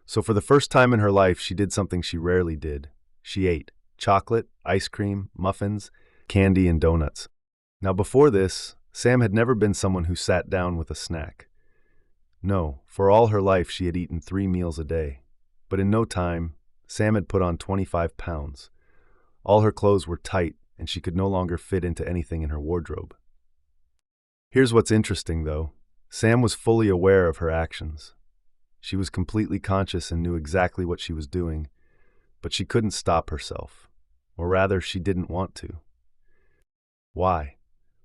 So for the first time in her life, she did something she rarely did. She ate chocolate, ice cream, muffins, candy, and donuts. Now before this, Sam had never been someone who sat down with a snack. No, for all her life she had eaten 3 meals a day. But in no time, Sam had put on 25 pounds. All her clothes were tight, and she could no longer fit into anything in her wardrobe. Here's what's interesting, though. Sam was fully aware of her actions. She was completely conscious and knew exactly what she was doing, but she couldn't stop herself. Or rather, she didn't want to. Why?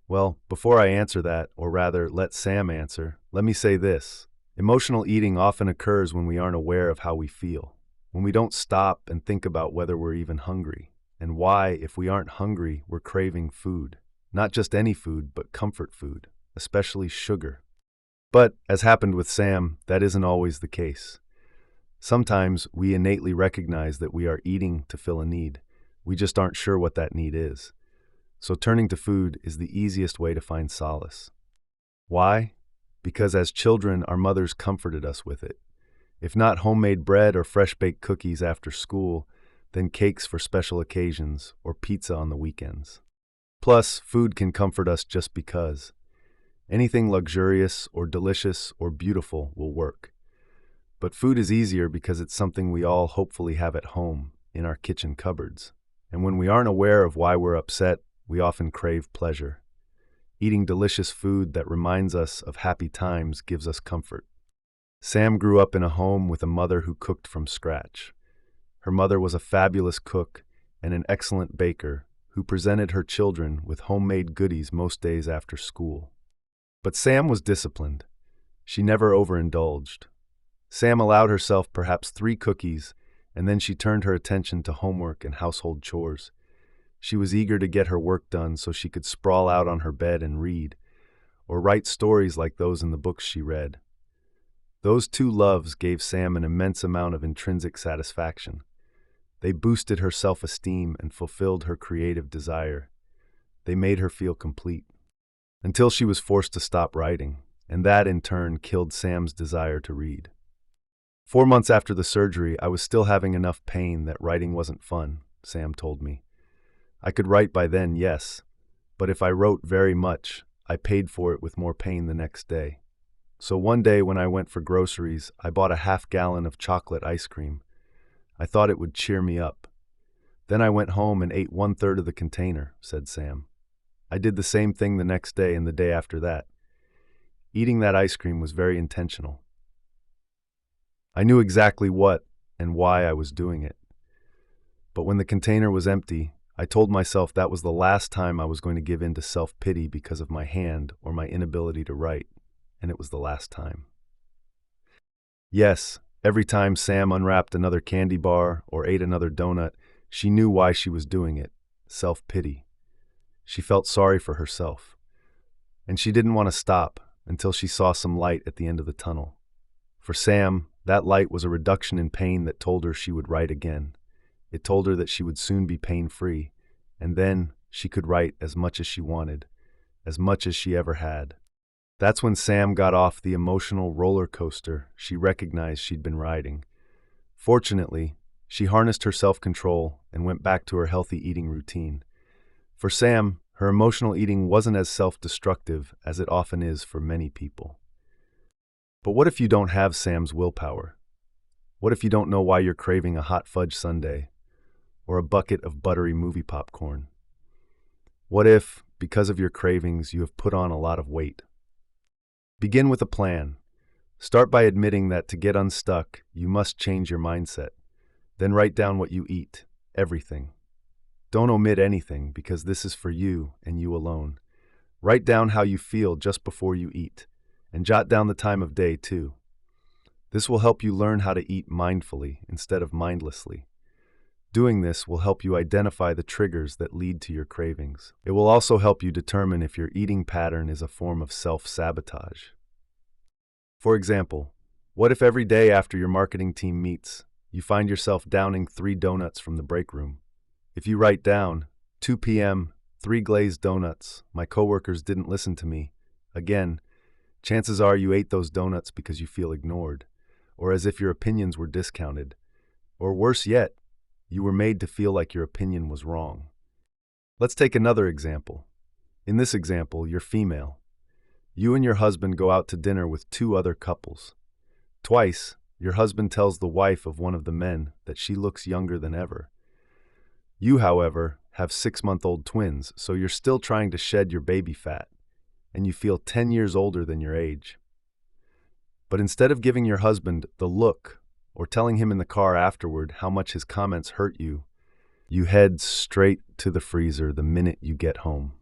Well, before I answer that, or rather, let Sam answer, let me say this. Emotional eating often occurs when we aren't aware of how we feel, when we don't stop and think about whether we're even hungry, and why, if we aren't hungry, we're craving food. Not just any food, but comfort food, especially sugar. But, as happened with Sam, that isn't always the case. Sometimes we innately recognize that we are eating to fill a need. We just aren't sure what that need is. So turning to food is the easiest way to find solace. Why? Because as children, our mothers comforted us with it. If not homemade bread or fresh-baked cookies after school, then cakes for special occasions or pizza on the weekends. Plus, food can comfort us just because. Anything luxurious or delicious or beautiful will work. But food is easier because it's something we all hopefully have at home, in our kitchen cupboards. And when we aren't aware of why we're upset, we often crave pleasure. Eating delicious food that reminds us of happy times gives us comfort. Sam grew up in a home with a mother who cooked from scratch. Her mother was a fabulous cook and an excellent baker who presented her children with homemade goodies most days after school. But Sam was disciplined. She never overindulged. Sam allowed herself perhaps 3 cookies, and then she turned her attention to homework and household chores. She was eager to get her work done so she could sprawl out on her bed and read, or write stories like those in the books she read. Those 2 loves gave Sam an immense amount of intrinsic satisfaction. They boosted her self-esteem and fulfilled her creative desire. They made her feel complete. Until she was forced to stop writing, and that in turn killed Sam's desire to read. 4 months after the surgery, I was still having enough pain that writing wasn't fun, Sam told me. I could write by then, yes, but if I wrote very much, I paid for it with more pain the next day. So one day when I went for groceries, I bought a half-gallon of chocolate ice cream. I thought it would cheer me up. Then I went home and ate 1/3 of the container, said Sam. I did the same thing the next day and the day after that. Eating that ice cream was very intentional. I knew exactly what and why I was doing it. But when the container was empty, I told myself that was the last time I was going to give in to self-pity because of my hand or my inability to write, and it was the last time. Yes, Every time Sam unwrapped another candy bar or ate another donut, she knew why she was doing it: self-pity. She felt sorry for herself. And she didn't want to stop until she saw some light at the end of the tunnel. For Sam, that light was a reduction in pain that told her she would write again. It told her that she would soon be pain-free, and then she could write as much as she wanted, as much as she ever had. That's when Sam got off the emotional roller coaster she recognized she'd been riding. Fortunately, she harnessed her self-control and went back to her healthy eating routine. For Sam, her emotional eating wasn't as self-destructive as it often is for many people. But what if you don't have Sam's willpower? What if you don't know why you're craving a hot fudge sundae or a bucket of buttery movie popcorn? What if, because of your cravings, you have put on a lot of weight? Begin with a plan. Start by admitting that to get unstuck, you must change your mindset. Then write down what you eat, everything. Don't omit anything, because this is for you and you alone. Write down how you feel just before you eat, and jot down the time of day too. This will help you learn how to eat mindfully instead of mindlessly. Doing this will help you identify the triggers that lead to your cravings. It will also help you determine if your eating pattern is a form of self-sabotage. For example, what if every day after your marketing team meets, you find yourself downing 3 donuts from the break room? If you write down, 2 p.m., 3 glazed donuts, my coworkers didn't listen to me, again, chances are you ate those donuts because you feel ignored, or as if your opinions were discounted, or worse yet, you were made to feel like your opinion was wrong. Let's take another example. In this example, you're female. You and your husband go out to dinner with 2 other couples. Twice, your husband tells the wife of one of the men that she looks younger than ever. You, however, have 6-month-old twins, so you're still trying to shed your baby fat, and you feel 10 years older than your age. But instead of giving your husband the look, or telling him in the car afterward how much his comments hurt you, you head straight to the freezer the minute you get home.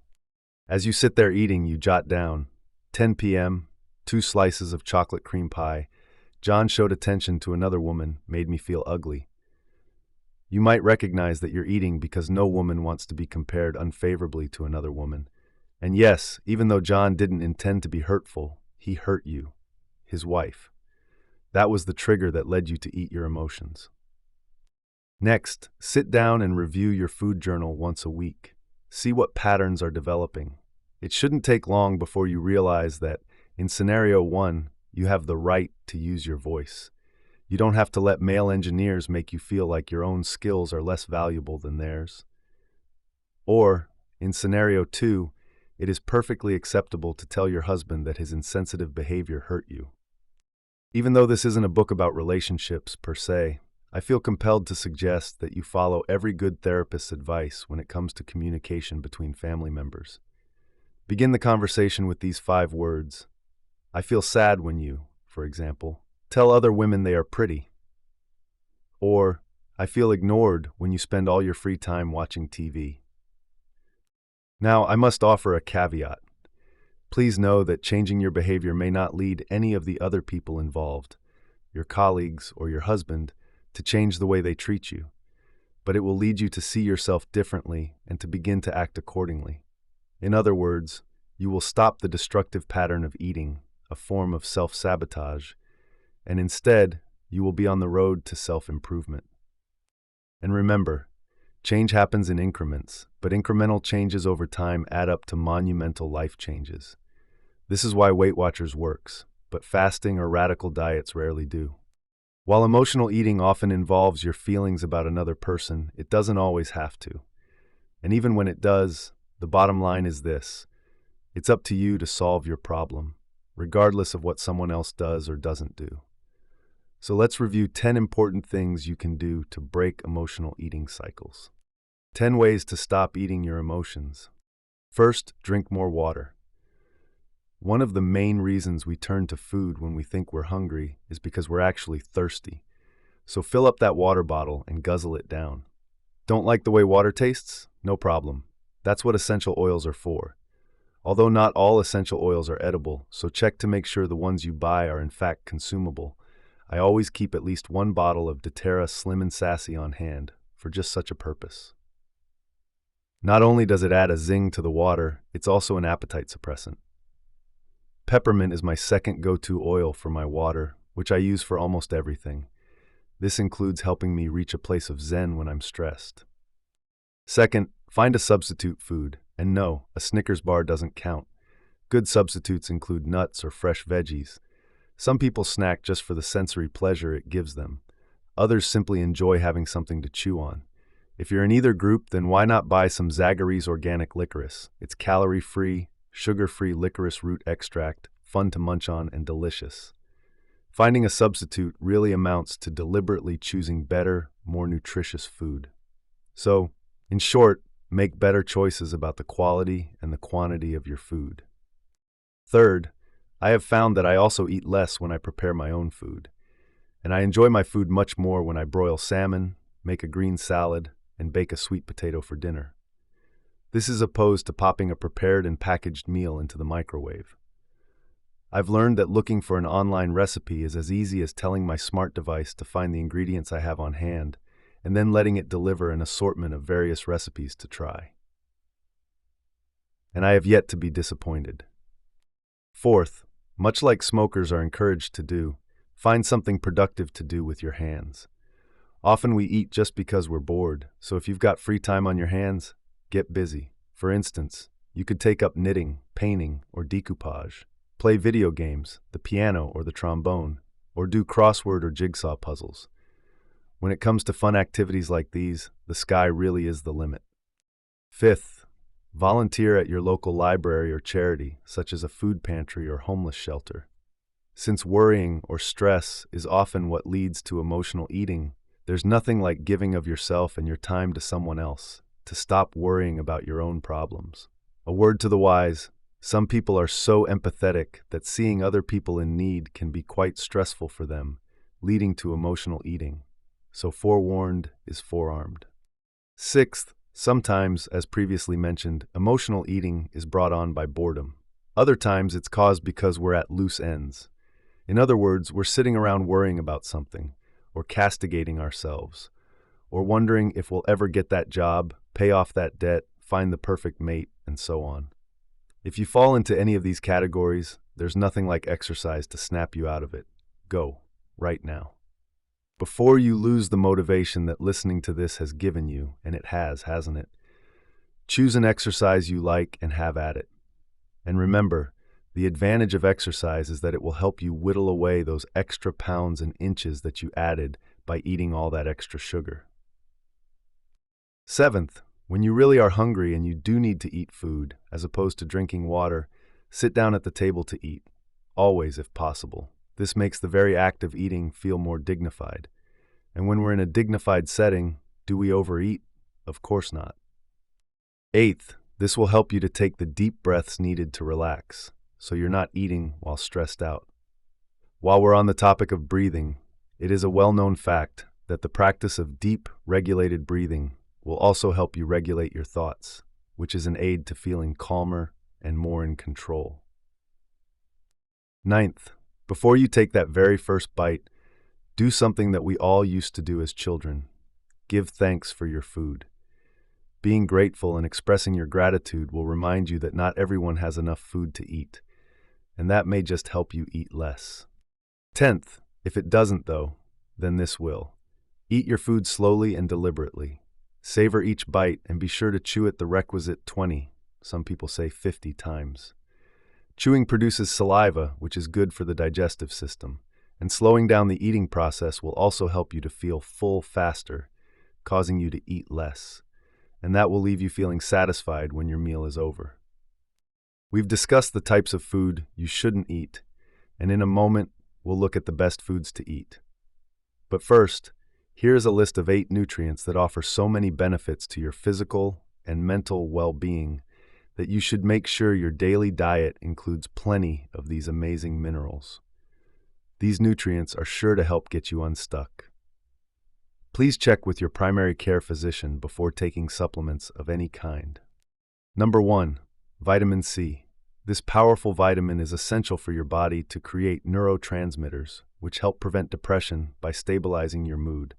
As you sit there eating, you jot down, 10 p.m., 2 slices of chocolate cream pie. John showed attention to another woman, made me feel ugly. You might recognize that you're eating because no woman wants to be compared unfavorably to another woman. And yes, even though John didn't intend to be hurtful, he hurt you, his wife. That was the trigger that led you to eat your emotions. Next, sit down and review your food journal once a week. See what patterns are developing. It shouldn't take long before you realize that, in scenario 1, you have the right to use your voice. You don't have to let male engineers make you feel like your own skills are less valuable than theirs. Or, in scenario 2, it is perfectly acceptable to tell your husband that his insensitive behavior hurt you. Even though this isn't a book about relationships per se, I feel compelled to suggest that you follow every good therapist's advice when it comes to communication between family members. Begin the conversation with these 5 words. I feel sad when you, for example, tell other women they are pretty. Or, I feel ignored when you spend all your free time watching TV. Now, I must offer a caveat. Please know that changing your behavior may not lead any of the other people involved, your colleagues or your husband, to change the way they treat you, but it will lead you to see yourself differently and to begin to act accordingly. In other words, you will stop the destructive pattern of eating, a form of self-sabotage, and instead, you will be on the road to self-improvement. And remember, change happens in increments, but incremental changes over time add up to monumental life changes. This is why Weight Watchers works, but fasting or radical diets rarely do. While emotional eating often involves your feelings about another person, it doesn't always have to. And even when it does, the bottom line is this: it's up to you to solve your problem, regardless of what someone else does or doesn't do. So let's review 10 important things you can do to break emotional eating cycles. 10 ways to stop eating your emotions. First, drink more water. One of the main reasons we turn to food when we think we're hungry is because we're actually thirsty. So fill up that water bottle and guzzle it down. Don't like the way water tastes? No problem. That's what essential oils are for. Although not all essential oils are edible, so check to make sure the ones you buy are in fact consumable. I always keep at least one bottle of doTERRA Slim and Sassy on hand for just such a purpose. Not only does it add a zing to the water, it's also an appetite suppressant. Peppermint is my second go-to oil for my water, which I use for almost everything. This includes helping me reach a place of zen when I'm stressed. Second, find a substitute food. And no, a Snickers bar doesn't count. Good substitutes include nuts or fresh veggies. Some people snack just for the sensory pleasure it gives them. Others simply enjoy having something to chew on. If you're in either group, then why not buy some Zachary's organic licorice? It's calorie-free, sugar-free licorice root extract, fun to munch on, and delicious. Finding a substitute really amounts to deliberately choosing better, more nutritious food. So, in short, make better choices about the quality and the quantity of your food. Third, I have found that I also eat less when I prepare my own food. And I enjoy my food much more when I broil salmon, make a green salad, and bake a sweet potato for dinner. This is opposed to popping a prepared and packaged meal into the microwave. I've learned that looking for an online recipe is as easy as telling my smart device to find the ingredients I have on hand, and then letting it deliver an assortment of various recipes to try. And I have yet to be disappointed. Fourth, much like smokers are encouraged to do, find something productive to do with your hands. Often we eat just because we're bored, so if you've got free time on your hands, get busy. For instance, you could take up knitting, painting, or decoupage, play video games, the piano or the trombone, or do crossword or jigsaw puzzles. When it comes to fun activities like these, the sky really is the limit. Fifth, volunteer at your local library or charity, such as a food pantry or homeless shelter. Since worrying or stress is often what leads to emotional eating, there's nothing like giving of yourself and your time to someone else, to stop worrying about your own problems. A word to the wise, some people are so empathetic that seeing other people in need can be quite stressful for them, leading to emotional eating. So forewarned is forearmed. Sixth, sometimes, as previously mentioned, emotional eating is brought on by boredom. Other times it's caused because we're at loose ends. In other words, we're sitting around worrying about something, or castigating ourselves, or wondering if we'll ever get that job, pay off that debt, find the perfect mate, and so on. If you fall into any of these categories, there's nothing like exercise to snap you out of it. Go, right now. Before you lose the motivation that listening to this has given you, and it has, hasn't it? Choose an exercise you like and have at it. And remember, the advantage of exercise is that it will help you whittle away those extra pounds and inches that you added by eating all that extra sugar. Seventh, when you really are hungry and you do need to eat food, as opposed to drinking water, sit down at the table to eat, always if possible. This makes the very act of eating feel more dignified. And when we're in a dignified setting, do we overeat? Of course not. Eighth, this will help you to take the deep breaths needed to relax, so you're not eating while stressed out. While we're on the topic of breathing, it is a well-known fact that the practice of deep, regulated breathing will also help you regulate your thoughts, which is an aid to feeling calmer and more in control. Ninth, before you take that very first bite, do something that we all used to do as children. Give thanks for your food. Being grateful and expressing your gratitude will remind you that not everyone has enough food to eat, and that may just help you eat less. 10th, if it doesn't though, then this will. Eat your food slowly and deliberately. Savor each bite and be sure to chew it the requisite 20, some people say 50 times. Chewing produces saliva, which is good for the digestive system, and slowing down the eating process will also help you to feel full faster, causing you to eat less, and that will leave you feeling satisfied when your meal is over. We've discussed the types of food you shouldn't eat, and in a moment, we'll look at the best foods to eat. But first, here is a list of 8 nutrients that offer so many benefits to your physical and mental well-being that you should make sure your daily diet includes plenty of these amazing minerals. These nutrients are sure to help get you unstuck. Please check with your primary care physician before taking supplements of any kind. Number 1, vitamin C. This powerful vitamin is essential for your body to create neurotransmitters, which help prevent depression by stabilizing your mood.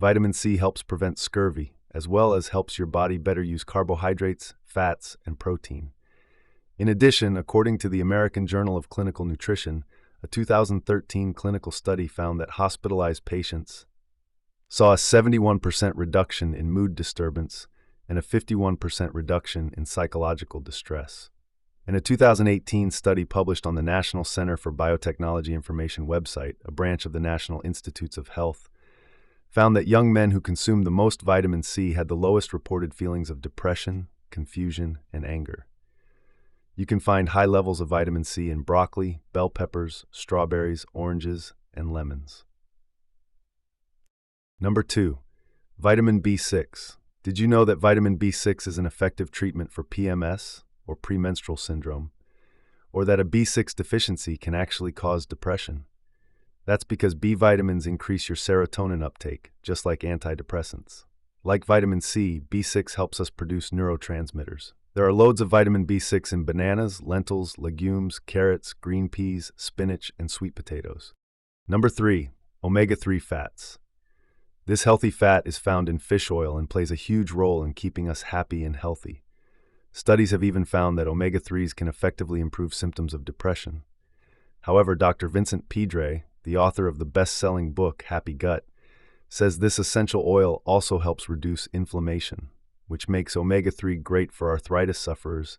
Vitamin C helps prevent scurvy, as well as helps your body better use carbohydrates, fats, and protein. In addition, according to the American Journal of Clinical Nutrition, a 2013 clinical study found that hospitalized patients saw a 71% reduction in mood disturbance and a 51% reduction in psychological distress. And a 2018 study published on the National Center for Biotechnology Information website, a branch of the National Institutes of Health, found that young men who consumed the most vitamin C had the lowest reported feelings of depression, confusion, and anger. You can find high levels of vitamin C in broccoli, bell peppers, strawberries, oranges, and lemons. Number 2, vitamin B6. Did you know that vitamin B6 is an effective treatment for PMS, or premenstrual syndrome, or that a B6 deficiency can actually cause depression? That's because B vitamins increase your serotonin uptake, just like antidepressants. Like vitamin C, B6 helps us produce neurotransmitters. There are loads of vitamin B6 in bananas, lentils, legumes, carrots, green peas, spinach, and sweet potatoes. Number 3, omega-3 fats. This healthy fat is found in fish oil and plays a huge role in keeping us happy and healthy. Studies have even found that omega-3s can effectively improve symptoms of depression. However, Dr. Vincent Pedre, the author of the best-selling book Happy Gut, says this essential oil also helps reduce inflammation, which makes omega-3 great for arthritis sufferers,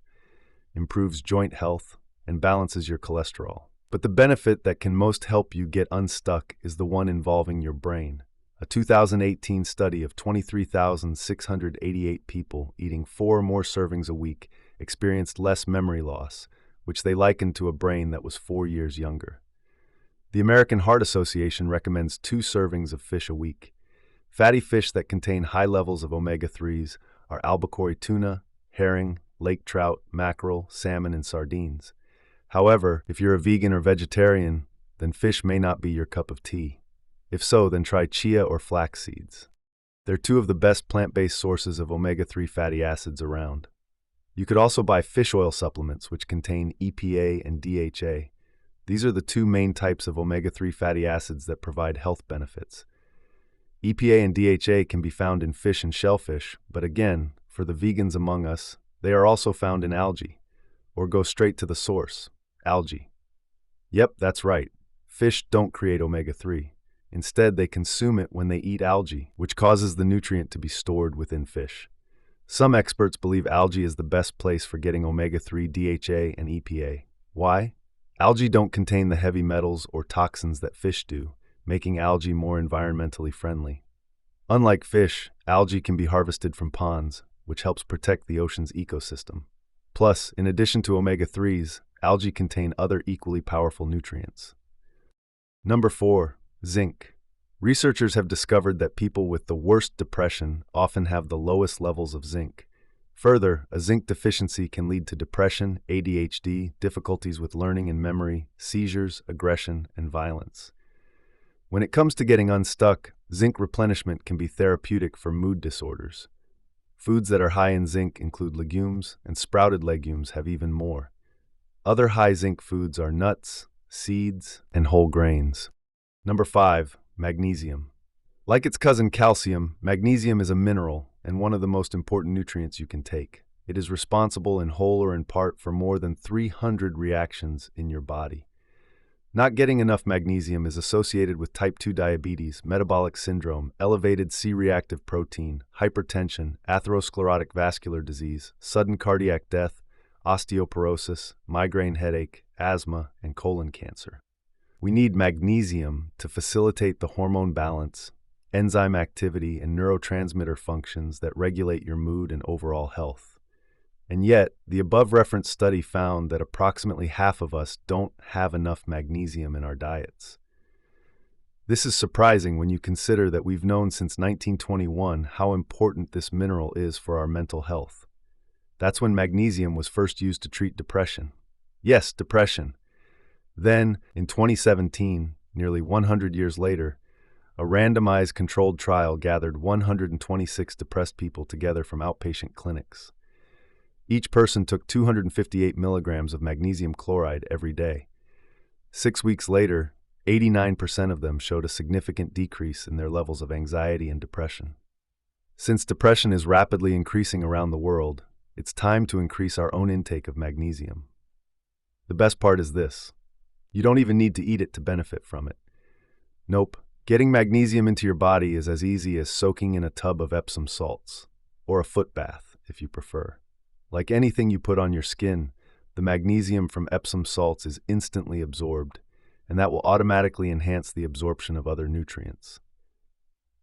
improves joint health, and balances your cholesterol. But the benefit that can most help you get unstuck is the one involving your brain. A 2018 study of 23,688 people eating 4 or more servings a week experienced less memory loss, which they likened to a brain that was 4 years younger. The American Heart Association recommends 2 servings of fish a week. Fatty fish that contain high levels of omega-3s are albacore tuna, herring, lake trout, mackerel, salmon, and sardines. However, if you're a vegan or vegetarian, then fish may not be your cup of tea. If so, then try chia or flax seeds. They're 2 of the best plant-based sources of omega-3 fatty acids around. You could also buy fish oil supplements, which contain EPA and DHA. These are the 2 main types of omega-3 fatty acids that provide health benefits. EPA and DHA can be found in fish and shellfish, but again, for the vegans among us, they are also found in algae. Or go straight to the source, algae. Yep, that's right. Fish don't create omega-3. Instead, they consume it when they eat algae, which causes the nutrient to be stored within fish. Some experts believe algae is the best place for getting omega-3, DHA, and EPA. Why? Algae don't contain the heavy metals or toxins that fish do, making algae more environmentally friendly. Unlike fish, algae can be harvested from ponds, which helps protect the ocean's ecosystem. Plus, in addition to omega-3s, algae contain other equally powerful nutrients. Number 4. Zinc. Researchers have discovered that people with the worst depression often have the lowest levels of zinc. Further, a zinc deficiency can lead to depression, ADHD, difficulties with learning and memory, seizures, aggression, and violence. When it comes to getting unstuck, zinc replenishment can be therapeutic for mood disorders. Foods that are high in zinc include legumes, and sprouted legumes have even more. Other high zinc foods are nuts, seeds, and whole grains. Number 5. Magnesium. Like its cousin calcium, magnesium is a mineral and one of the most important nutrients you can take. It is responsible in whole or in part for more than 300 reactions in your body. Not getting enough magnesium is associated with type 2 diabetes, metabolic syndrome, elevated C-reactive protein, hypertension, atherosclerotic vascular disease, sudden cardiac death, osteoporosis, migraine headache, asthma, and colon cancer. We need magnesium to facilitate the hormone balance, enzyme activity, and neurotransmitter functions that regulate your mood and overall health. And yet, the above-referenced study found that approximately half of us don't have enough magnesium in our diets. This is surprising when you consider that we've known since 1921 how important this mineral is for our mental health. That's when magnesium was first used to treat depression. Yes, depression. Then, in 2017, nearly 100 years later, a randomized controlled trial gathered 126 depressed people together from outpatient clinics. Each person took 258 milligrams of magnesium chloride every day. 6 weeks later, 89% of them showed a significant decrease in their levels of anxiety and depression. Since depression is rapidly increasing around the world, it's time to increase our own intake of magnesium. The best part is this: you don't even need to eat it to benefit from it. Nope, getting magnesium into your body is as easy as soaking in a tub of Epsom salts, or a foot bath, if you prefer. Like anything you put on your skin, the magnesium from Epsom salts is instantly absorbed, and that will automatically enhance the absorption of other nutrients.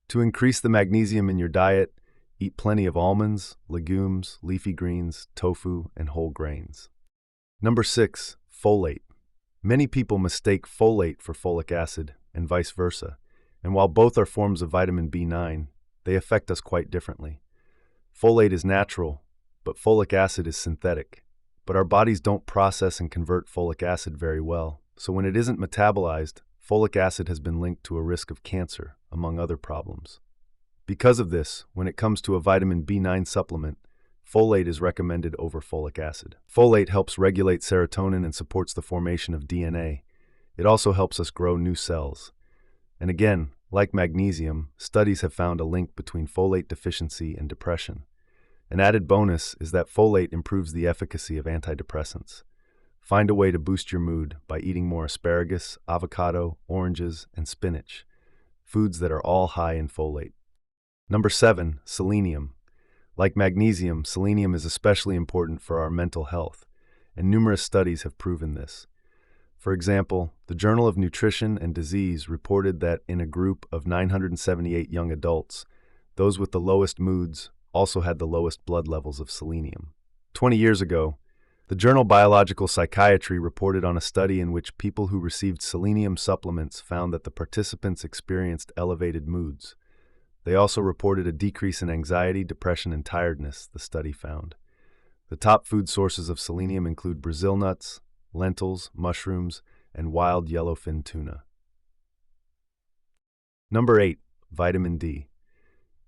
To increase the magnesium in your diet, eat plenty of almonds, legumes, leafy greens, tofu, and whole grains. Number 6, folate. Many people mistake folate for folic acid, and vice versa, and while both are forms of vitamin B9, they affect us quite differently. Folate is natural, but folic acid is synthetic. But our bodies don't process and convert folic acid very well, so when it isn't metabolized, folic acid has been linked to a risk of cancer, among other problems. Because of this, when it comes to a vitamin B9 supplement, folate is recommended over folic acid. Folate helps regulate serotonin and supports the formation of DNA. It also helps us grow new cells. And again, like magnesium, studies have found a link between folate deficiency and depression. An added bonus is that folate improves the efficacy of antidepressants. Find a way to boost your mood by eating more asparagus, avocado, oranges, and spinach, foods that are all high in folate. Number 7, selenium. Like magnesium, selenium is especially important for our mental health, and numerous studies have proven this. For example, the Journal of Nutrition and Disease reported that in a group of 978 young adults, those with the lowest moods also had the lowest blood levels of selenium. 20 years ago, the journal Biological Psychiatry reported on a study in which people who received selenium supplements found that the participants experienced elevated moods. They also reported a decrease in anxiety, depression, and tiredness, the study found. The top food sources of selenium include Brazil nuts, lentils, mushrooms, and wild yellowfin tuna. Number 8, vitamin D.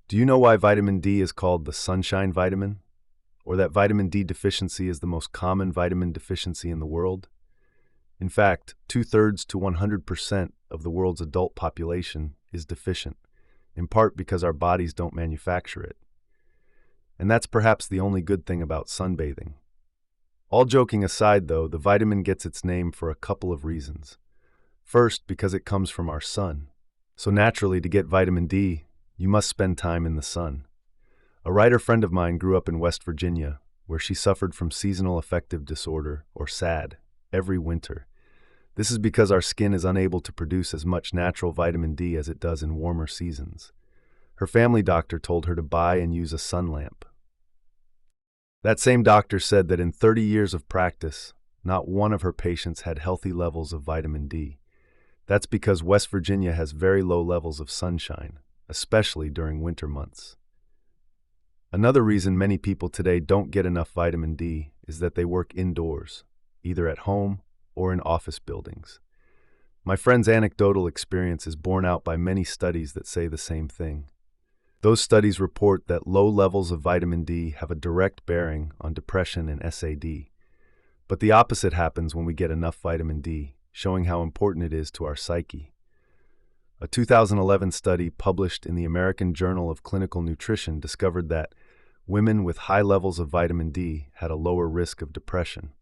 Do you know why vitamin D is called the sunshine vitamin? Or that vitamin D deficiency is the most common vitamin deficiency in the world? In fact, 2/3 to 100% of the world's adult population is deficient, in part because our bodies don't manufacture it. And that's perhaps the only good thing about sunbathing. All joking aside, though, the vitamin gets its name for a couple of reasons. First, because it comes from our sun. So naturally, to get vitamin D, you must spend time in the sun. A writer friend of mine grew up in West Virginia, where she suffered from seasonal affective disorder, or SAD, every winter. This is because our skin is unable to produce as much natural vitamin D as it does in warmer seasons. Her family doctor told her to buy and use a sun lamp. That same doctor said that in 30 years of practice, not one of her patients had healthy levels of vitamin D. That's because West Virginia has very low levels of sunshine, especially during winter months. Another reason many people today don't get enough vitamin D is that they work indoors, either at home or in office buildings. My friend's anecdotal experience is borne out by many studies that say the same thing. Those studies report that low levels of vitamin D have a direct bearing on depression and SAD. But the opposite happens when we get enough vitamin D, showing how important it is to our psyche. A 2011 study published in the American Journal of Clinical Nutrition discovered that women with high levels of vitamin D had a lower risk of depression.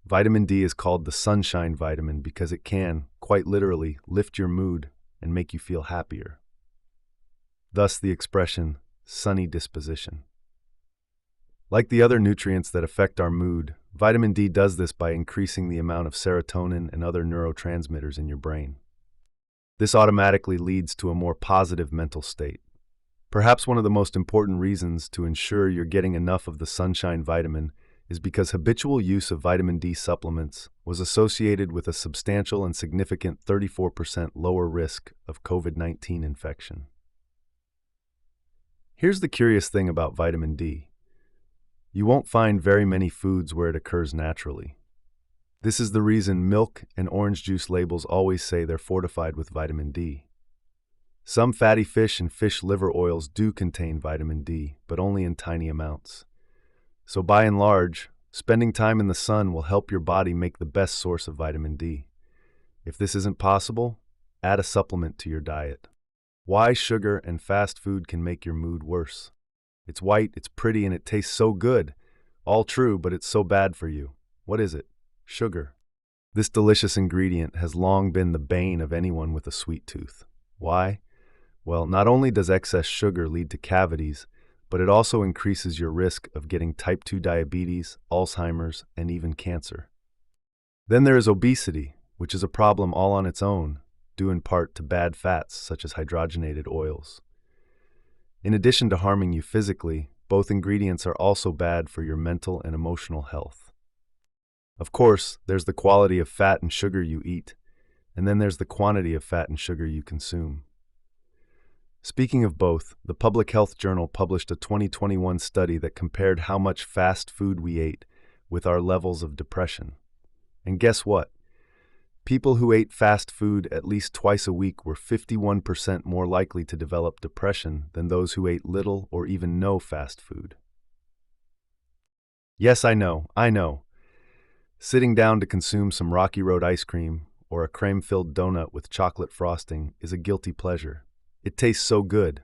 Vitamin D is called the sunshine vitamin because it can, quite literally, lift your mood and make you feel happier. Thus the expression, sunny disposition. Like the other nutrients that affect our mood, vitamin D does this by increasing the amount of serotonin and other neurotransmitters in your brain. This automatically leads to a more positive mental state. Perhaps one of the most important reasons to ensure you're getting enough of the sunshine vitamin is because habitual use of vitamin D supplements was associated with a substantial and significant 34% lower risk of COVID-19 infection. Here's the curious thing about vitamin D. You won't find very many foods where it occurs naturally. This is the reason milk and orange juice labels always say they're fortified with vitamin D. Some fatty fish and fish liver oils do contain vitamin D, but only in tiny amounts. So by and large, spending time in the sun will help your body make the best source of vitamin D. If this isn't possible, add a supplement to your diet. Why sugar and fast food can make your mood worse? It's white, it's pretty, and it tastes so good. All true, but it's so bad for you. What is it? Sugar. This delicious ingredient has long been the bane of anyone with a sweet tooth. Why? Well, not only does excess sugar lead to cavities, but it also increases your risk of getting type 2 diabetes, Alzheimer's, and even cancer. Then there is obesity, which is a problem all on its own, due in part to bad fats such as hydrogenated oils. In addition to harming you physically, both ingredients are also bad for your mental and emotional health. Of course, there's the quality of fat and sugar you eat, and then there's the quantity of fat and sugar you consume. Speaking of both, the Public Health Journal published a 2021 study that compared how much fast food we ate with our levels of depression. And guess what? People who ate fast food at least twice a week were 51% more likely to develop depression than those who ate little or even no fast food. Yes, I know. Sitting down to consume some Rocky Road ice cream or a creme-filled donut with chocolate frosting is a guilty pleasure. It tastes so good.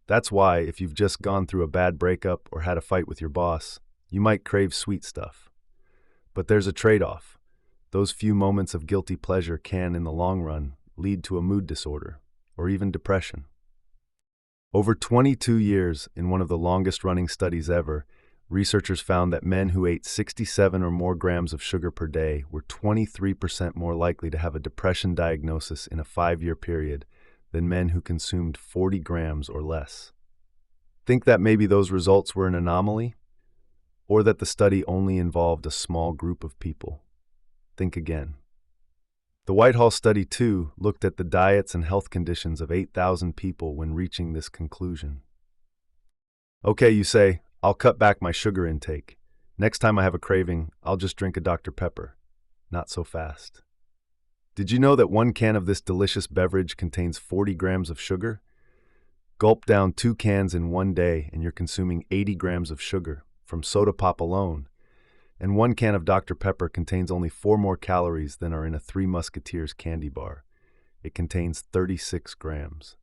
That's why, if you've just gone through a bad breakup or had a fight with your boss, you might crave sweet stuff. But there's a trade-off. Those few moments of guilty pleasure can, in the long run, lead to a mood disorder or even depression. Over 22 years, in one of the longest-running studies ever, researchers found that men who ate 67 or more grams of sugar per day were 23% more likely to have a depression diagnosis in a 5-year period than men who consumed 40 grams or less. Think that maybe those results were an anomaly? Or that the study only involved a small group of people? Think again. The Whitehall study, too, looked at the diets and health conditions of 8,000 people when reaching this conclusion. Okay, you say, I'll cut back my sugar intake. Next time I have a craving, I'll just drink a Dr. Pepper. Not so fast. Did you know that 1 can of this delicious beverage contains 40 grams of sugar? Gulp down 2 cans in 1 day and you're consuming 80 grams of sugar from soda pop alone. And 1 can of Dr. Pepper contains only 4 more calories than are in a Three Musketeers candy bar. It contains 36 grams.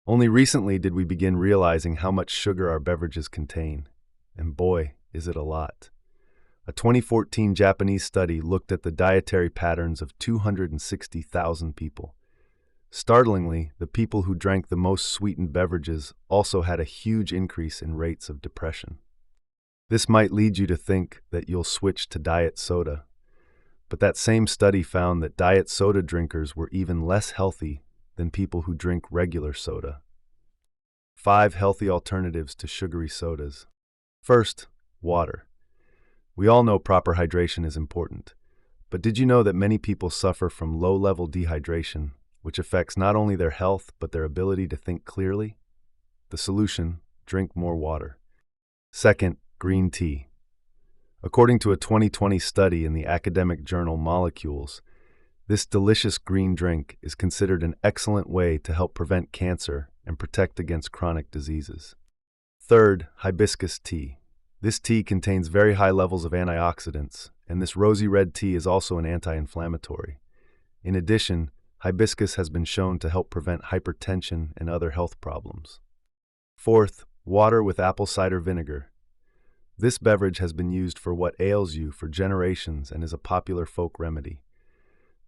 Only recently did we begin realizing how much sugar our beverages contain. And boy, is it a lot. A 2014 Japanese study looked at the dietary patterns of 260,000 people. Startlingly, the people who drank the most sweetened beverages also had a huge increase in rates of depression. This might lead you to think that you'll switch to diet soda, but that same study found that diet soda drinkers were even less healthy than people who drink regular soda. 5 healthy alternatives to sugary sodas. First, water. We all know proper hydration is important, but did you know that many people suffer from low-level dehydration, which affects not only their health but their ability to think clearly? The solution: drink more water. Second, green tea. According to a 2020 study in the academic journal Molecules, this delicious green drink is considered an excellent way to help prevent cancer and protect against chronic diseases. Third, hibiscus tea. This tea contains very high levels of antioxidants, and this rosy red tea is also an anti-inflammatory. In addition, hibiscus has been shown to help prevent hypertension and other health problems. Fourth, water with apple cider vinegar. This beverage has been used for what ails you for generations and is a popular folk remedy.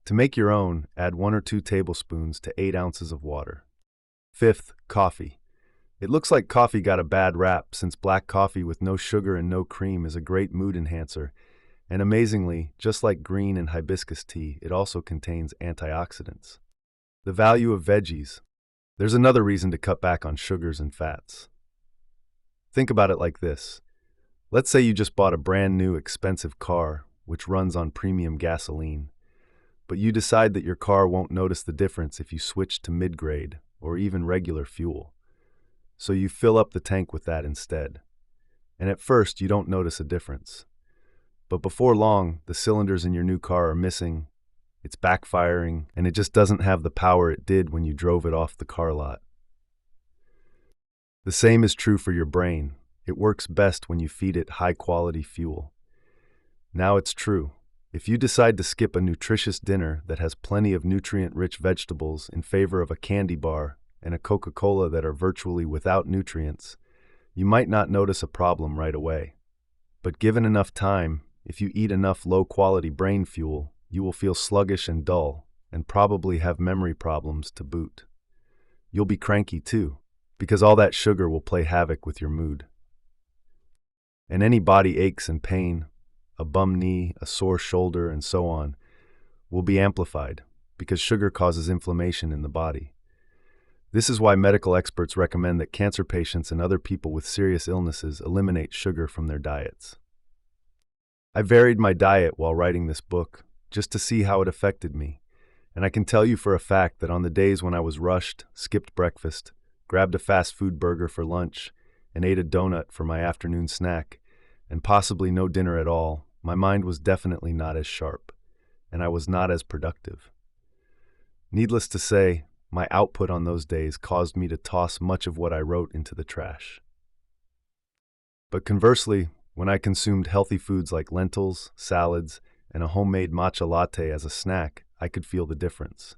To make your own, add 1 or 2 tablespoons to 8 ounces of water. Fifth, coffee. It looks like coffee got a bad rap since black coffee with no sugar and no cream is a great mood enhancer, and amazingly, just like green and hibiscus tea, it also contains antioxidants. The value of veggies. There's another reason to cut back on sugars and fats. Think about it like this. Let's say you just bought a brand new expensive car, which runs on premium gasoline, but you decide that your car won't notice the difference if you switch to mid-grade or even regular fuel. So you fill up the tank with that instead. And at first, you don't notice a difference. But before long, the cylinders in your new car are missing, it's backfiring, and it just doesn't have the power it did when you drove it off the car lot. The same is true for your brain. It works best when you feed it high-quality fuel. Now it's true. If you decide to skip a nutritious dinner that has plenty of nutrient-rich vegetables in favor of a candy bar and a Coca-Cola that are virtually without nutrients, you might not notice a problem right away. But given enough time, if you eat enough low-quality brain fuel, you will feel sluggish and dull, and probably have memory problems to boot. You'll be cranky too, because all that sugar will play havoc with your mood. And any body aches and pain, a bum knee, a sore shoulder, and so on, will be amplified, because sugar causes inflammation in the body. This is why medical experts recommend that cancer patients and other people with serious illnesses eliminate sugar from their diets. I varied my diet while writing this book, just to see how it affected me, and I can tell you for a fact that on the days when I was rushed, skipped breakfast, grabbed a fast food burger for lunch, and ate a donut for my afternoon snack, and possibly no dinner at all, my mind was definitely not as sharp, and I was not as productive. Needless to say, my output on those days caused me to toss much of what I wrote into the trash. But conversely, when I consumed healthy foods like lentils, salads, and a homemade matcha latte as a snack, I could feel the difference.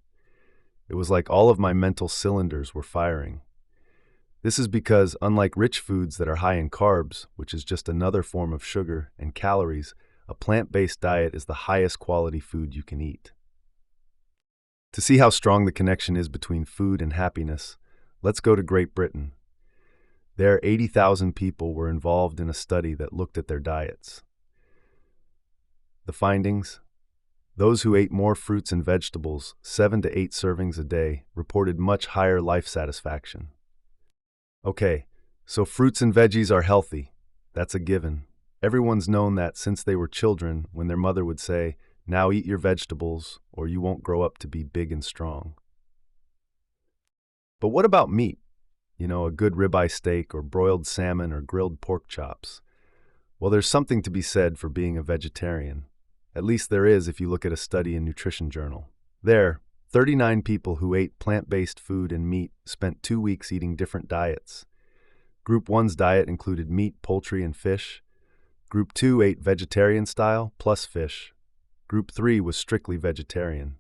It was like all of my mental cylinders were firing. This is because, unlike rich foods that are high in carbs, which is just another form of sugar, and calories, a plant-based diet is the highest quality food you can eat. To see how strong the connection is between food and happiness, let's go to Great Britain. There, 80,000 people were involved in a study that looked at their diets. The findings? Those who ate more fruits and vegetables, 7 to 8 servings a day, reported much higher life satisfaction. Okay, so fruits and veggies are healthy. That's a given. Everyone's known that since they were children, when their mother would say, "Now eat your vegetables, or you won't grow up to be big and strong." But what about meat? A good ribeye steak or broiled salmon or grilled pork chops. Well, there's something to be said for being a vegetarian. At least there is if you look at a study in Nutrition Journal. There, 39 people who ate plant-based food and meat spent 2 weeks eating different diets. Group 1's diet included meat, poultry, and fish. Group 2 ate vegetarian style plus fish. Group 3 was strictly vegetarian.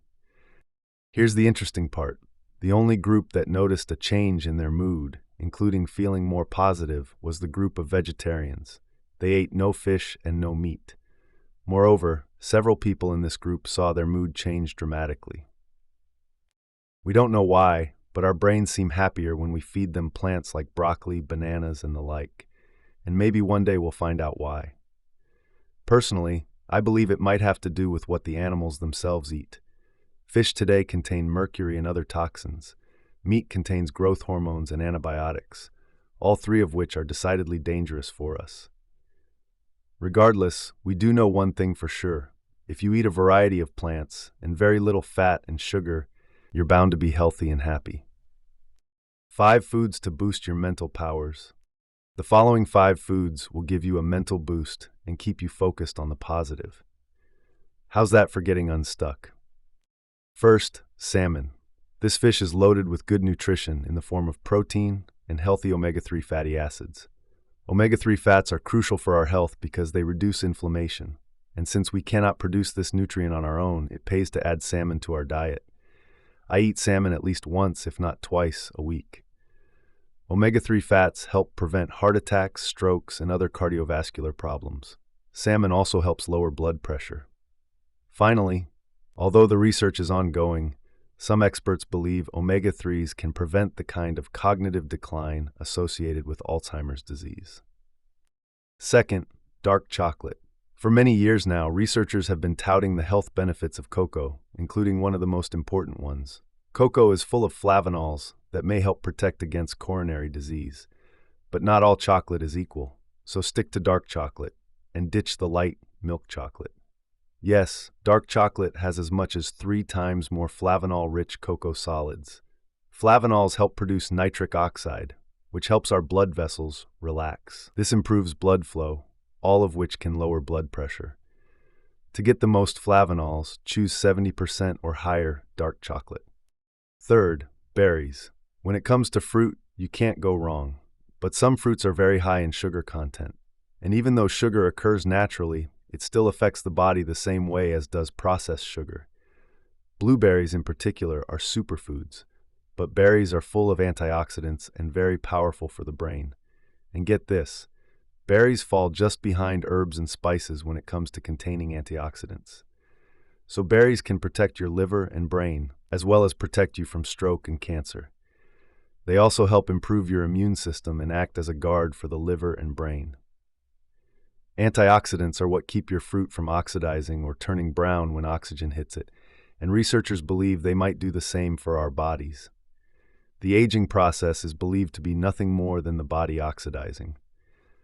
Here's the interesting part. The only group that noticed a change in their mood, including feeling more positive, was the group of vegetarians. They ate no fish and no meat. Moreover, several people in this group saw their mood change dramatically. We don't know why, but our brains seem happier when we feed them plants like broccoli, bananas, and the like. And maybe one day we'll find out why. Personally, I believe it might have to do with what the animals themselves eat. Fish today contain mercury and other toxins. Meat contains growth hormones and antibiotics, all three of which are decidedly dangerous for us. Regardless, we do know one thing for sure. If you eat a variety of plants and very little fat and sugar, you're bound to be healthy and happy. 5 foods to boost your mental powers. The following 5 foods will give you a mental boost and keep you focused on the positive. How's that for getting unstuck? First, salmon. This fish is loaded with good nutrition in the form of protein and healthy omega-3 fatty acids. Omega-3 fats are crucial for our health because they reduce inflammation, and since we cannot produce this nutrient on our own, it pays to add salmon to our diet. I eat salmon at least once, if not twice, a week. Omega-3 fats help prevent heart attacks, strokes, and other cardiovascular problems. Salmon also helps lower blood pressure. Finally, although the research is ongoing, some experts believe omega-3s can prevent the kind of cognitive decline associated with Alzheimer's disease. Second, dark chocolate. For many years now, researchers have been touting the health benefits of cocoa, including one of the most important ones. Cocoa is full of flavanols that may help protect against coronary disease. But not all chocolate is equal, so stick to dark chocolate and ditch the light milk chocolate. Yes, dark chocolate has as much as 3 times more flavanol-rich cocoa solids. Flavanols help produce nitric oxide, which helps our blood vessels relax. This improves blood flow, all of which can lower blood pressure. To get the most flavanols, choose 70% or higher dark chocolate. Third, berries. When it comes to fruit, you can't go wrong. But some fruits are very high in sugar content. And even though sugar occurs naturally, it still affects the body the same way as does processed sugar. Blueberries in particular are superfoods, but berries are full of antioxidants and very powerful for the brain. And get this, berries fall just behind herbs and spices when it comes to containing antioxidants. So berries can protect your liver and brain, as well as protect you from stroke and cancer. They also help improve your immune system and act as a guard for the liver and brain. Antioxidants are what keep your fruit from oxidizing or turning brown when oxygen hits it, and researchers believe they might do the same for our bodies. The aging process is believed to be nothing more than the body oxidizing.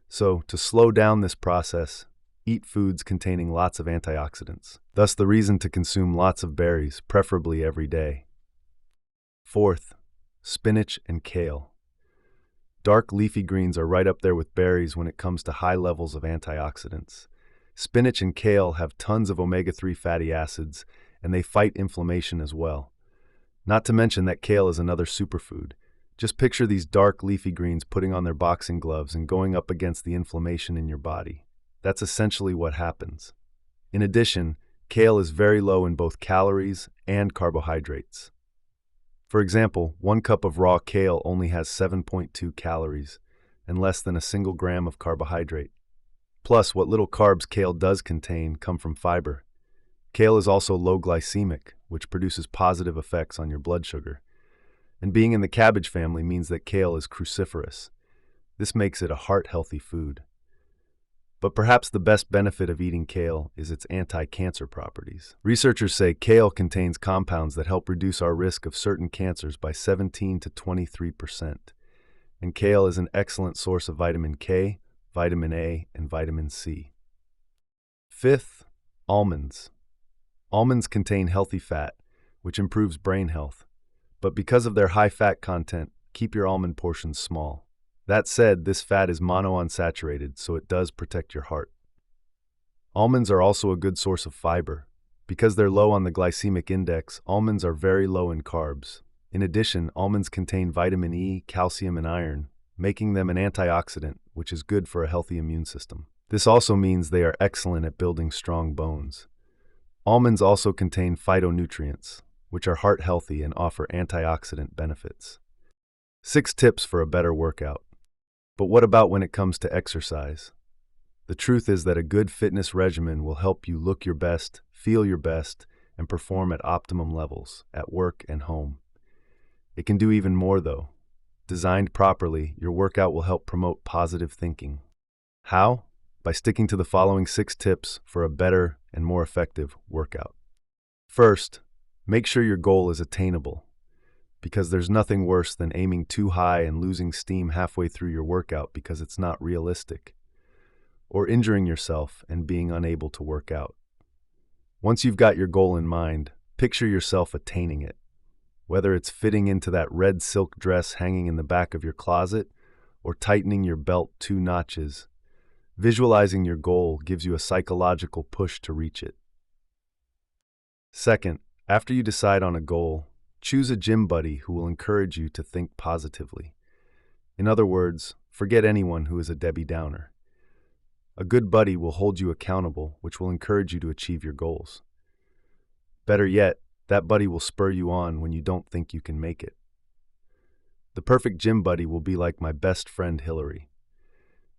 So, to slow down this process, eat foods containing lots of antioxidants. Thus, the reason to consume lots of berries, preferably every day. Fourth, spinach and kale. Dark leafy greens are right up there with berries when it comes to high levels of antioxidants. Spinach and kale have tons of omega-3 fatty acids, and they fight inflammation as well. Not to mention that kale is another superfood. Just picture these dark leafy greens putting on their boxing gloves and going up against the inflammation in your body. That's essentially what happens. In addition, kale is very low in both calories and carbohydrates. For example, 1 cup of raw kale only has 7.2 calories and less than a single gram of carbohydrate. Plus, what little carbs kale does contain come from fiber. Kale is also low glycemic, which produces positive effects on your blood sugar. And being in the cabbage family means that kale is cruciferous. This makes it a heart-healthy food. But perhaps the best benefit of eating kale is its anti-cancer properties. Researchers say kale contains compounds that help reduce our risk of certain cancers by 17 to 23%. And kale is an excellent source of vitamin K, vitamin A, and vitamin C. Fifth, almonds. Almonds contain healthy fat, which improves brain health. But because of their high fat content, keep your almond portions small. That said, this fat is monounsaturated, so it does protect your heart. Almonds are also a good source of fiber. Because they're low on the glycemic index, almonds are very low in carbs. In addition, almonds contain vitamin E, calcium, and iron, making them an antioxidant, which is good for a healthy immune system. This also means they are excellent at building strong bones. Almonds also contain phytonutrients, which are heart healthy and offer antioxidant benefits. 6 tips for a better workout. But what about when it comes to exercise? The truth is that a good fitness regimen will help you look your best, feel your best, and perform at optimum levels, at work and home. It can do even more though. Designed properly, your workout will help promote positive thinking. How? By sticking to the following 6 tips for a better and more effective workout. First, make sure your goal is attainable, because there's nothing worse than aiming too high and losing steam halfway through your workout because it's not realistic, or injuring yourself and being unable to work out. Once you've got your goal in mind, picture yourself attaining it, whether it's fitting into that red silk dress hanging in the back of your closet or tightening your belt 2 notches. Visualizing your goal gives you a psychological push to reach it. Second, after you decide on a goal, choose a gym buddy who will encourage you to think positively. In other words, forget anyone who is a Debbie Downer. A good buddy will hold you accountable, which will encourage you to achieve your goals. Better yet, that buddy will spur you on when you don't think you can make it. The perfect gym buddy will be like my best friend Hillary.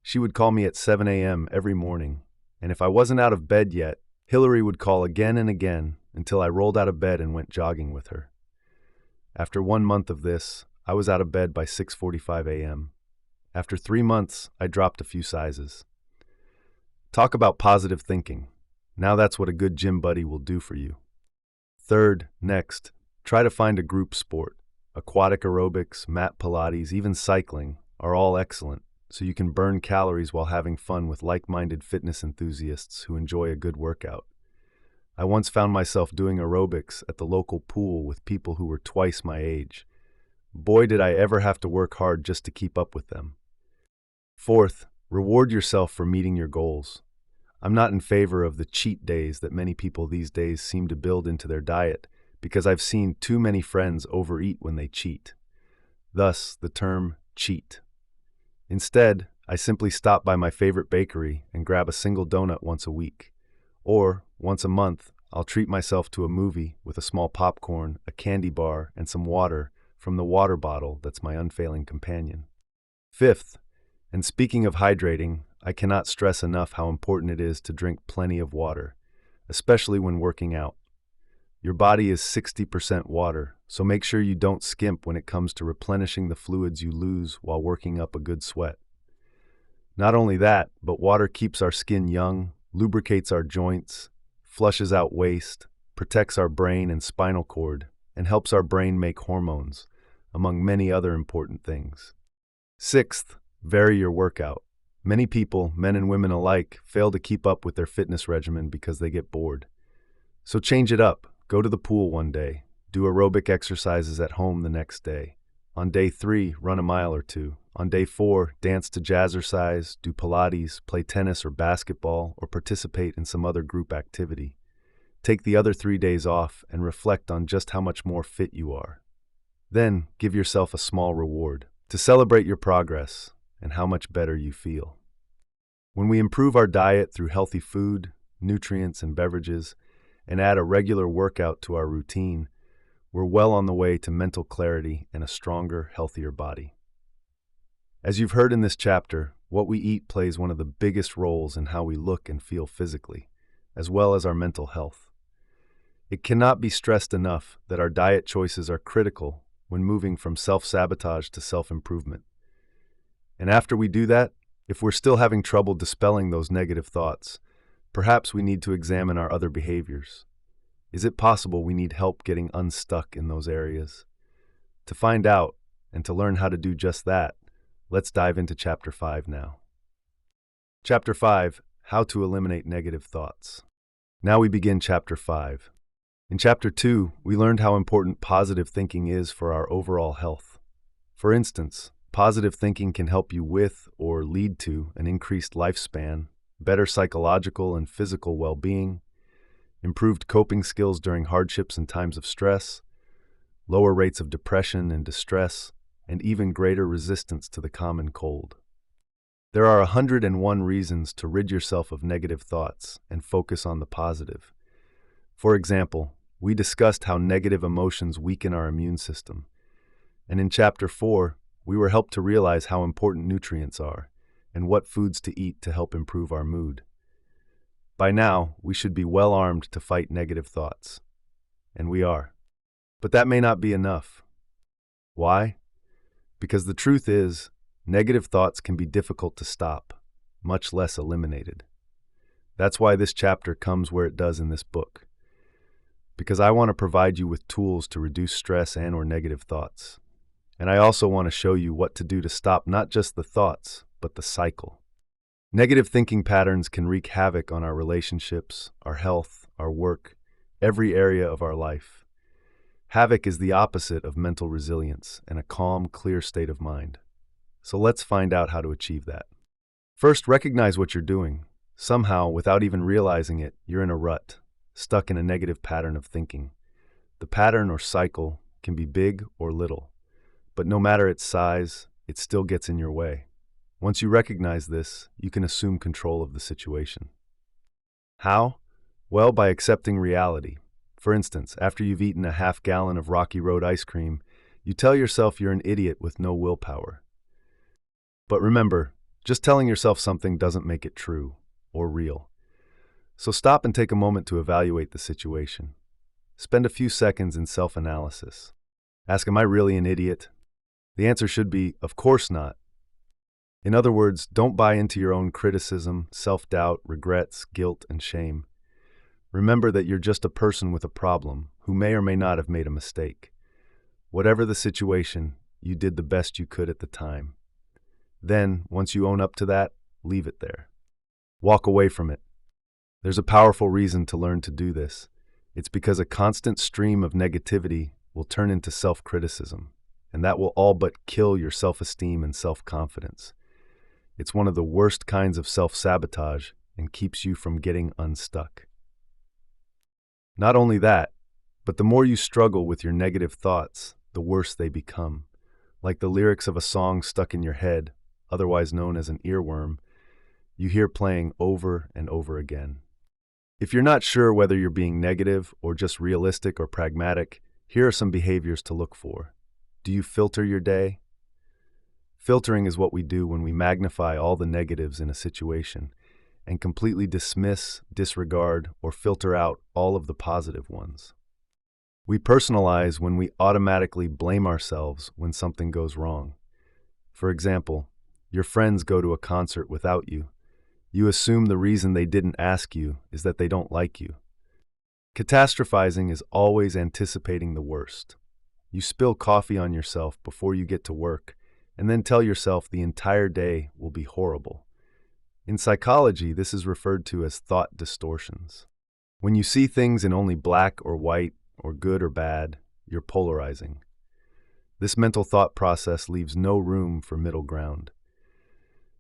She would call me at 7 a.m. every morning, and if I wasn't out of bed yet, Hillary would call again and again until I rolled out of bed and went jogging with her. After 1 month of this, I was out of bed by 6:45 a.m. After 3 months, I dropped a few sizes. Talk about positive thinking. Now that's what a good gym buddy will do for you. Third, next, try to find a group sport. Aquatic aerobics, mat Pilates, even cycling are all excellent, so you can burn calories while having fun with like-minded fitness enthusiasts who enjoy a good workout. I once found myself doing aerobics at the local pool with people who were twice my age. Boy, did I ever have to work hard just to keep up with them. Fourth, reward yourself for meeting your goals. I'm not in favor of the cheat days that many people these days seem to build into their diet, because I've seen too many friends overeat when they cheat. Thus, the term cheat. Instead, I simply stop by my favorite bakery and grab a single donut once a week. Or, once a month, I'll treat myself to a movie with a small popcorn, a candy bar, and some water from the water bottle that's my unfailing companion. Fifth, and speaking of hydrating, I cannot stress enough how important it is to drink plenty of water, especially when working out. Your body is 60% water, so make sure you don't skimp when it comes to replenishing the fluids you lose while working up a good sweat. Not only that, but water keeps our skin young, lubricates our joints, flushes out waste, protects our brain and spinal cord, and helps our brain make hormones, among many other important things. Sixth, vary your workout. Many people, men and women alike, fail to keep up with their fitness regimen because they get bored. So change it up. Go to the pool one day. Do aerobic exercises at home the next day. On day 3, run a mile or two. On day 4, dance to jazzercise, do Pilates, play tennis or basketball, or participate in some other group activity. Take the other 3 days off and reflect on just how much more fit you are. Then, give yourself a small reward to celebrate your progress and how much better you feel. When we improve our diet through healthy food, nutrients, and beverages, and add a regular workout to our routine, we're well on the way to mental clarity and a stronger, healthier body. As you've heard in this chapter, what we eat plays one of the biggest roles in how we look and feel physically, as well as our mental health. It cannot be stressed enough that our diet choices are critical when moving from self-sabotage to self-improvement. And after we do that, if we're still having trouble dispelling those negative thoughts, perhaps we need to examine our other behaviors. Is it possible we need help getting unstuck in those areas? To find out, and to learn how to do just that, let's dive into Chapter 5 now. Chapter 5, How to Eliminate Negative Thoughts. Now we begin Chapter 5. In Chapter 2, we learned how important positive thinking is for our overall health. For instance, positive thinking can help you with or lead to an increased lifespan, better psychological and physical well-being, improved coping skills during hardships and times of stress, lower rates of depression and distress, and even greater resistance to the common cold. There are 101 reasons to rid yourself of negative thoughts and focus on the positive. For example, we discussed how negative emotions weaken our immune system. And in Chapter 4, we were helped to realize how important nutrients are and what foods to eat to help improve our mood. By now, we should be well armed to fight negative thoughts. And we are. But that may not be enough. Why? Because the truth is, negative thoughts can be difficult to stop, much less eliminated. That's why this chapter comes where it does in this book. Because I want to provide you with tools to reduce stress and/or negative thoughts. And I also want to show you what to do to stop not just the thoughts, but the cycle. Negative thinking patterns can wreak havoc on our relationships, our health, our work, every area of our life. Havoc is the opposite of mental resilience and a calm, clear state of mind. So let's find out how to achieve that. First, recognize what you're doing. Somehow, without even realizing it, you're in a rut, stuck in a negative pattern of thinking. The pattern or cycle can be big or little, but no matter its size, it still gets in your way. Once you recognize this, you can assume control of the situation. How? Well, by accepting reality. For instance, after you've eaten a half-gallon of Rocky Road ice cream, you tell yourself you're an idiot with no willpower. But remember, just telling yourself something doesn't make it true or real. So stop and take a moment to evaluate the situation. Spend a few seconds in self-analysis. Ask, am I really an idiot? The answer should be, of course not. In other words, don't buy into your own criticism, self-doubt, regrets, guilt, and shame. Remember that you're just a person with a problem who may or may not have made a mistake. Whatever the situation, you did the best you could at the time. Then, once you own up to that, leave it there. Walk away from it. There's a powerful reason to learn to do this. It's because a constant stream of negativity will turn into self-criticism, and that will all but kill your self-esteem and self-confidence. It's one of the worst kinds of self-sabotage and keeps you from getting unstuck. Not only that, but the more you struggle with your negative thoughts, the worse they become. Like the lyrics of a song stuck in your head, otherwise known as an earworm, you hear playing over and over again. If you're not sure whether you're being negative or just realistic or pragmatic, here are some behaviors to look for. Do you filter your day? Filtering is what we do when we magnify all the negatives in a situation and completely dismiss, disregard, or filter out all of the positive ones. We personalize when we automatically blame ourselves when something goes wrong. For example, your friends go to a concert without you. You assume the reason they didn't ask you is that they don't like you. Catastrophizing is always anticipating the worst. You spill coffee on yourself before you get to work, and then tell yourself the entire day will be horrible. In psychology, this is referred to as thought distortions. When you see things in only black or white, or good or bad, you're polarizing. This mental thought process leaves no room for middle ground.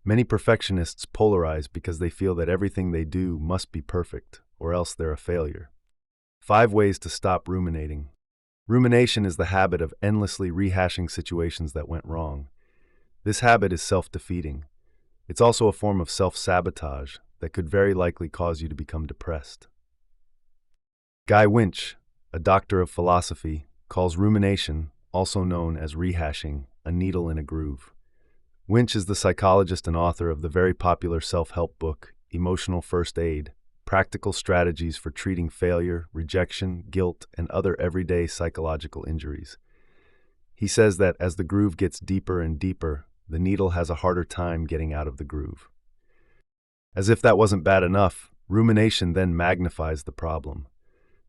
Many perfectionists polarize because they feel that everything they do must be perfect, or else they're a failure. 5 ways to stop ruminating. Rumination is the habit of endlessly rehashing situations that went wrong. This habit is self-defeating. It's also a form of self-sabotage that could very likely cause you to become depressed. Guy Winch, a doctor of philosophy, calls rumination, also known as rehashing, a needle in a groove. Winch is the psychologist and author of the very popular self-help book, Emotional First Aid: Practical Strategies for Treating Failure, Rejection, Guilt, and Other Everyday Psychological Injuries. He says that as the groove gets deeper and deeper, the needle has a harder time getting out of the groove. As if that wasn't bad enough, rumination then magnifies the problem,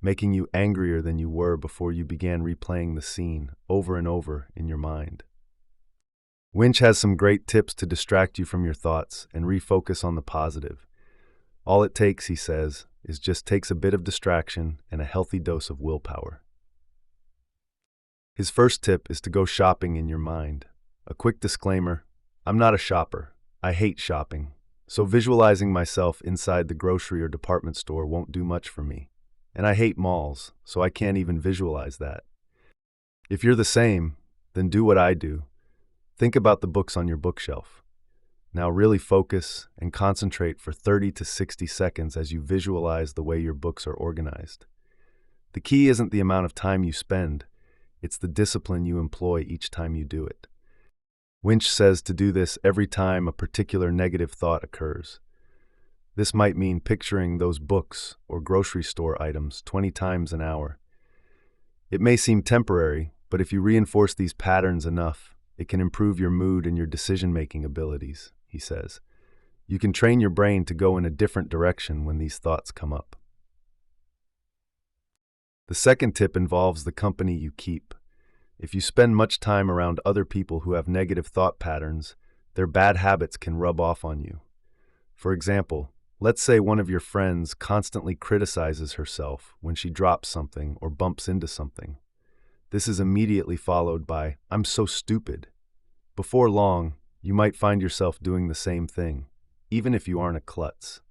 making you angrier than you were before you began replaying the scene over and over in your mind. Winch has some great tips to distract you from your thoughts and refocus on the positive. All it takes, he says, is just takes a bit of distraction and a healthy dose of willpower. His first tip is to go shopping in your mind. A quick disclaimer: I'm not a shopper. I hate shopping. So visualizing myself inside the grocery or department store won't do much for me. And I hate malls, so I can't even visualize that. If you're the same, then do what I do. Think about the books on your bookshelf. Now really focus and concentrate for 30 to 60 seconds as you visualize the way your books are organized. The key isn't the amount of time you spend, it's the discipline you employ each time you do it. Winch says to do this every time a particular negative thought occurs. This might mean picturing those books or grocery store items 20 times an hour. It may seem temporary, but if you reinforce these patterns enough, it can improve your mood and your decision-making abilities, he says. You can train your brain to go in a different direction when these thoughts come up. The second tip involves the company you keep. If you spend much time around other people who have negative thought patterns, their bad habits can rub off on you. For example, let's say one of your friends constantly criticizes herself when she drops something or bumps into something. This is immediately followed by, "I'm so stupid." Before long, you might find yourself doing the same thing, even if you aren't a klutz.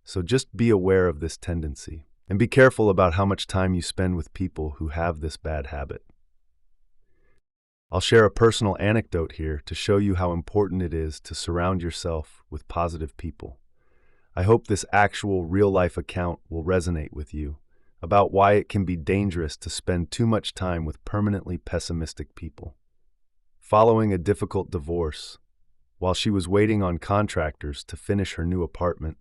So just be aware of this tendency, and be careful about how much time you spend with people who have this bad habit. I'll share a personal anecdote here to show you how important it is to surround yourself with positive people. I hope this actual real-life account will resonate with you about why it can be dangerous to spend too much time with permanently pessimistic people. Following a difficult divorce, while she was waiting on contractors to finish her new apartment,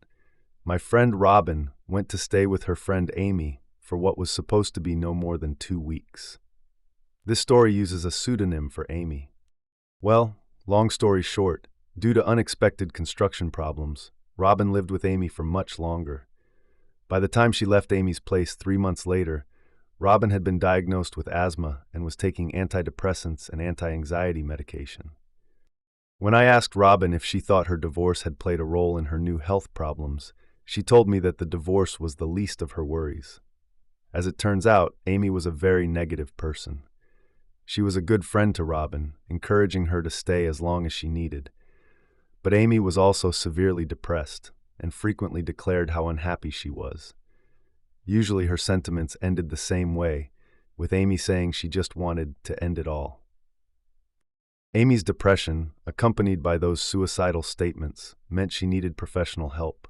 my friend Robin went to stay with her friend Amy for what was supposed to be no more than 2 weeks. This story uses a pseudonym for Amy. Well, long story short, due to unexpected construction problems, Robin lived with Amy for much longer. By the time she left Amy's place 3 months later, Robin had been diagnosed with asthma and was taking antidepressants and anti-anxiety medication. When I asked Robin if she thought her divorce had played a role in her new health problems, she told me that the divorce was the least of her worries. As it turns out, Amy was a very negative person. She was a good friend to Robin, encouraging her to stay as long as she needed. But Amy was also severely depressed and frequently declared how unhappy she was. Usually her sentiments ended the same way, with Amy saying she just wanted to end it all. Amy's depression, accompanied by those suicidal statements, meant she needed professional help.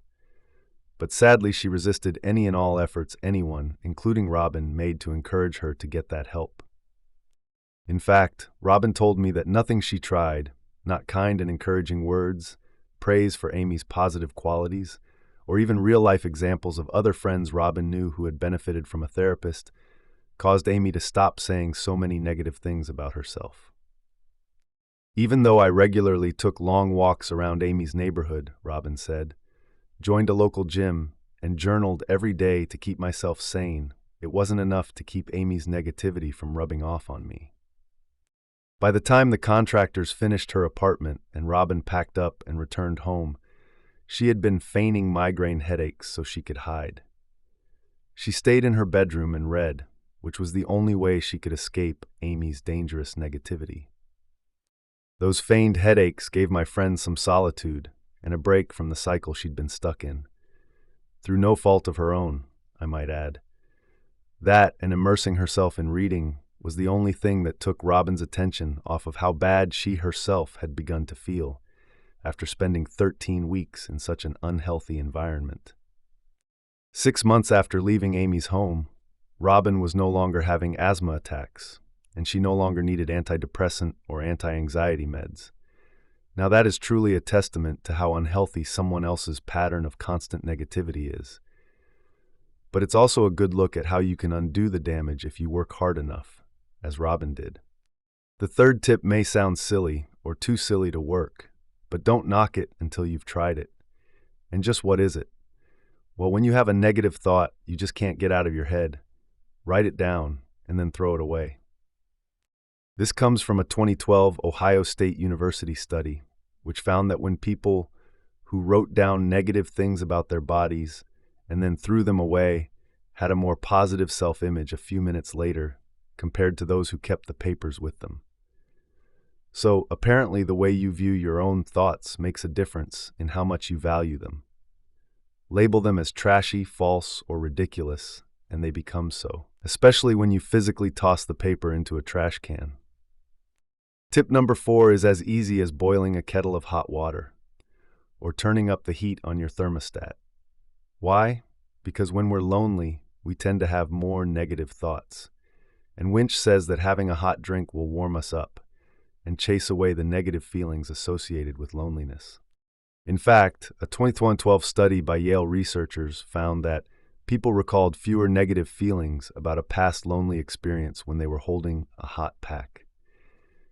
But sadly, she resisted any and all efforts anyone, including Robin, made to encourage her to get that help. In fact, Robin told me that nothing she tried, not kind and encouraging words, praise for Amy's positive qualities, or even real-life examples of other friends Robin knew who had benefited from a therapist, caused Amy to stop saying so many negative things about herself. Even though I regularly took long walks around Amy's neighborhood, Robin said, joined a local gym, and journaled every day to keep myself sane, it wasn't enough to keep Amy's negativity from rubbing off on me. By the time the contractors finished her apartment and Robin packed up and returned home, she had been feigning migraine headaches so she could hide. She stayed in her bedroom and read, which was the only way she could escape Amy's dangerous negativity. Those feigned headaches gave my friend some solitude and a break from the cycle she'd been stuck in. Through no fault of her own, I might add. That and immersing herself in reading was the only thing that took Robin's attention off of how bad she herself had begun to feel after spending 13 weeks in such an unhealthy environment. 6 months after leaving Amy's home, Robin was no longer having asthma attacks, and she no longer needed antidepressant or anti-anxiety meds. Now that is truly a testament to how unhealthy someone else's pattern of constant negativity is. But it's also a good look at how you can undo the damage if you work hard enough, as Robin did. The third tip may sound silly or too silly to work, but don't knock it until you've tried it. And just what is it? Well, when you have a negative thought you just can't get out of your head, write it down and then throw it away. This comes from a 2012 Ohio State University study, which found that when people who wrote down negative things about their bodies and then threw them away had a more positive self-image a few minutes later compared to those who kept the papers with them. So, apparently the way you view your own thoughts makes a difference in how much you value them. Label them as trashy, false, or ridiculous, and they become so, especially when you physically toss the paper into a trash can. Tip number 4 is as easy as boiling a kettle of hot water or turning up the heat on your thermostat. Why? Because when we're lonely, we tend to have more negative thoughts. And Winch says that having a hot drink will warm us up and chase away the negative feelings associated with loneliness. In fact, a 2012 study by Yale researchers found that people recalled fewer negative feelings about a past lonely experience when they were holding a hot pack.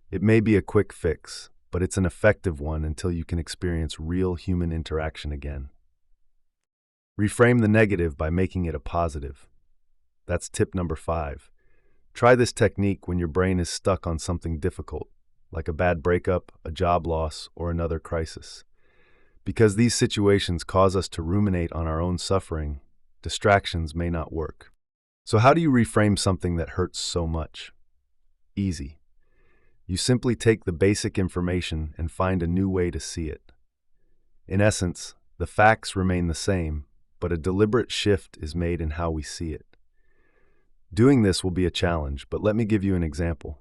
It may be a quick fix, but it's an effective one until you can experience real human interaction again. Reframe the negative by making it a positive. That's tip number 5. Try this technique when your brain is stuck on something difficult, like a bad breakup, a job loss, or another crisis. Because these situations cause us to ruminate on our own suffering, distractions may not work. So how do you reframe something that hurts so much? Easy. You simply take the basic information and find a new way to see it. In essence, the facts remain the same, but a deliberate shift is made in how we see it. Doing this will be a challenge, but let me give you an example.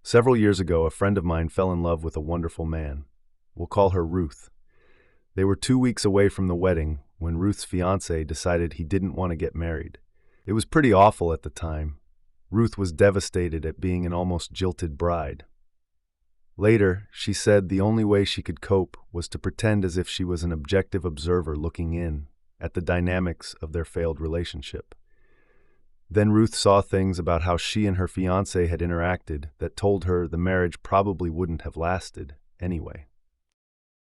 Several years ago, a friend of mine fell in love with a wonderful man. We'll call her Ruth. They were 2 weeks away from the wedding when Ruth's fiancé decided he didn't want to get married. It was pretty awful at the time. Ruth was devastated at being an almost jilted bride. Later, she said the only way she could cope was to pretend as if she was an objective observer looking in at the dynamics of their failed relationship. Then Ruth saw things about how she and her fiancé had interacted that told her the marriage probably wouldn't have lasted anyway.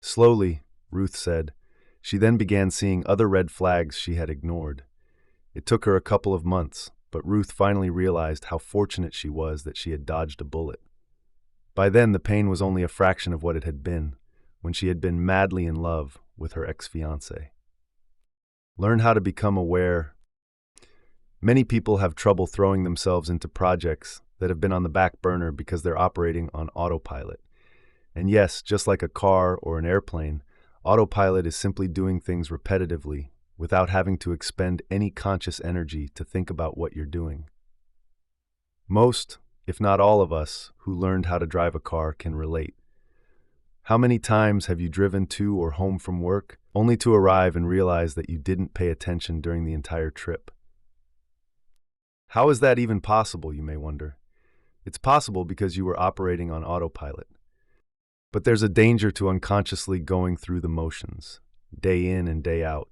Slowly, Ruth said, she then began seeing other red flags she had ignored. It took her a couple of months, but Ruth finally realized how fortunate she was that she had dodged a bullet. By then, the pain was only a fraction of what it had been when she had been madly in love with her ex-fiancé. Learn how to become aware. Many people have trouble throwing themselves into projects that have been on the back burner because they're operating on autopilot. And yes, just like a car or an airplane, autopilot is simply doing things repetitively without having to expend any conscious energy to think about what you're doing. Most, if not all of us, who learned how to drive a car can relate. How many times have you driven to or home from work only to arrive and realize that you didn't pay attention during the entire trip? How is that even possible, you may wonder? It's possible because you were operating on autopilot. But there's a danger to unconsciously going through the motions, day in and day out.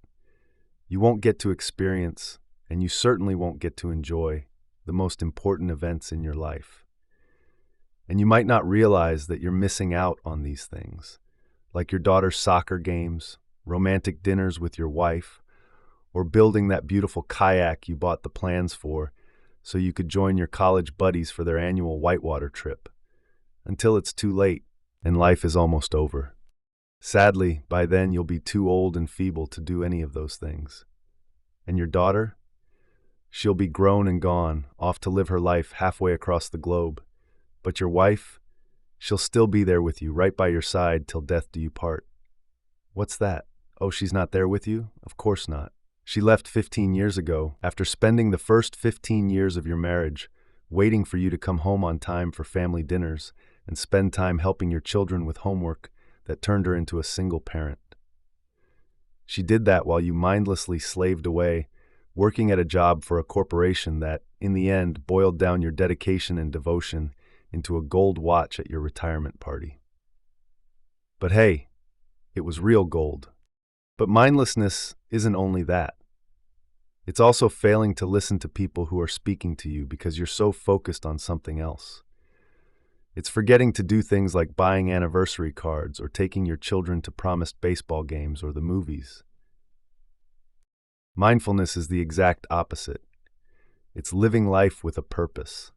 You won't get to experience, and you certainly won't get to enjoy, the most important events in your life. And you might not realize that you're missing out on these things, like your daughter's soccer games, romantic dinners with your wife, or building that beautiful kayak you bought the plans for so you could join your college buddies for their annual whitewater trip, until it's too late and life is almost over. Sadly, by then you'll be too old and feeble to do any of those things. And your daughter? She'll be grown and gone, off to live her life halfway across the globe. But your wife? She'll still be there with you, right by your side, till death do you part. What's that? Oh, she's not there with you? Of course not. She left 15 years ago, after spending the first 15 years of your marriage, waiting for you to come home on time for family dinners and spend time helping your children with homework that turned her into a single parent. She did that while you mindlessly slaved away, working at a job for a corporation that, in the end, boiled down your dedication and devotion into a gold watch at your retirement party. But hey, it was real gold. But mindlessness isn't only that. It's also failing to listen to people who are speaking to you because you're so focused on something else. It's forgetting to do things like buying anniversary cards or taking your children to promised baseball games or the movies. Mindfulness is the exact opposite. It's living life with a purpose.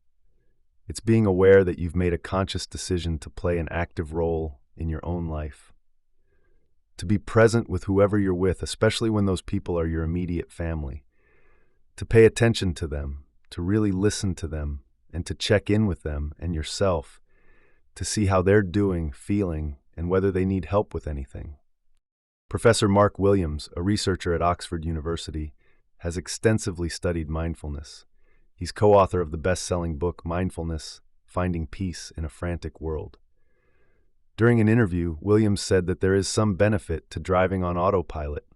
It's being aware that you've made a conscious decision to play an active role in your own life. To be present with whoever you're with, especially when those people are your immediate family. To pay attention to them, to really listen to them, and to check in with them and yourself to see how they're doing, feeling, and whether they need help with anything. Professor Mark Williams, a researcher at Oxford University, has extensively studied mindfulness. He's co-author of the best-selling book Mindfulness: Finding Peace in a Frantic World. During an interview, Williams said that there is some benefit to driving on autopilot,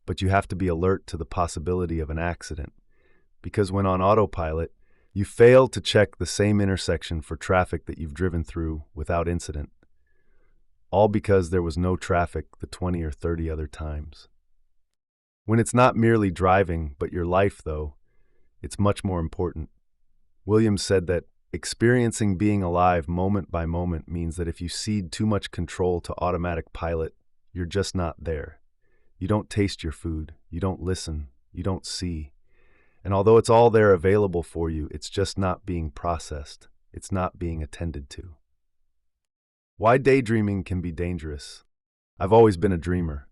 but you have to be alert to the possibility of an accident, because when on autopilot, you fail to check the same intersection for traffic that you've driven through without incident, all because there was no traffic the 20 or 30 other times. When it's not merely driving, but your life, though, it's much more important. Williams said that experiencing being alive moment by moment means that if you cede too much control to automatic pilot, you're just not there. You don't taste your food, you don't listen, you don't see. And although it's all there available for you, it's just not being processed. It's not being attended to. Why daydreaming can be dangerous. I've always been a dreamer.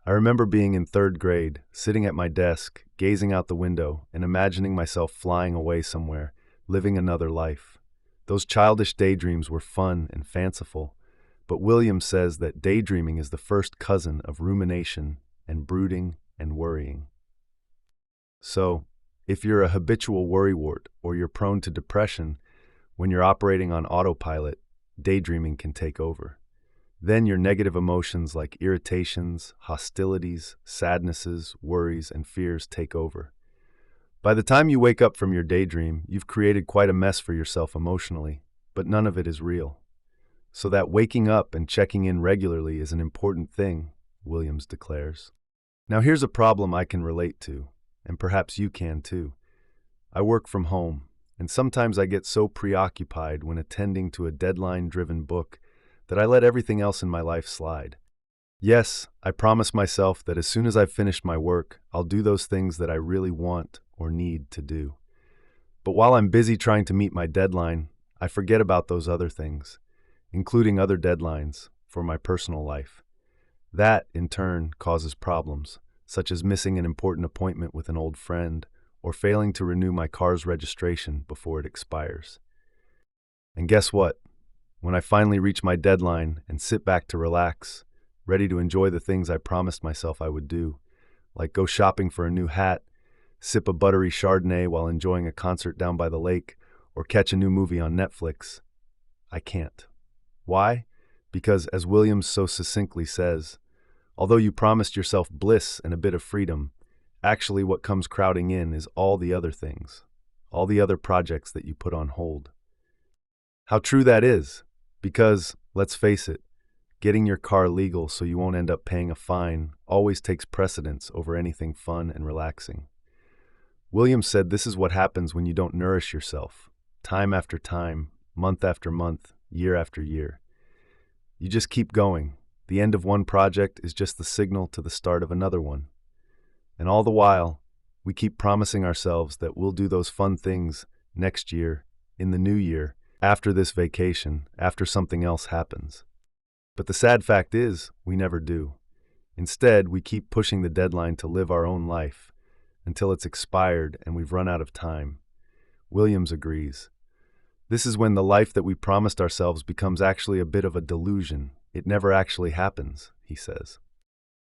I remember being in 3rd grade, sitting at my desk, gazing out the window, and imagining myself flying away somewhere, living another life. Those childish daydreams were fun and fanciful, but Williams says that daydreaming is the first cousin of rumination and brooding and worrying. So, if you're a habitual worrywart or you're prone to depression, when you're operating on autopilot, daydreaming can take over. Then your negative emotions like irritations, hostilities, sadnesses, worries, and fears take over. By the time you wake up from your daydream, you've created quite a mess for yourself emotionally, but none of it is real. So that waking up and checking in regularly is an important thing, Williams declares. Now here's a problem I can relate to, and perhaps you can too. I work from home, and sometimes I get so preoccupied when attending to a deadline-driven book that I let everything else in my life slide. Yes, I promise myself that as soon as I've finished my work, I'll do those things that I really want or need to do. But while I'm busy trying to meet my deadline, I forget about those other things, including other deadlines for my personal life. That, in turn, causes problems, such as missing an important appointment with an old friend or failing to renew my car's registration before it expires. And guess what? When I finally reach my deadline and sit back to relax, ready to enjoy the things I promised myself I would do, like go shopping for a new hat, sip a buttery Chardonnay while enjoying a concert down by the lake, or catch a new movie on Netflix, I can't. Why? Because, as Williams so succinctly says, although you promised yourself bliss and a bit of freedom, actually what comes crowding in is all the other things, all the other projects that you put on hold. How true that is, because, let's face it, getting your car legal so you won't end up paying a fine always takes precedence over anything fun and relaxing. Williams said this is what happens when you don't nourish yourself, time after time, month after month, year after year. You just keep going. The end of one project is just the signal to the start of another one. And all the while, we keep promising ourselves that we'll do those fun things next year, in the new year, after this vacation, after something else happens. But the sad fact is, we never do. Instead, we keep pushing the deadline to live our own life until it's expired and we've run out of time. Williams agrees. This is when the life that we promised ourselves becomes actually a bit of a delusion. It never actually happens, he says.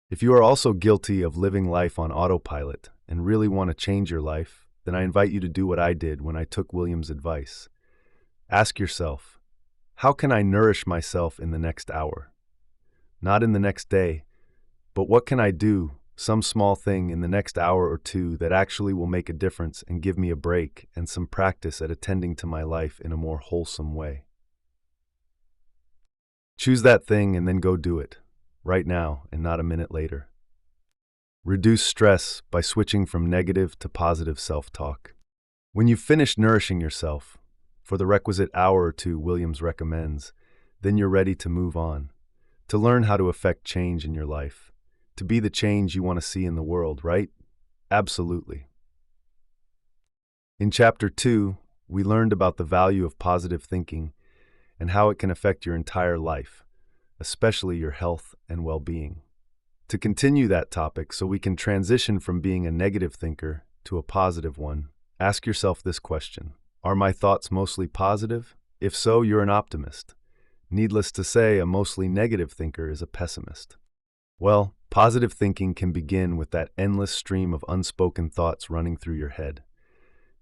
If you are also guilty of living life on autopilot and really want to change your life, then I invite you to do what I did when I took Williams' advice. Ask yourself, how can I nourish myself in the next hour? Not in the next day, but what can I do, some small thing in the next hour or two that actually will make a difference and give me a break and some practice at attending to my life in a more wholesome way? Choose that thing and then go do it, right now and not a minute later. Reduce stress by switching from negative to positive self-talk. When you've finished nourishing yourself, for the requisite hour or two Williams recommends, then you're ready to move on, to learn how to affect change in your life, to be the change you want to see in the world, right? Absolutely. In Chapter 2, we learned about the value of positive thinking and how it can affect your entire life, especially your health and well-being. To continue that topic so we can transition from being a negative thinker to a positive one, ask yourself this question. Are my thoughts mostly positive? If so, you're an optimist. Needless to say, a mostly negative thinker is a pessimist. Well, positive thinking can begin with that endless stream of unspoken thoughts running through your head.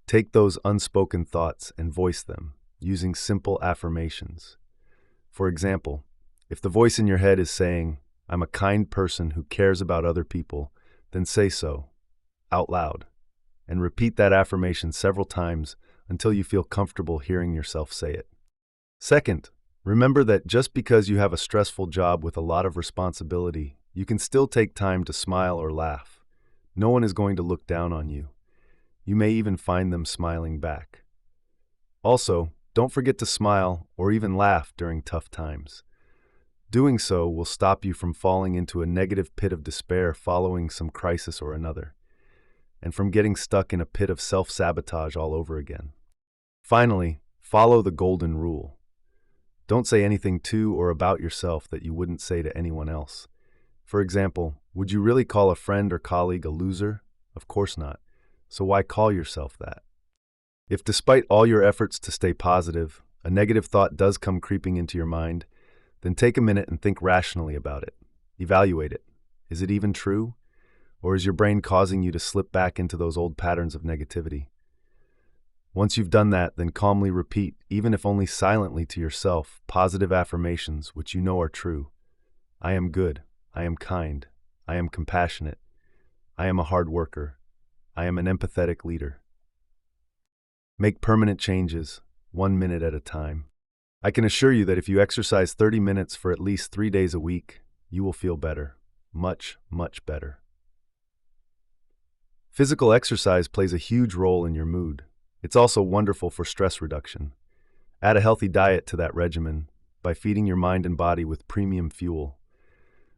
Take those unspoken thoughts and voice them, using simple affirmations. For example, if the voice in your head is saying, I'm a kind person who cares about other people, then say so, out loud, and repeat that affirmation several times until you feel comfortable hearing yourself say it. Second, remember that just because you have a stressful job with a lot of responsibility, you can still take time to smile or laugh. No one is going to look down on you. You may even find them smiling back. Also, don't forget to smile or even laugh during tough times. Doing so will stop you from falling into a negative pit of despair following some crisis or another, and from getting stuck in a pit of self-sabotage all over again. Finally, follow the golden rule. Don't say anything to or about yourself that you wouldn't say to anyone else. For example, would you really call a friend or colleague a loser? Of course not. So why call yourself that? If despite all your efforts to stay positive, a negative thought does come creeping into your mind, then take a minute and think rationally about it. Evaluate it. Is it even true? Or is your brain causing you to slip back into those old patterns of negativity? Once you've done that, then calmly repeat, even if only silently to yourself, positive affirmations which you know are true. I am good. I am kind. I am compassionate. I am a hard worker. I am an empathetic leader. Make permanent changes, 1 minute at a time. I can assure you that if you exercise 30 minutes for at least 3 days a week, you will feel better. Much, much better. Physical exercise plays a huge role in your mood. It's also wonderful for stress reduction. Add a healthy diet to that regimen by feeding your mind and body with premium fuel.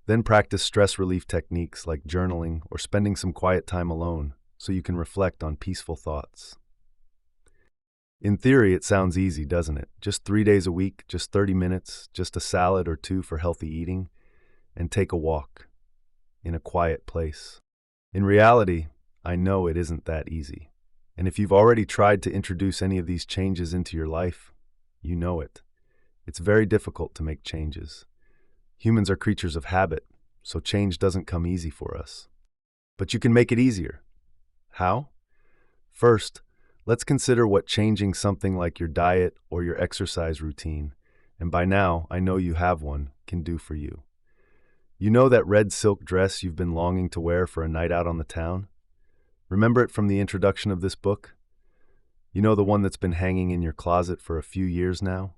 Then practice stress relief techniques like journaling or spending some quiet time alone so you can reflect on peaceful thoughts. In theory, it sounds easy, doesn't it? Just 3 days a week, just 30 minutes, just a salad or two for healthy eating, and take a walk in a quiet place. In reality, I know it isn't that easy. And if you've already tried to introduce any of these changes into your life, you know it. It's very difficult to make changes. Humans are creatures of habit, so change doesn't come easy for us. But you can make it easier. How? First, let's consider what changing something like your diet or your exercise routine, and by now I know you have one, can do for you. You know that red silk dress you've been longing to wear for a night out on the town? Remember it from the introduction of this book? You know, the one that's been hanging in your closet for a few years now?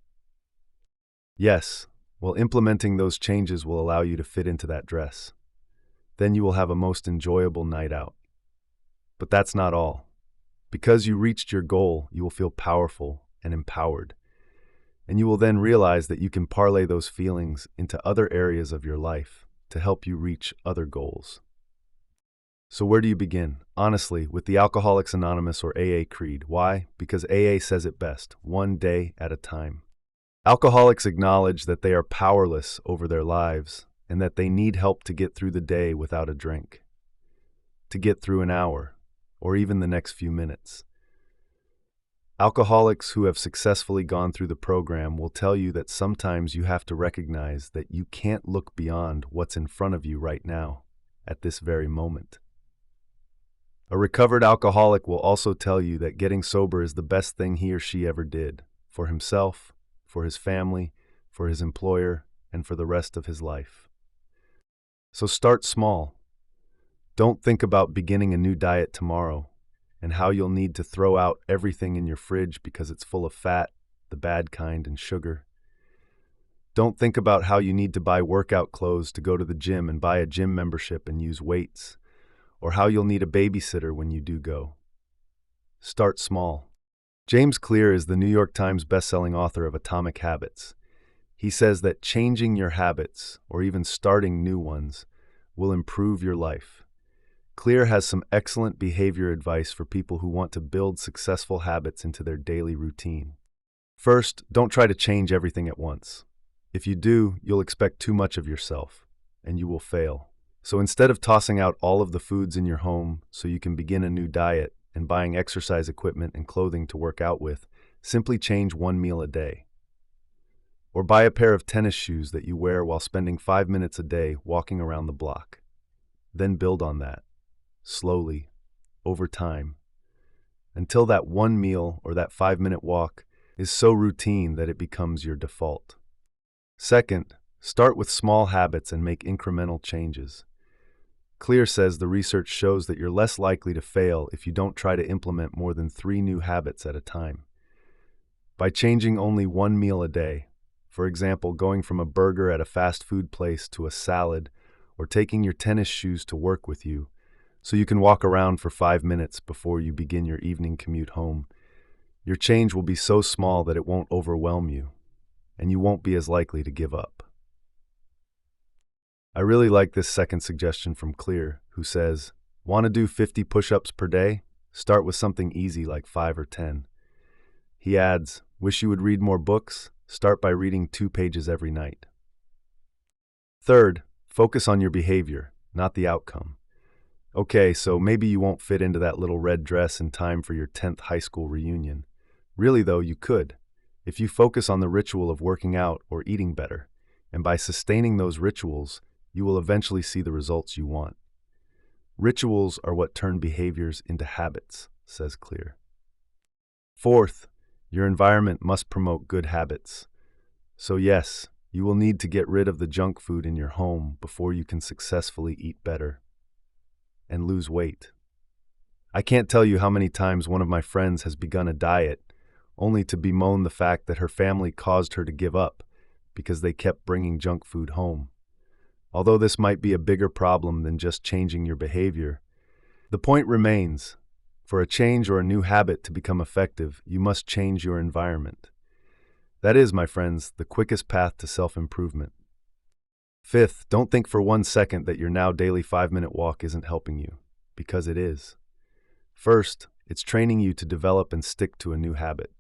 Yes, well, implementing those changes will allow you to fit into that dress. Then you will have a most enjoyable night out. But that's not all. Because you reached your goal, you will feel powerful and empowered. And you will then realize that you can parlay those feelings into other areas of your life to help you reach other goals. So where do you begin? Honestly, with the Alcoholics Anonymous or AA Creed. Why? Because AA says it best, one day at a time. Alcoholics acknowledge that they are powerless over their lives and that they need help to get through the day without a drink, to get through an hour, or even the next few minutes. Alcoholics who have successfully gone through the program will tell you that sometimes you have to recognize that you can't look beyond what's in front of you right now, at this very moment. A recovered alcoholic will also tell you that getting sober is the best thing he or she ever did, for himself, for his family, for his employer, and for the rest of his life. So start small. Don't think about beginning a new diet tomorrow and how you'll need to throw out everything in your fridge because it's full of fat, the bad kind, and sugar. Don't think about how you need to buy workout clothes to go to the gym and buy a gym membership and use weights, or how you'll need a babysitter when you do go. Start small. James Clear is the New York Times bestselling author of Atomic Habits. He says that changing your habits, or even starting new ones, will improve your life. Clear has some excellent behavior advice for people who want to build successful habits into their daily routine. First, don't try to change everything at once. If you do, you'll expect too much of yourself, and you will fail. So instead of tossing out all of the foods in your home so you can begin a new diet and buying exercise equipment and clothing to work out with, simply change one meal a day. Or buy a pair of tennis shoes that you wear while spending 5 minutes a day walking around the block. Then build on that, slowly, over time, until that one meal or that 5-minute walk is so routine that it becomes your default. Second, start with small habits and make incremental changes. Clear says the research shows that you're less likely to fail if you don't try to implement more than 3 new habits at a time. By changing only one meal a day, for example, going from a burger at a fast food place to a salad, or taking your tennis shoes to work with you, so you can walk around for 5 minutes before you begin your evening commute home, your change will be so small that it won't overwhelm you, and you won't be as likely to give up. I really like this second suggestion from Clear, who says, want to do 50 push-ups per day? Start with something easy like 5 or 10. He adds, wish you would read more books? Start by reading 2 pages every night. Third, focus on your behavior, not the outcome. Okay, so maybe you won't fit into that little red dress in time for your 10th high school reunion. Really though, you could, if you focus on the ritual of working out or eating better, and by sustaining those rituals, you will eventually see the results you want. Rituals are what turn behaviors into habits, says Clear. Fourth, your environment must promote good habits. So yes, you will need to get rid of the junk food in your home before you can successfully eat better and lose weight. I can't tell you how many times one of my friends has begun a diet only to bemoan the fact that her family caused her to give up because they kept bringing junk food home. Although this might be a bigger problem than just changing your behavior, the point remains, for a change or a new habit to become effective, you must change your environment. That is, my friends, the quickest path to self-improvement. Fifth, don't think for 1 second that your now daily 5-minute walk isn't helping you, because it is. First, it's training you to develop and stick to a new habit.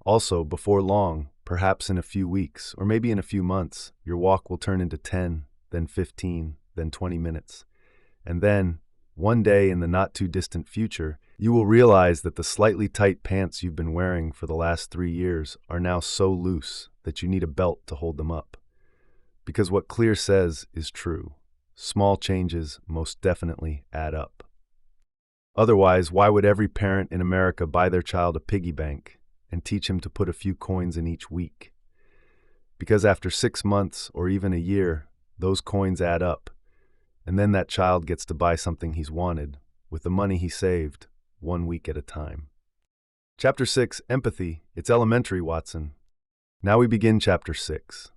Also, before long, perhaps in a few weeks, or maybe in a few months, your walk will turn into 10, then 15, then 20 minutes. And then, one day in the not-too-distant future, you will realize that the slightly tight pants you've been wearing for the last 3 years are now so loose that you need a belt to hold them up. Because what Clear says is true. Small changes most definitely add up. Otherwise, why would every parent in America buy their child a piggy bank and teach him to put a few coins in each week? Because after 6 months or even a year, those coins add up, and then that child gets to buy something he's wanted with the money he saved, 1 week at a time. Chapter 6, Empathy. It's elementary, Watson. Now we begin Chapter 6.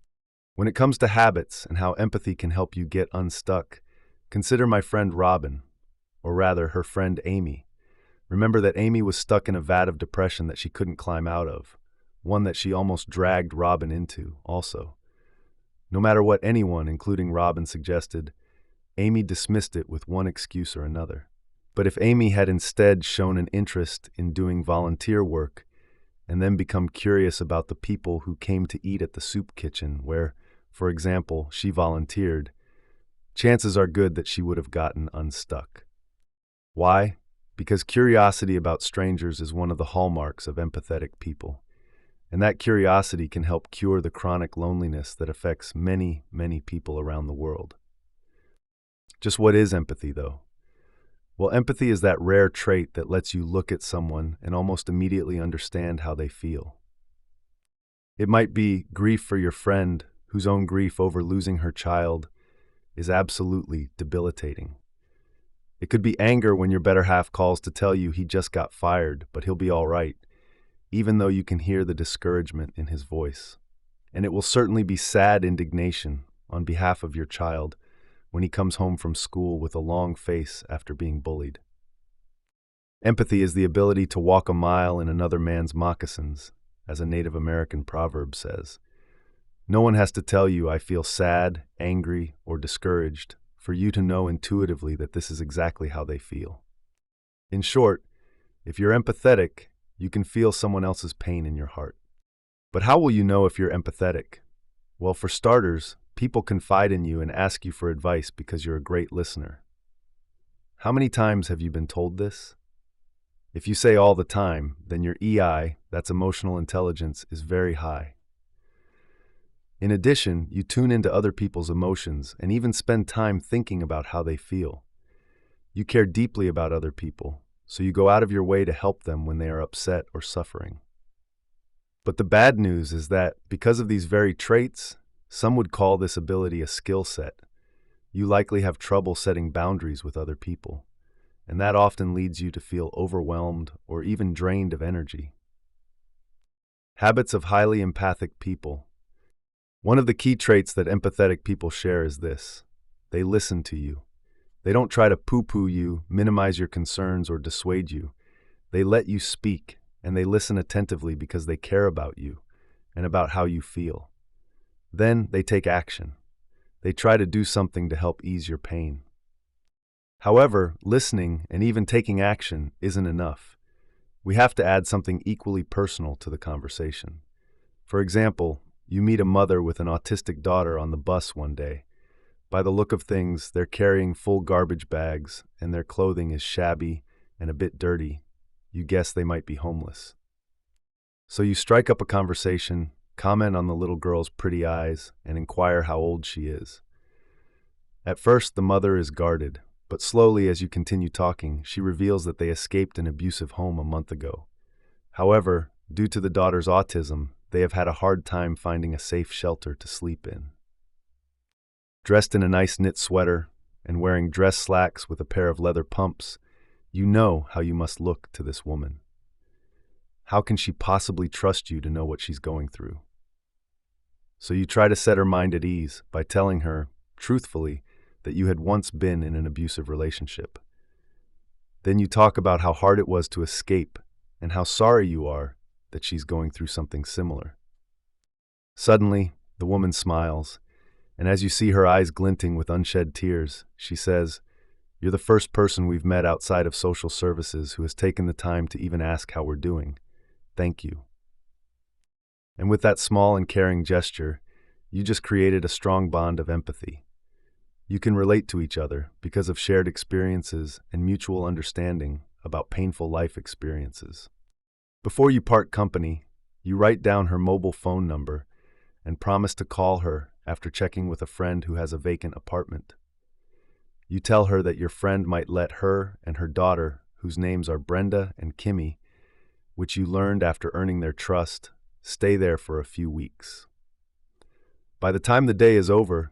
When it comes to habits and how empathy can help you get unstuck, consider my friend Robin, or rather her friend Amy. Remember that Amy was stuck in a vat of depression that she couldn't climb out of, one that she almost dragged Robin into also. No matter what anyone, including Robin, suggested, Amy dismissed it with one excuse or another. But if Amy had instead shown an interest in doing volunteer work and then become curious about the people who came to eat at the soup kitchen where, for example, she volunteered, chances are good that she would have gotten unstuck. Why? Because curiosity about strangers is one of the hallmarks of empathetic people. And that curiosity can help cure the chronic loneliness that affects many, many people around the world. Just what is empathy, though? Well, empathy is that rare trait that lets you look at someone and almost immediately understand how they feel. It might be grief for your friend whose own grief over losing her child is absolutely debilitating. It could be anger when your better half calls to tell you he just got fired, but he'll be all right, even though you can hear the discouragement in his voice. And it will certainly be sad indignation on behalf of your child when he comes home from school with a long face after being bullied. Empathy is the ability to walk a mile in another man's moccasins, as a Native American proverb says. No one has to tell you I feel sad, angry, or discouraged for you to know intuitively that this is exactly how they feel. In short, if you're empathetic, you can feel someone else's pain in your heart. But how will you know if you're empathetic? Well, for starters, people confide in you and ask you for advice because you're a great listener. How many times have you been told this? If you say all the time, then your EI, that's emotional intelligence, is very high. In addition, you tune into other people's emotions and even spend time thinking about how they feel. You care deeply about other people, so you go out of your way to help them when they are upset or suffering. But the bad news is that, because of these very traits, some would call this ability a skill set. You likely have trouble setting boundaries with other people, and that often leads you to feel overwhelmed or even drained of energy. Habits of highly empathic people. One of the key traits that empathetic people share is this: they listen to you. They don't try to poo-poo you, minimize your concerns, or dissuade you. They let you speak, and they listen attentively because they care about you and about how you feel. Then they take action. They try to do something to help ease your pain. However, listening and even taking action isn't enough. We have to add something equally personal to the conversation. For example, you meet a mother with an autistic daughter on the bus one day. By the look of things, they're carrying full garbage bags, and their clothing is shabby and a bit dirty. You guess they might be homeless. So you strike up a conversation, comment on the little girl's pretty eyes, and inquire how old she is. At first, the mother is guarded, but slowly as you continue talking, she reveals that they escaped an abusive home a month ago. However, due to the daughter's autism, they have had a hard time finding a safe shelter to sleep in. Dressed in a nice knit sweater and wearing dress slacks with a pair of leather pumps, you know how you must look to this woman. How can she possibly trust you to know what she's going through? So you try to set her mind at ease by telling her, truthfully, that you had once been in an abusive relationship. Then you talk about how hard it was to escape and how sorry you are that she's going through something similar. Suddenly, the woman smiles, and as you see her eyes glinting with unshed tears, she says, "You're the first person we've met outside of social services who has taken the time to even ask how we're doing. Thank you." And with that small and caring gesture, you just created a strong bond of empathy. You can relate to each other because of shared experiences and mutual understanding about painful life experiences. Before you part company, you write down her mobile phone number and promise to call her after checking with a friend who has a vacant apartment. You tell her that your friend might let her and her daughter, whose names are Brenda and Kimmy, which you learned after earning their trust, stay there for a few weeks. By the time the day is over,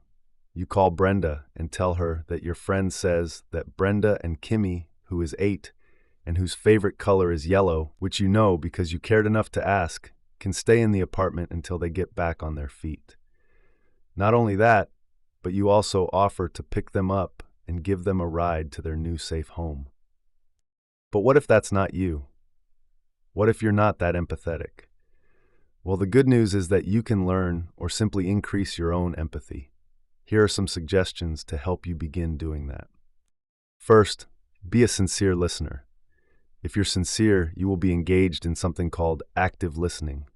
you call Brenda and tell her that your friend says that Brenda and Kimmy, who is 8, and whose favorite color is yellow, which you know because you cared enough to ask, can stay in the apartment until they get back on their feet. Not only that, but you also offer to pick them up and give them a ride to their new safe home. But what if that's not you? What if you're not that empathetic? Well, the good news is that you can learn or simply increase your own empathy. Here are some suggestions to help you begin doing that. First, be a sincere listener. If you're sincere, you will be engaged in something called active listening.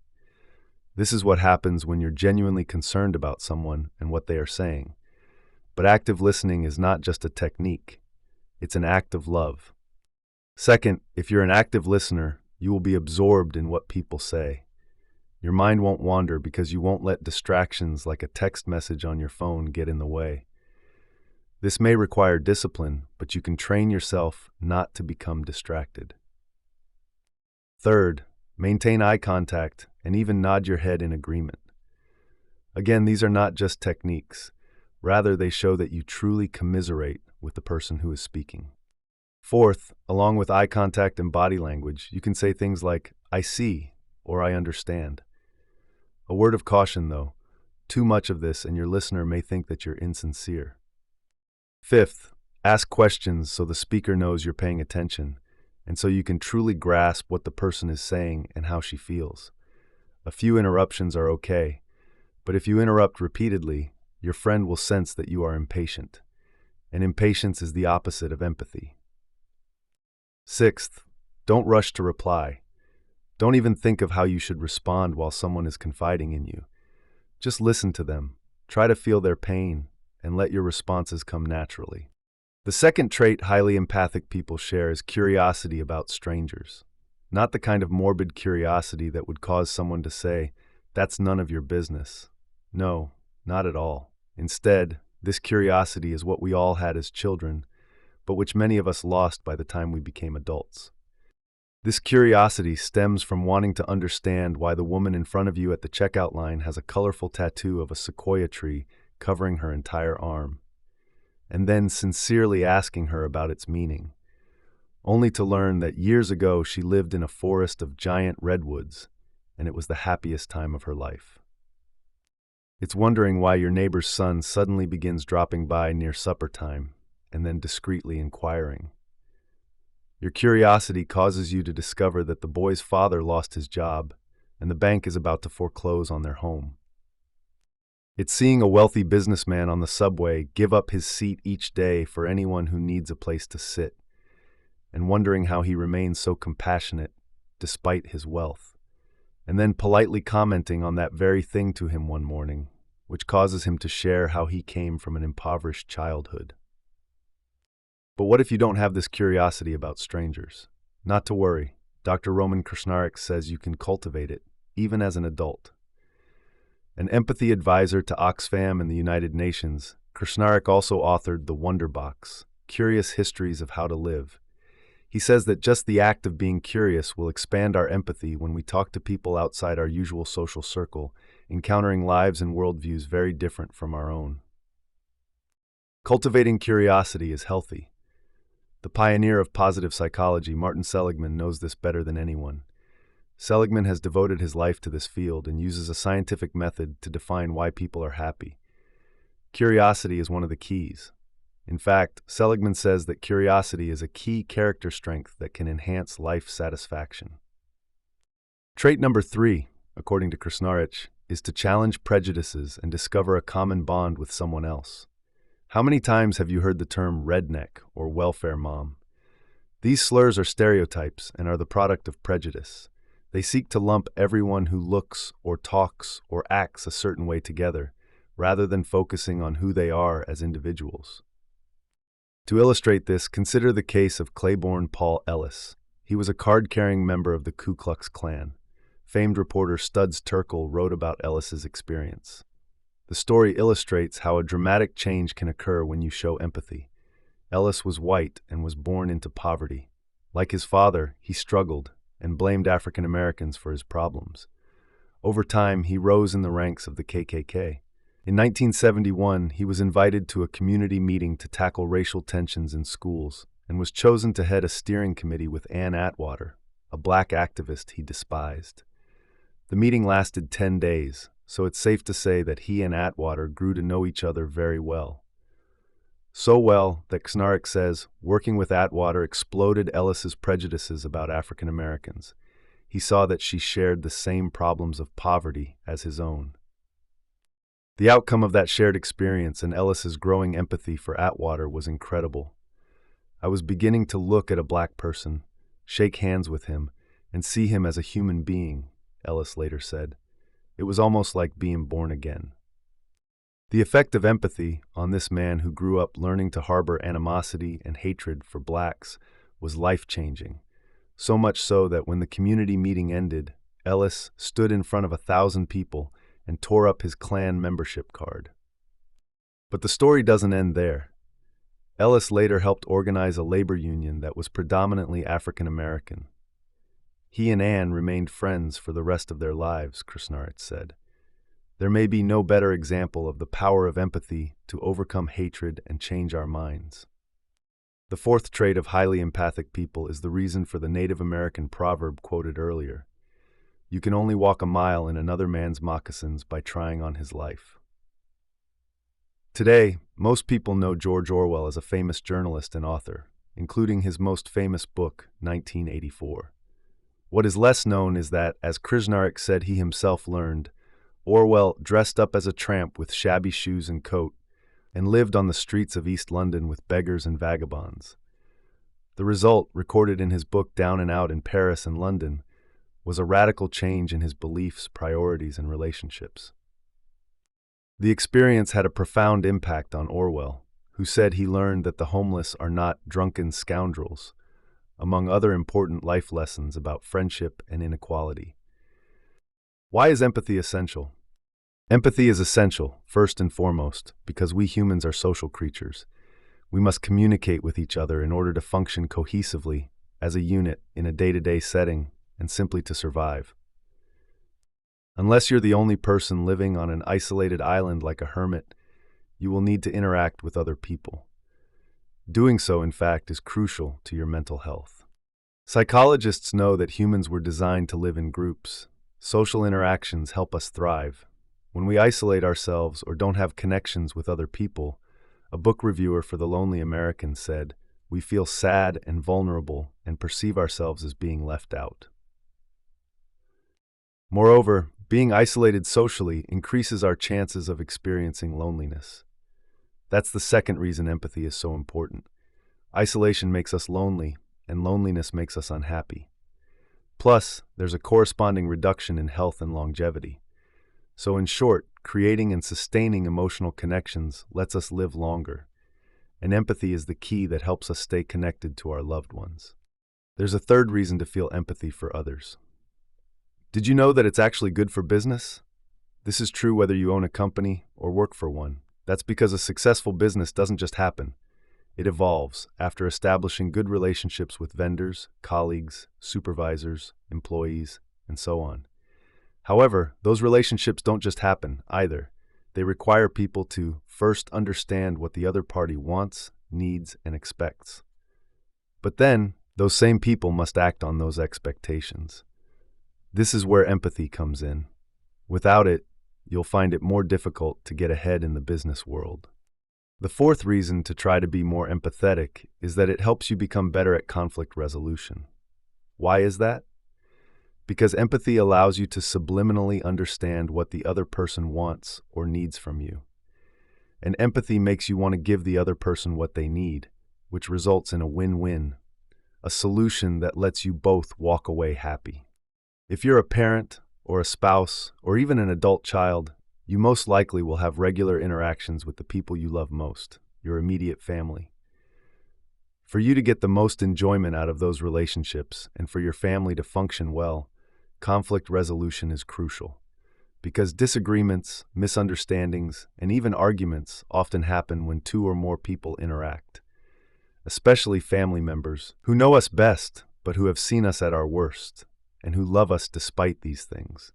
This is what happens when you're genuinely concerned about someone and what they are saying. But active listening is not just a technique, it's an act of love. Second, if you're an active listener, you will be absorbed in what people say. Your mind won't wander because you won't let distractions like a text message on your phone get in the way. This may require discipline, but you can train yourself not to become distracted. Third, maintain eye contact and even nod your head in agreement. Again, these are not just techniques. Rather, they show that you truly commiserate with the person who is speaking. Fourth, along with eye contact and body language, you can say things like, "I see," or "I understand." A word of caution, though. Too much of this and your listener may think that you're insincere. Fifth, ask questions so the speaker knows you're paying attention, and so you can truly grasp what the person is saying and how she feels. A few interruptions are okay, but if you interrupt repeatedly, your friend will sense that you are impatient, and impatience is the opposite of empathy. Sixth, don't rush to reply. Don't even think of how you should respond while someone is confiding in you. Just listen to them, try to feel their pain, and let your responses come naturally. The second trait highly empathic people share is curiosity about strangers. Not the kind of morbid curiosity that would cause someone to say, "That's none of your business." No, not at all. Instead, this curiosity is what we all had as children, but which many of us lost by the time we became adults. This curiosity stems from wanting to understand why the woman in front of you at the checkout line has a colorful tattoo of a sequoia tree covering her entire arm, and then sincerely asking her about its meaning, only to learn that years ago she lived in a forest of giant redwoods, and it was the happiest time of her life. It's wondering why your neighbor's son suddenly begins dropping by near supper time, and then discreetly inquiring. Your curiosity causes you to discover that the boy's father lost his job, and the bank is about to foreclose on their home. It's seeing a wealthy businessman on the subway give up his seat each day for anyone who needs a place to sit, and wondering how he remains so compassionate despite his wealth, and then politely commenting on that very thing to him one morning, which causes him to share how he came from an impoverished childhood. But what if you don't have this curiosity about strangers? Not to worry. Dr. Roman Krishnarik says you can cultivate it, even as an adult. An empathy advisor to Oxfam and the United Nations, Krishnarik also authored The Wonder Box, Curious Histories of How to Live. He says that just the act of being curious will expand our empathy when we talk to people outside our usual social circle, encountering lives and worldviews very different from our own. Cultivating curiosity is healthy. The pioneer of positive psychology, Martin Seligman, knows this better than anyone. Seligman has devoted his life to this field and uses a scientific method to define why people are happy. Curiosity is one of the keys. In fact, Seligman says that curiosity is a key character strength that can enhance life satisfaction. Trait number 3, according to Krishnarik, is to challenge prejudices and discover a common bond with someone else. How many times have you heard the term redneck or welfare mom? These slurs are stereotypes and are the product of prejudice. They seek to lump everyone who looks or talks or acts a certain way together, rather than focusing on who they are as individuals. To illustrate this, consider the case of Claiborne Paul Ellis. He was a card-carrying member of the Ku Klux Klan. Famed reporter Studs Terkel wrote about Ellis's experience. The story illustrates how a dramatic change can occur when you show empathy. Ellis was white and was born into poverty. Like his father, he struggled and blamed African Americans for his problems. Over time, he rose in the ranks of the KKK. In 1971, he was invited to a community meeting to tackle racial tensions in schools and was chosen to head a steering committee with Ann Atwater, a black activist he despised. The meeting lasted 10 days, so it's safe to say that he and Atwater grew to know each other very well. So well that Knarek says working with Atwater exploded Ellis's prejudices about African Americans. He saw that she shared the same problems of poverty as his own. The outcome of that shared experience and Ellis's growing empathy for Atwater was incredible. I was beginning to look at a black person, shake hands with him, and see him as a human being, Ellis later said. It was almost like being born again. The effect of empathy on this man who grew up learning to harbor animosity and hatred for blacks was life-changing, so much so that when the community meeting ended, Ellis stood in front of 1,000 people and tore up his Klan membership card. But the story doesn't end there. Ellis later helped organize a labor union that was predominantly African American. He and Ann remained friends for the rest of their lives, Krasnarit said. There may be no better example of the power of empathy to overcome hatred and change our minds. The fourth trait of highly empathic people is the reason for the Native American proverb quoted earlier. You can only walk a mile in another man's moccasins by trying on his life. Today, most people know George Orwell as a famous journalist and author, including his most famous book, 1984. What is less known is that, as Krasnarik said he himself learned, Orwell dressed up as a tramp with shabby shoes and coat, and lived on the streets of East London with beggars and vagabonds. The result, recorded in his book Down and Out in Paris and London, was a radical change in his beliefs, priorities, and relationships. The experience had a profound impact on Orwell, who said he learned that the homeless are not drunken scoundrels, among other important life lessons about friendship and inequality. Why is empathy essential? Empathy is essential, first and foremost, because we humans are social creatures. We must communicate with each other in order to function cohesively as a unit in a day-to-day setting and simply to survive. Unless you're the only person living on an isolated island like a hermit, you will need to interact with other people. Doing so, in fact, is crucial to your mental health. Psychologists know that humans were designed to live in groups. Social interactions help us thrive. When we isolate ourselves or don't have connections with other people, a book reviewer for The Lonely American said, we feel sad and vulnerable and perceive ourselves as being left out. Moreover, being isolated socially increases our chances of experiencing loneliness. That's the second reason empathy is so important. Isolation makes us lonely, and loneliness makes us unhappy. Plus, there's a corresponding reduction in health and longevity. So in short, creating and sustaining emotional connections lets us live longer, and empathy is the key that helps us stay connected to our loved ones. There's a third reason to feel empathy for others. Did you know that it's actually good for business? This is true whether you own a company or work for one. That's because a successful business doesn't just happen. It evolves after establishing good relationships with vendors, colleagues, supervisors, employees, and so on. However, those relationships don't just happen either. They require people to first understand what the other party wants, needs, and expects. But then, those same people must act on those expectations. This is where empathy comes in. Without it, you'll find it more difficult to get ahead in the business world. The fourth reason to try to be more empathetic is that it helps you become better at conflict resolution. Why is that? Because empathy allows you to subliminally understand what the other person wants or needs from you. And empathy makes you want to give the other person what they need, which results in a win-win, a solution that lets you both walk away happy. If you're a parent, or a spouse, or even an adult child, you most likely will have regular interactions with the people you love most, your immediate family. For you to get the most enjoyment out of those relationships and for your family to function well, conflict resolution is crucial. Because disagreements, misunderstandings, and even arguments often happen when two or more people interact. Especially family members who know us best, but who have seen us at our worst, and who love us despite these things.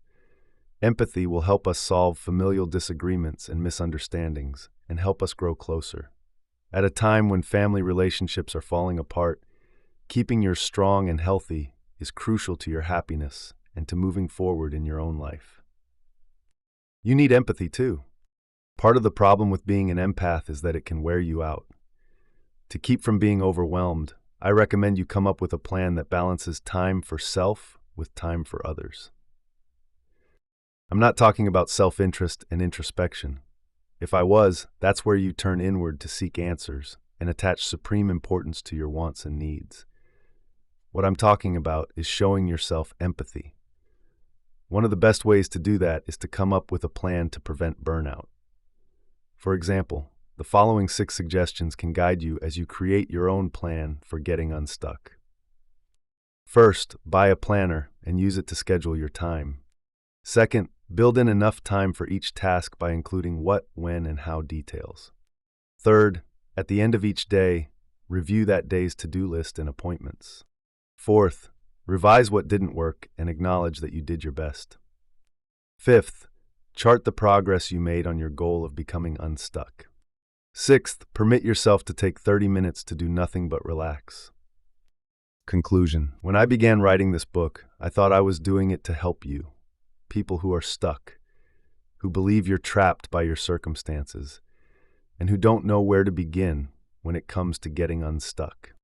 Empathy will help us solve familial disagreements and misunderstandings and help us grow closer. At a time when family relationships are falling apart, keeping yours strong and healthy is crucial to your happiness and to moving forward in your own life. You need empathy too. Part of the problem with being an empath is that it can wear you out. To keep from being overwhelmed, I recommend you come up with a plan that balances time for self with time for others. I'm not talking about self-interest and introspection. If I was, that's where you turn inward to seek answers and attach supreme importance to your wants and needs. What I'm talking about is showing yourself empathy. One of the best ways to do that is to come up with a plan to prevent burnout. For example, the following 6 suggestions can guide you as you create your own plan for getting unstuck. First, buy a planner and use it to schedule your time. Second, build in enough time for each task by including what, when, and how details. Third, at the end of each day, review that day's to-do list and appointments. Fourth, revise what didn't work and acknowledge that you did your best. Fifth, chart the progress you made on your goal of becoming unstuck. Sixth, permit yourself to take 30 minutes to do nothing but relax. Conclusion. When I began writing this book, I thought I was doing it to help you. People who are stuck, who believe you're trapped by your circumstances, and who don't know where to begin when it comes to getting unstuck.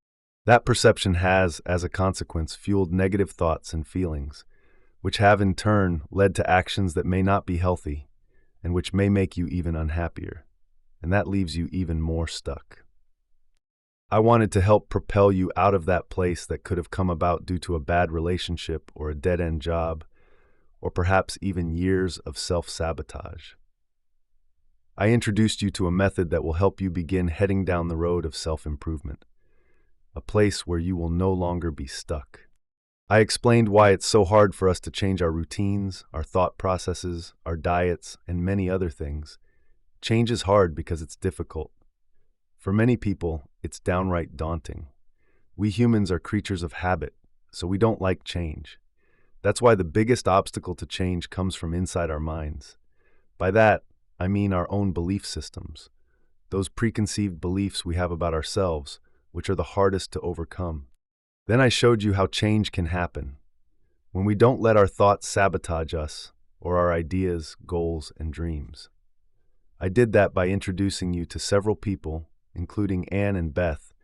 That perception has, as a consequence, fueled negative thoughts and feelings, which have in turn led to actions that may not be healthy and which may make you even unhappier, and that leaves you even more stuck. I wanted to help propel you out of that place that could have come about due to a bad relationship or a dead-end job, or perhaps even years of self-sabotage. I introduced you to a method that will help you begin heading down the road of self-improvement, a place where you will no longer be stuck. I explained why it's so hard for us to change our routines, our thought processes, our diets, and many other things. Change is hard because it's difficult. For many people, it's downright daunting. We humans are creatures of habit, so we don't like change. That's why the biggest obstacle to change comes from inside our minds. By that, I mean our own belief systems, those preconceived beliefs we have about ourselves, which are the hardest to overcome. Then I showed you how change can happen when we don't let our thoughts sabotage us or our ideas, goals, and dreams. I did that by introducing you to several people, including Anne and Beth,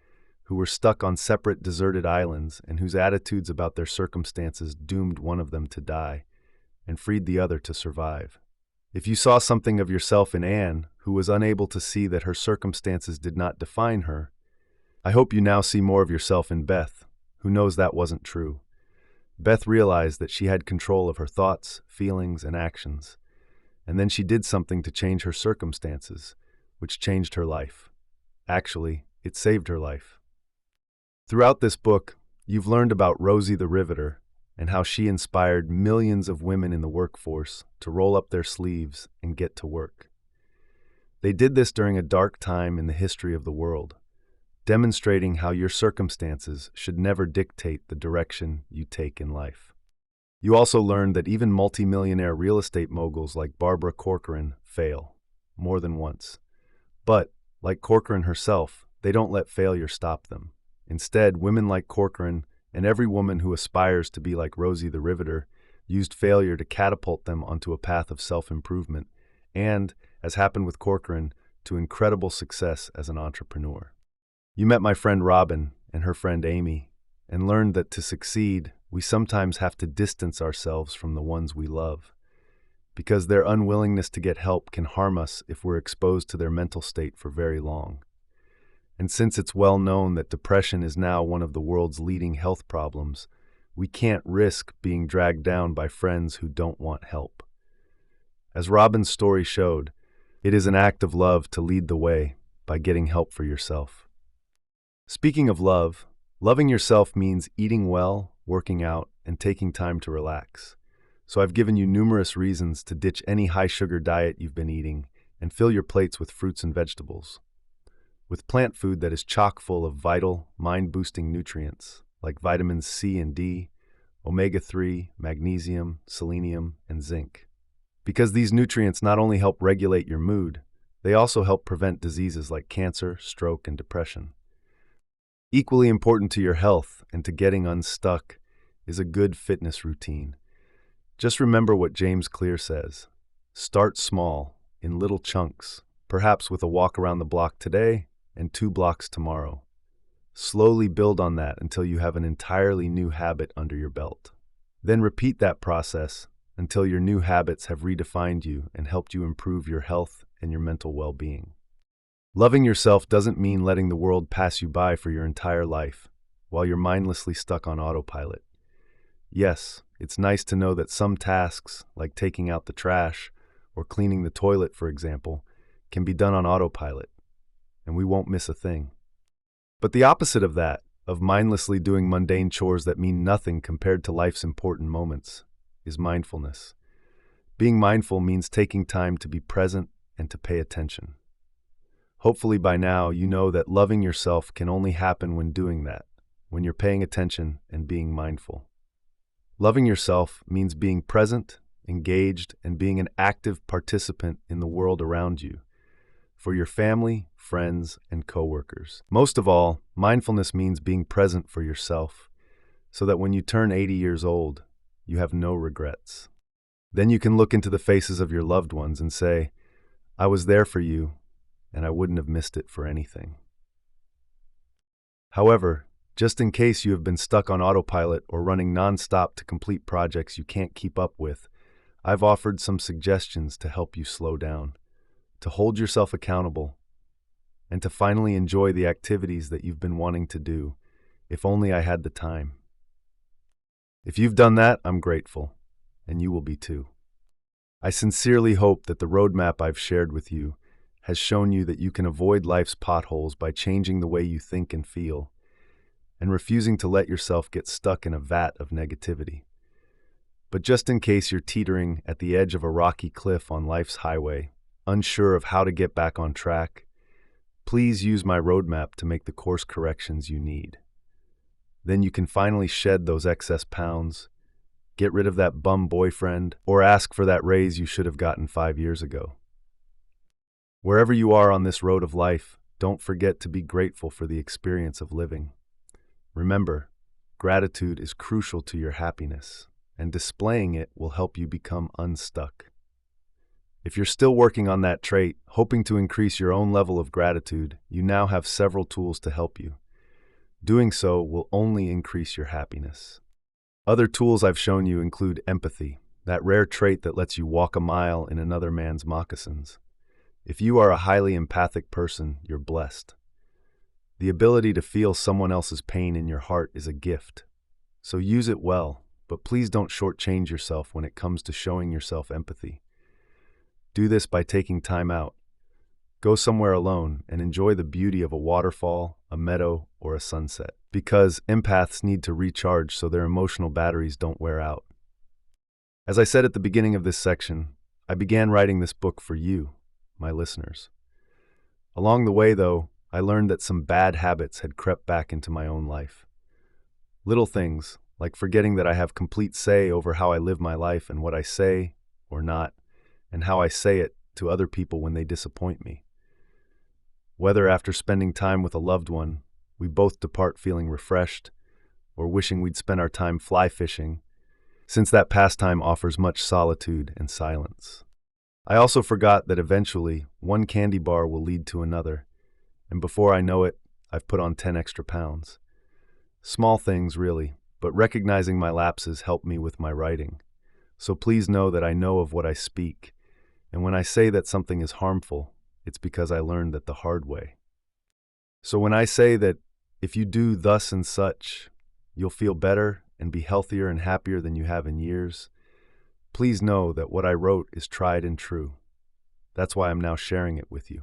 who were stuck on separate deserted islands and whose attitudes about their circumstances doomed one of them to die and freed the other to survive. If you saw something of yourself in Anne, who was unable to see that her circumstances did not define her, I hope you now see more of yourself in Beth, who knows that wasn't true. Beth realized that she had control of her thoughts, feelings, and actions, and then she did something to change her circumstances, which changed her life. Actually, it saved her life. Throughout this book, you've learned about Rosie the Riveter and how she inspired millions of women in the workforce to roll up their sleeves and get to work. They did this during a dark time in the history of the world, demonstrating how your circumstances should never dictate the direction you take in life. You also learned that even multimillionaire real estate moguls like Barbara Corcoran fail, more than once. But, like Corcoran herself, they don't let failure stop them. Instead, women like Corcoran and every woman who aspires to be like Rosie the Riveter used failure to catapult them onto a path of self-improvement and, as happened with Corcoran, to incredible success as an entrepreneur. You met my friend Robin and her friend Amy and learned that to succeed, we sometimes have to distance ourselves from the ones we love, because their unwillingness to get help can harm us if we're exposed to their mental state for very long. And since it's well known that depression is now one of the world's leading health problems, we can't risk being dragged down by friends who don't want help. As Robin's story showed, it is an act of love to lead the way by getting help for yourself. Speaking of love, loving yourself means eating well, working out, and taking time to relax. So I've given you numerous reasons to ditch any high-sugar diet you've been eating and fill your plates with fruits and vegetables, with plant food that is chock full of vital, mind-boosting nutrients like vitamins C and D, omega-3, magnesium, selenium, and zinc. because these nutrients not only help regulate your mood, they also help prevent diseases like cancer, stroke, and depression. Equally important to your health and to getting unstuck is a good fitness routine. Just remember what James Clear says. Start small, in little chunks, perhaps with a walk around the block today and 2 blocks tomorrow. Slowly build on that until you have an entirely new habit under your belt. Then repeat that process until your new habits have redefined you and helped you improve your health and your mental well-being. Loving yourself doesn't mean letting the world pass you by for your entire life while you're mindlessly stuck on autopilot. Yes, it's nice to know that some tasks, like taking out the trash or cleaning the toilet, for example, can be done on autopilot, and we won't miss a thing. But the opposite of that, of mindlessly doing mundane chores that mean nothing compared to life's important moments, is mindfulness. Being mindful means taking time to be present and to pay attention. Hopefully by now you know that loving yourself can only happen when doing that, when you're paying attention and being mindful. Loving yourself means being present, engaged, and being an active participant in the world around you, for your family, friends, and coworkers. Most of all, mindfulness means being present for yourself, so that when you turn 80 years old, you have no regrets. Then you can look into the faces of your loved ones and say, I was there for you, and I wouldn't have missed it for anything. However, just in case you have been stuck on autopilot or running nonstop to complete projects you can't keep up with, I've offered some suggestions to help you slow down, to hold yourself accountable, and to finally enjoy the activities that you've been wanting to do, if only I had the time. If you've done that, I'm grateful, and you will be too. I sincerely hope that the roadmap I've shared with you has shown you that you can avoid life's potholes by changing the way you think and feel, and refusing to let yourself get stuck in a vat of negativity. But just in case you're teetering at the edge of a rocky cliff on life's highway, unsure of how to get back on track, please use my roadmap to make the course corrections you need. Then you can finally shed those excess pounds, get rid of that bum boyfriend, or ask for that raise you should have gotten 5 years ago. Wherever you are on this road of life, don't forget to be grateful for the experience of living. Remember, gratitude is crucial to your happiness, and displaying it will help you become unstuck. If you're still working on that trait, hoping to increase your own level of gratitude, you now have several tools to help you. Doing so will only increase your happiness. Other tools I've shown you include empathy, that rare trait that lets you walk a mile in another man's moccasins. If you are a highly empathic person, you're blessed. The ability to feel someone else's pain in your heart is a gift. So use it well, but please don't shortchange yourself when it comes to showing yourself empathy. Do this by taking time out. Go somewhere alone and enjoy the beauty of a waterfall, a meadow, or a sunset. Because empaths need to recharge so their emotional batteries don't wear out. As I said at the beginning of this section, I began writing this book for you, my listeners. Along the way, though, I learned that some bad habits had crept back into my own life. Little things, like forgetting that I have complete say over how I live my life and what I say, or not, and how I say it to other people when they disappoint me. Whether after spending time with a loved one, we both depart feeling refreshed, or wishing we'd spent our time fly fishing, since that pastime offers much solitude and silence. I also forgot that eventually one candy bar will lead to another, and before I know it, I've put on 10 extra pounds. Small things, really, but recognizing my lapses helped me with my writing. So please know that I know of what I speak, and when I say that something is harmful, it's because I learned that the hard way. So when I say that if you do thus and such, you'll feel better and be healthier and happier than you have in years, please know that what I wrote is tried and true. That's why I'm now sharing it with you.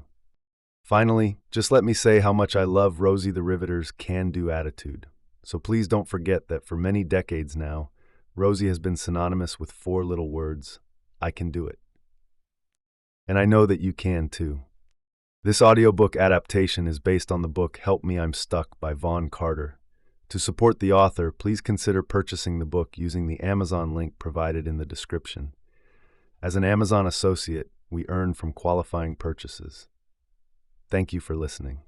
Finally, just let me say how much I love Rosie the Riveter's can-do attitude. So please don't forget that for many decades now, Rosie has been synonymous with 4 little words: I can do it. And I know that you can too. This audiobook adaptation is based on the book Help Me, I'm Stuck by Vaughn Carter. To support the author, please consider purchasing the book using the Amazon link provided in the description. As an Amazon associate, we earn from qualifying purchases. Thank you for listening.